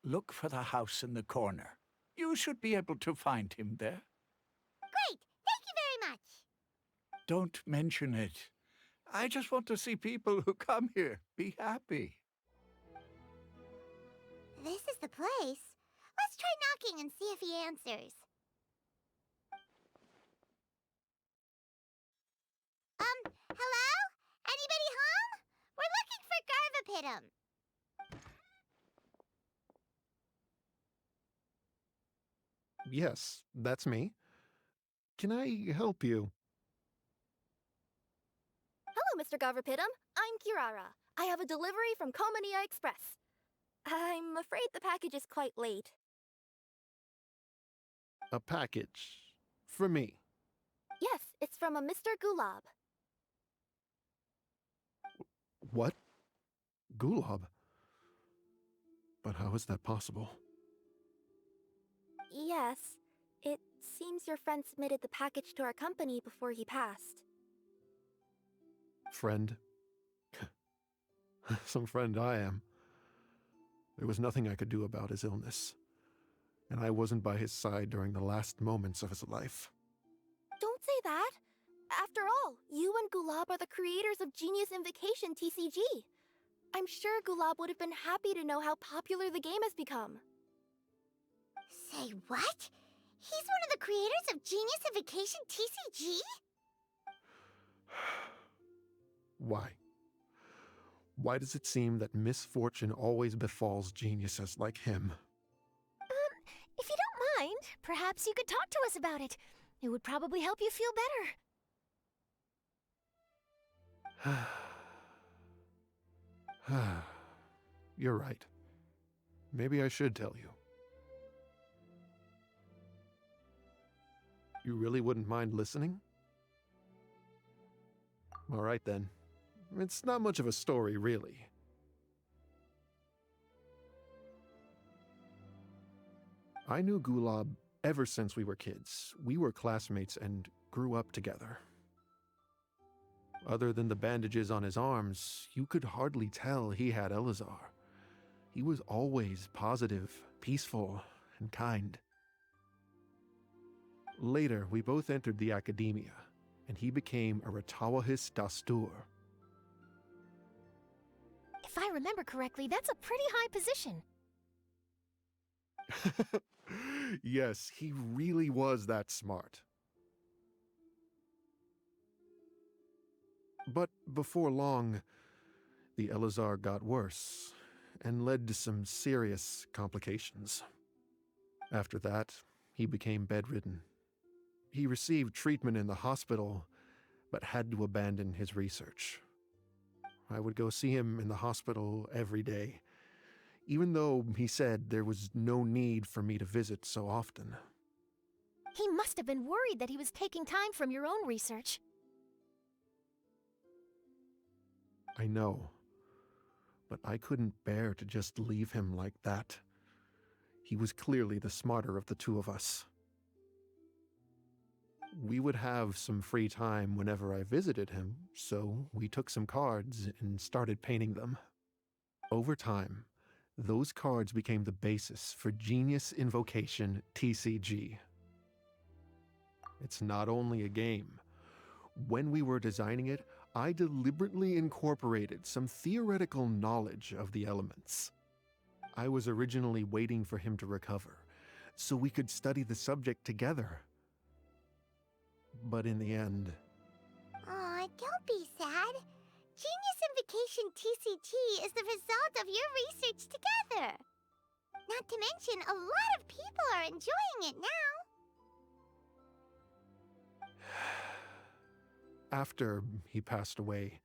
Look for the house in the corner. You should be able to find him there. Great! Thank you very much! Don't mention it. I just want to see people who come here be happy. This is the place. Let's try knocking and see if he answers. Hello? Anybody home? We're looking for Garvapitum. Yes, that's me. Can I help you? Hello, Mr. Garvapitum. I'm Kirara. I have a delivery from Komania Express. I'm afraid the package is quite late. A package. For me. Yes, it's from a Mr. Gulab. What? Gulab? But how is that possible? Yes, it seems your friend submitted the package to our company before he passed. Friend? Some friend I am. There was nothing I could do about his illness, and I wasn't by his side during the last moments of his life. Don't say that! After all, you and Gulab are the creators of Genius Invocation TCG. I'm sure Gulab would have been happy to know how popular the game has become. Say what? He's one of the creators of Genius Invocation TCG? Why? Why does it seem that misfortune always befalls geniuses like him? If you don't mind, perhaps you could talk to us about it. It would probably help you feel better. You're right. Maybe I should tell you. You really wouldn't mind listening? All right then. It's not much of a story, really. I knew Gulab ever since we were kids. We were classmates and grew up together. Other than the bandages on his arms, you could hardly tell he had Elazar. He was always positive, peaceful, and kind. Later, we both entered the academia, and he became a Ratawahis Dastur. If I remember correctly, that's a pretty high position. Yes, he really was that smart. But before long, the Elazar got worse and led to some serious complications. After that, he became bedridden. He received treatment in the hospital, but had to abandon his research. I would go see him in the hospital every day, even though he said there was no need for me to visit so often. He must have been worried that he was taking time from your own research. I know, but I couldn't bear to just leave him like that. He was clearly the smarter of the two of us. We would have some free time whenever I visited him, so we took some cards and started painting them. Over time, those cards became the basis for Genius Invocation TCG. It's not only a game. When we were designing it, I deliberately incorporated some theoretical knowledge of the elements. I was originally waiting for him to recover, so we could study the subject together. But in the end... Aw, don't be sad. Genius Invocation TCG is the result of your research together. Not to mention, a lot of people are enjoying it now. After he passed away,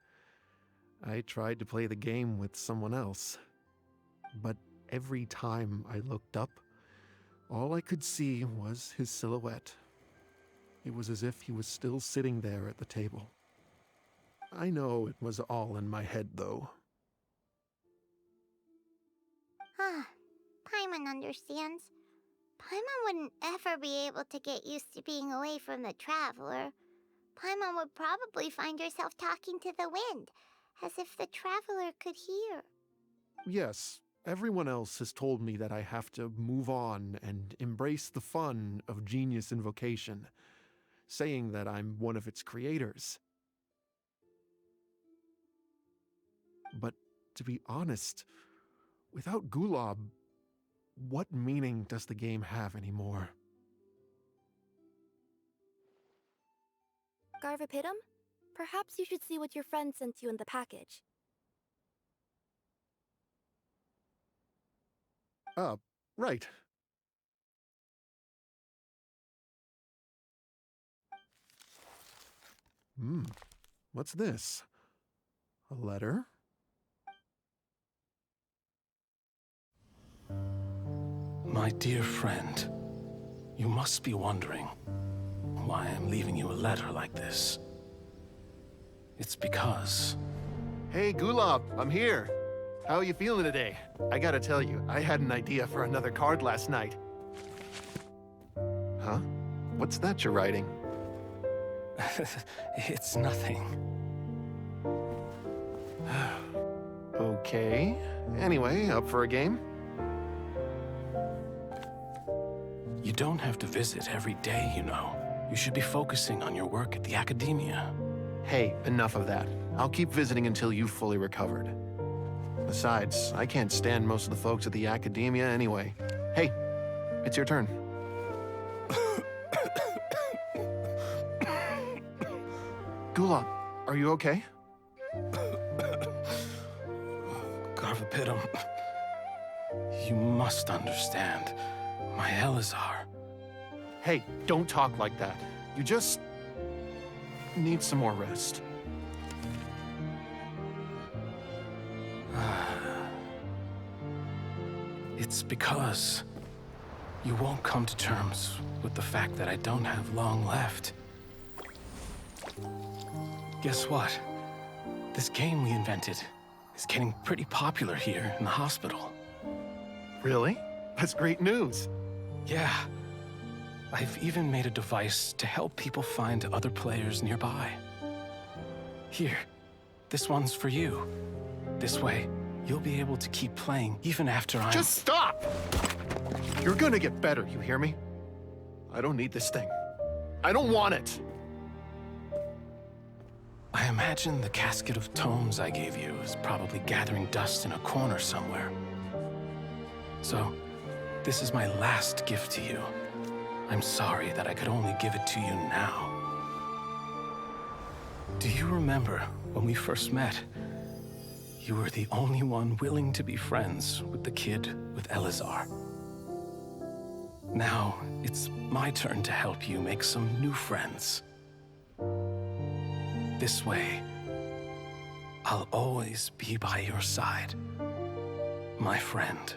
I tried to play the game with someone else. But every time I looked up, all I could see was his silhouette. It was as if he was still sitting there at the table. I know it was all in my head, though. Paimon understands. Paimon wouldn't ever be able to get used to being away from the Traveler. Paimon would probably find herself talking to the wind, as if the Traveler could hear. Yes, everyone else has told me that I have to move on and embrace the fun of Genius Invocation, saying that I'm one of its creators. But to be honest, without Gulab, what meaning does the game have anymore? Garvapitum, perhaps you should see what your friend sent you in the package. Right. What's this? A letter? My dear friend, you must be wondering why I'm leaving you a letter like this. It's because... Hey, Gulab, I'm here. How are you feeling today? I gotta tell you, I had an idea for another card last night. Huh? What's that you're writing? It's nothing. Okay. Anyway, up for a game? You don't have to visit every day, you know. You should be focusing on your work at the academia. Hey, enough of that. I'll keep visiting until you've fully recovered. Besides, I can't stand most of the folks at the academia anyway. Hey, it's your turn. Gulab, are you okay? Garvapitum, you must understand. My Elazar. Hey, don't talk like that. You just need some more rest. It's because you won't come to terms with the fact that I don't have long left. Guess what? This game we invented is getting pretty popular here in the hospital. Really? That's great news. Yeah. I've even made a device to help people find other players nearby. Here, this one's for you. This way, you'll be able to keep playing even after I'm— Just stop! You're gonna get better, you hear me? I don't need this thing. I don't want it! I imagine the casket of tomes I gave you is probably gathering dust in a corner somewhere. So, this is my last gift to you. I'm sorry that I could only give it to you now. Do you remember when we first met? You were the only one willing to be friends with the kid with Elazar. Now, it's my turn to help you make some new friends. This way, I'll always be by your side, my friend.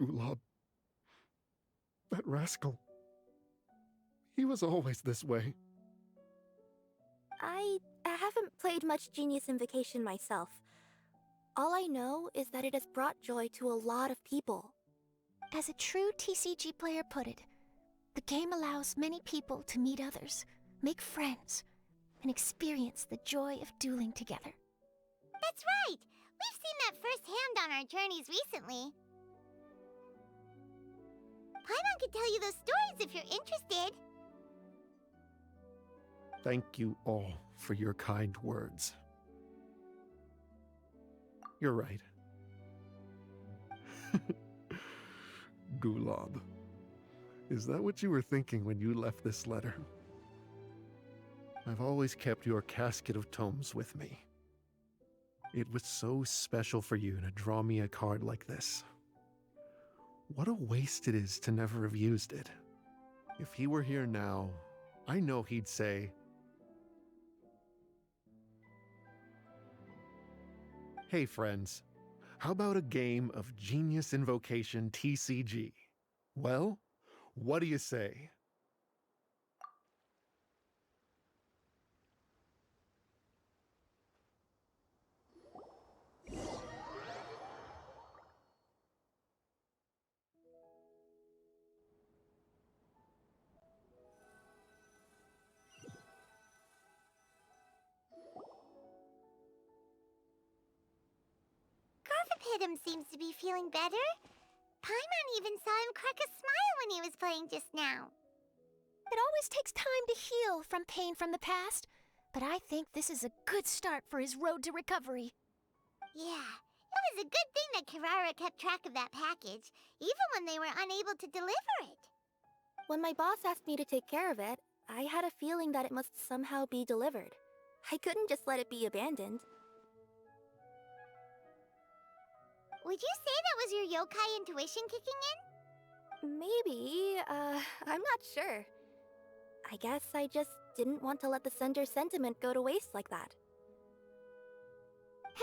Gulab. That rascal. He was always this way. I haven't played much Genius Invocation myself. All I know is that it has brought joy to a lot of people. As a true TCG player put it, the game allows many people to meet others, make friends, and experience the joy of dueling together. That's right! We've seen that firsthand on our journeys recently. Paimon could tell you those stories if you're interested. Thank you all for your kind words. You're right. Gulab. Is that what you were thinking when you left this letter? I've always kept your casket of tomes with me. It was so special for you to draw me a card like this. What a waste it is to never have used it. If he were here now, I know he'd say, "Hey friends, how about a game of Genius Invocation TCG? Well, what do you say?" Garvapidum seems to be feeling better. Paimon even saw him crack a smile when he was playing just now. It always takes time to heal from pain from the past, but I think this is a good start for his road to recovery. Yeah, it was a good thing that Kirara kept track of that package, even when they were unable to deliver it. When my boss asked me to take care of it, I had a feeling that it must somehow be delivered. I couldn't just let it be abandoned. Would you say that was your yokai intuition kicking in? Maybe, I'm not sure. I guess I just didn't want to let the sender's sentiment go to waste like that.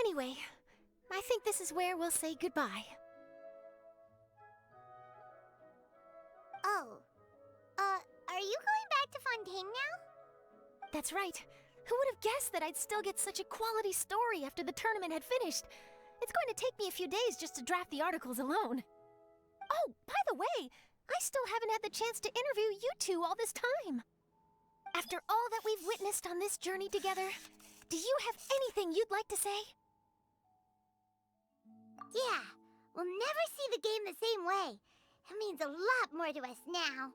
Anyway, I think this is where we'll say goodbye. Oh. Are you going back to Fontaine now? That's right. Who would have guessed that I'd still get such a quality story after the tournament had finished? It's going to take me a few days just to draft the articles alone. Oh, by the way, I still haven't had the chance to interview you two all this time. After all that we've witnessed on this journey together, do you have anything you'd like to say? Yeah, we'll never see the game the same way. It means a lot more to us now.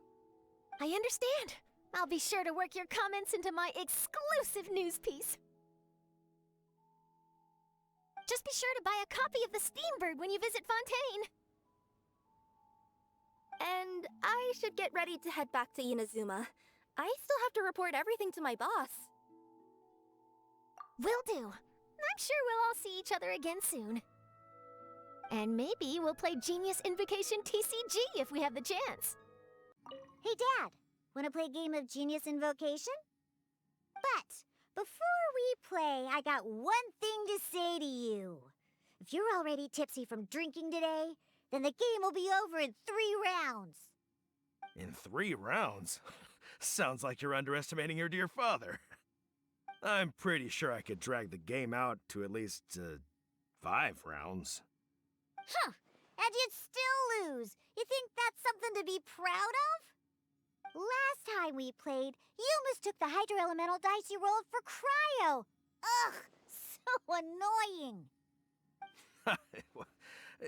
I understand. I'll be sure to work your comments into my exclusive news piece. Just be sure to buy a copy of the Steambird when you visit Fontaine. And I should get ready to head back to Inazuma. I still have to report everything to my boss. Will do. I'm sure we'll all see each other again soon. And maybe we'll play Genius Invocation TCG if we have the chance. Hey, Dad, wanna play a game of Genius Invocation? But before we play, I got one thing to say to you. If you're already tipsy from drinking today, then the game will be over in 3 rounds. In 3 rounds? Sounds like you're underestimating your dear father. I'm pretty sure I could drag the game out to at least 5 rounds. Huh. And you'd still lose. You think that's something to be proud of? Last time we played, you mistook the hydro elemental dice you rolled for cryo. Ugh, so annoying.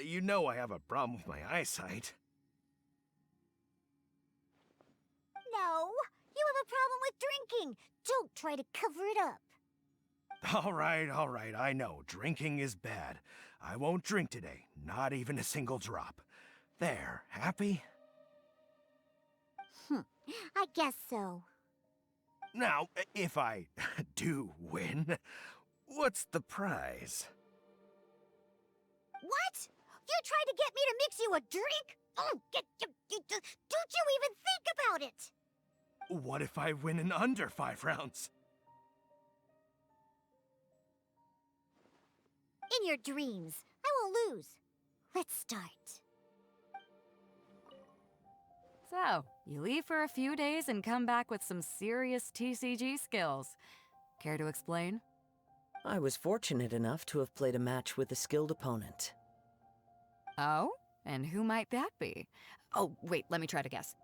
You know I have a problem with my eyesight. No, you have a problem with drinking. Don't try to cover it up. All right, I know. Drinking is bad. I won't drink today, not even a single drop. There, happy? I guess so. Now, if I do win, what's the prize? What? You tried to get me to mix you a drink? Don't you even think about it? What if I win in under 5 rounds? In your dreams. I will lose. Let's start. So, you leave for a few days and come back with some serious TCG skills. Care to explain? I was fortunate enough to have played a match with a skilled opponent. Oh? And who might that be? Oh, wait, let me try to guess.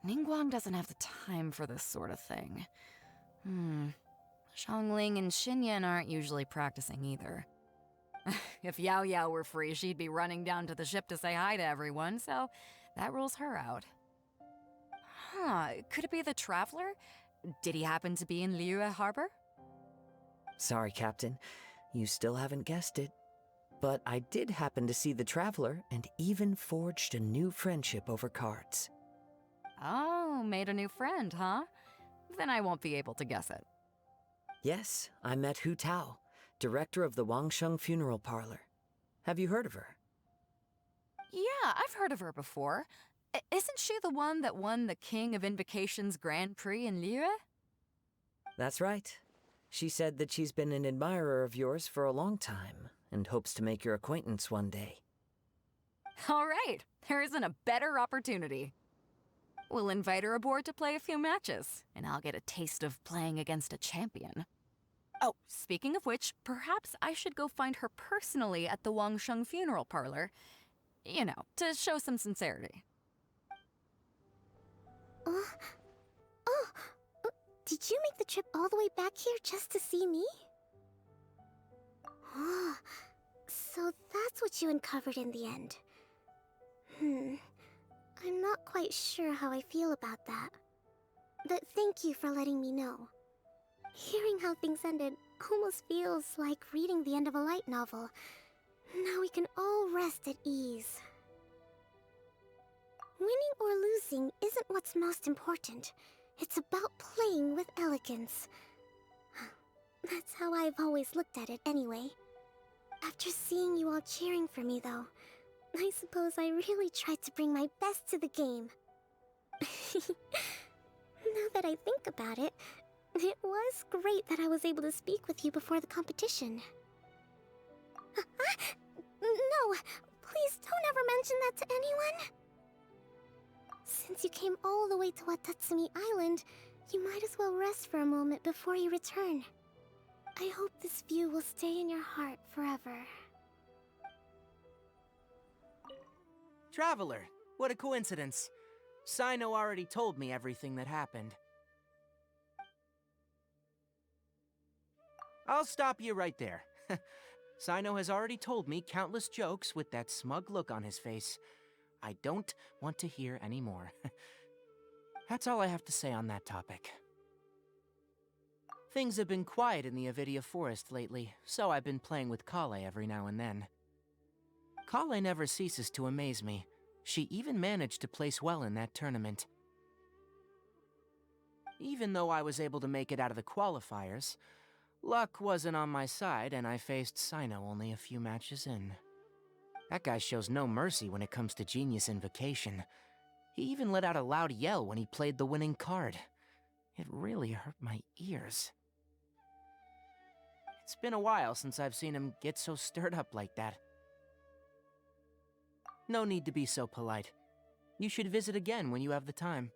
Ningguang doesn't have the time for this sort of thing. Xiangling and Xinyan aren't usually practicing either. If Yao Yao were free, she'd be running down to the ship to say hi to everyone, so that rules her out. Could it be the Traveler? Did he happen to be in Liyue Harbor? Sorry, Captain. You still haven't guessed it. But I did happen to see the Traveler and even forged a new friendship over cards. Oh, made a new friend, huh? Then I won't be able to guess it. Yes, I met Hu Tao, director of the Wangsheng Funeral Parlor. Have you heard of her? Yeah, I've heard of her before. Isn't she the one that won the King of Invocation's Grand Prix in Liyue? That's right. She said that she's been an admirer of yours for a long time and hopes to make your acquaintance one day. All right, there isn't a better opportunity. We'll invite her aboard to play a few matches, and I'll get a taste of playing against a champion. Oh, speaking of which, perhaps I should go find her personally at the Wangsheng Funeral Parlor. You know, to show some sincerity. Did you make the trip all the way back here just to see me? Oh, so that's what you uncovered in the end. I'm not quite sure how I feel about that. But thank you for letting me know. Hearing how things ended almost feels like reading the end of a light novel. Now we can all rest at ease. Winning or losing isn't what's most important. It's about playing with elegance. That's how I've always looked at it anyway. After seeing you all cheering for me, though, I suppose I really tried to bring my best to the game. Now that I think about it, it was great that I was able to speak with you before the competition. No, please don't ever mention that to anyone. Since you came all the way to Watatsumi Island, you might as well rest for a moment before you return. I hope this view will stay in your heart forever. Traveler, what a coincidence. Sino already told me everything that happened. I'll stop you right there. Sino has already told me countless jokes with that smug look on his face. I don't want to hear any more. That's all I have to say on that topic. Things have been quiet in the Avidia Forest lately, so I've been playing with Kale every now and then. Kale never ceases to amaze me. She even managed to place well in that tournament. Even though I was able to make it out of the qualifiers, luck wasn't on my side and I faced Sino only a few matches in. That guy shows no mercy when it comes to Genius Invocation. He even let out a loud yell when he played the winning card. It really hurt my ears. It's been a while since I've seen him get so stirred up like that. No need to be so polite. You should visit again when you have the time.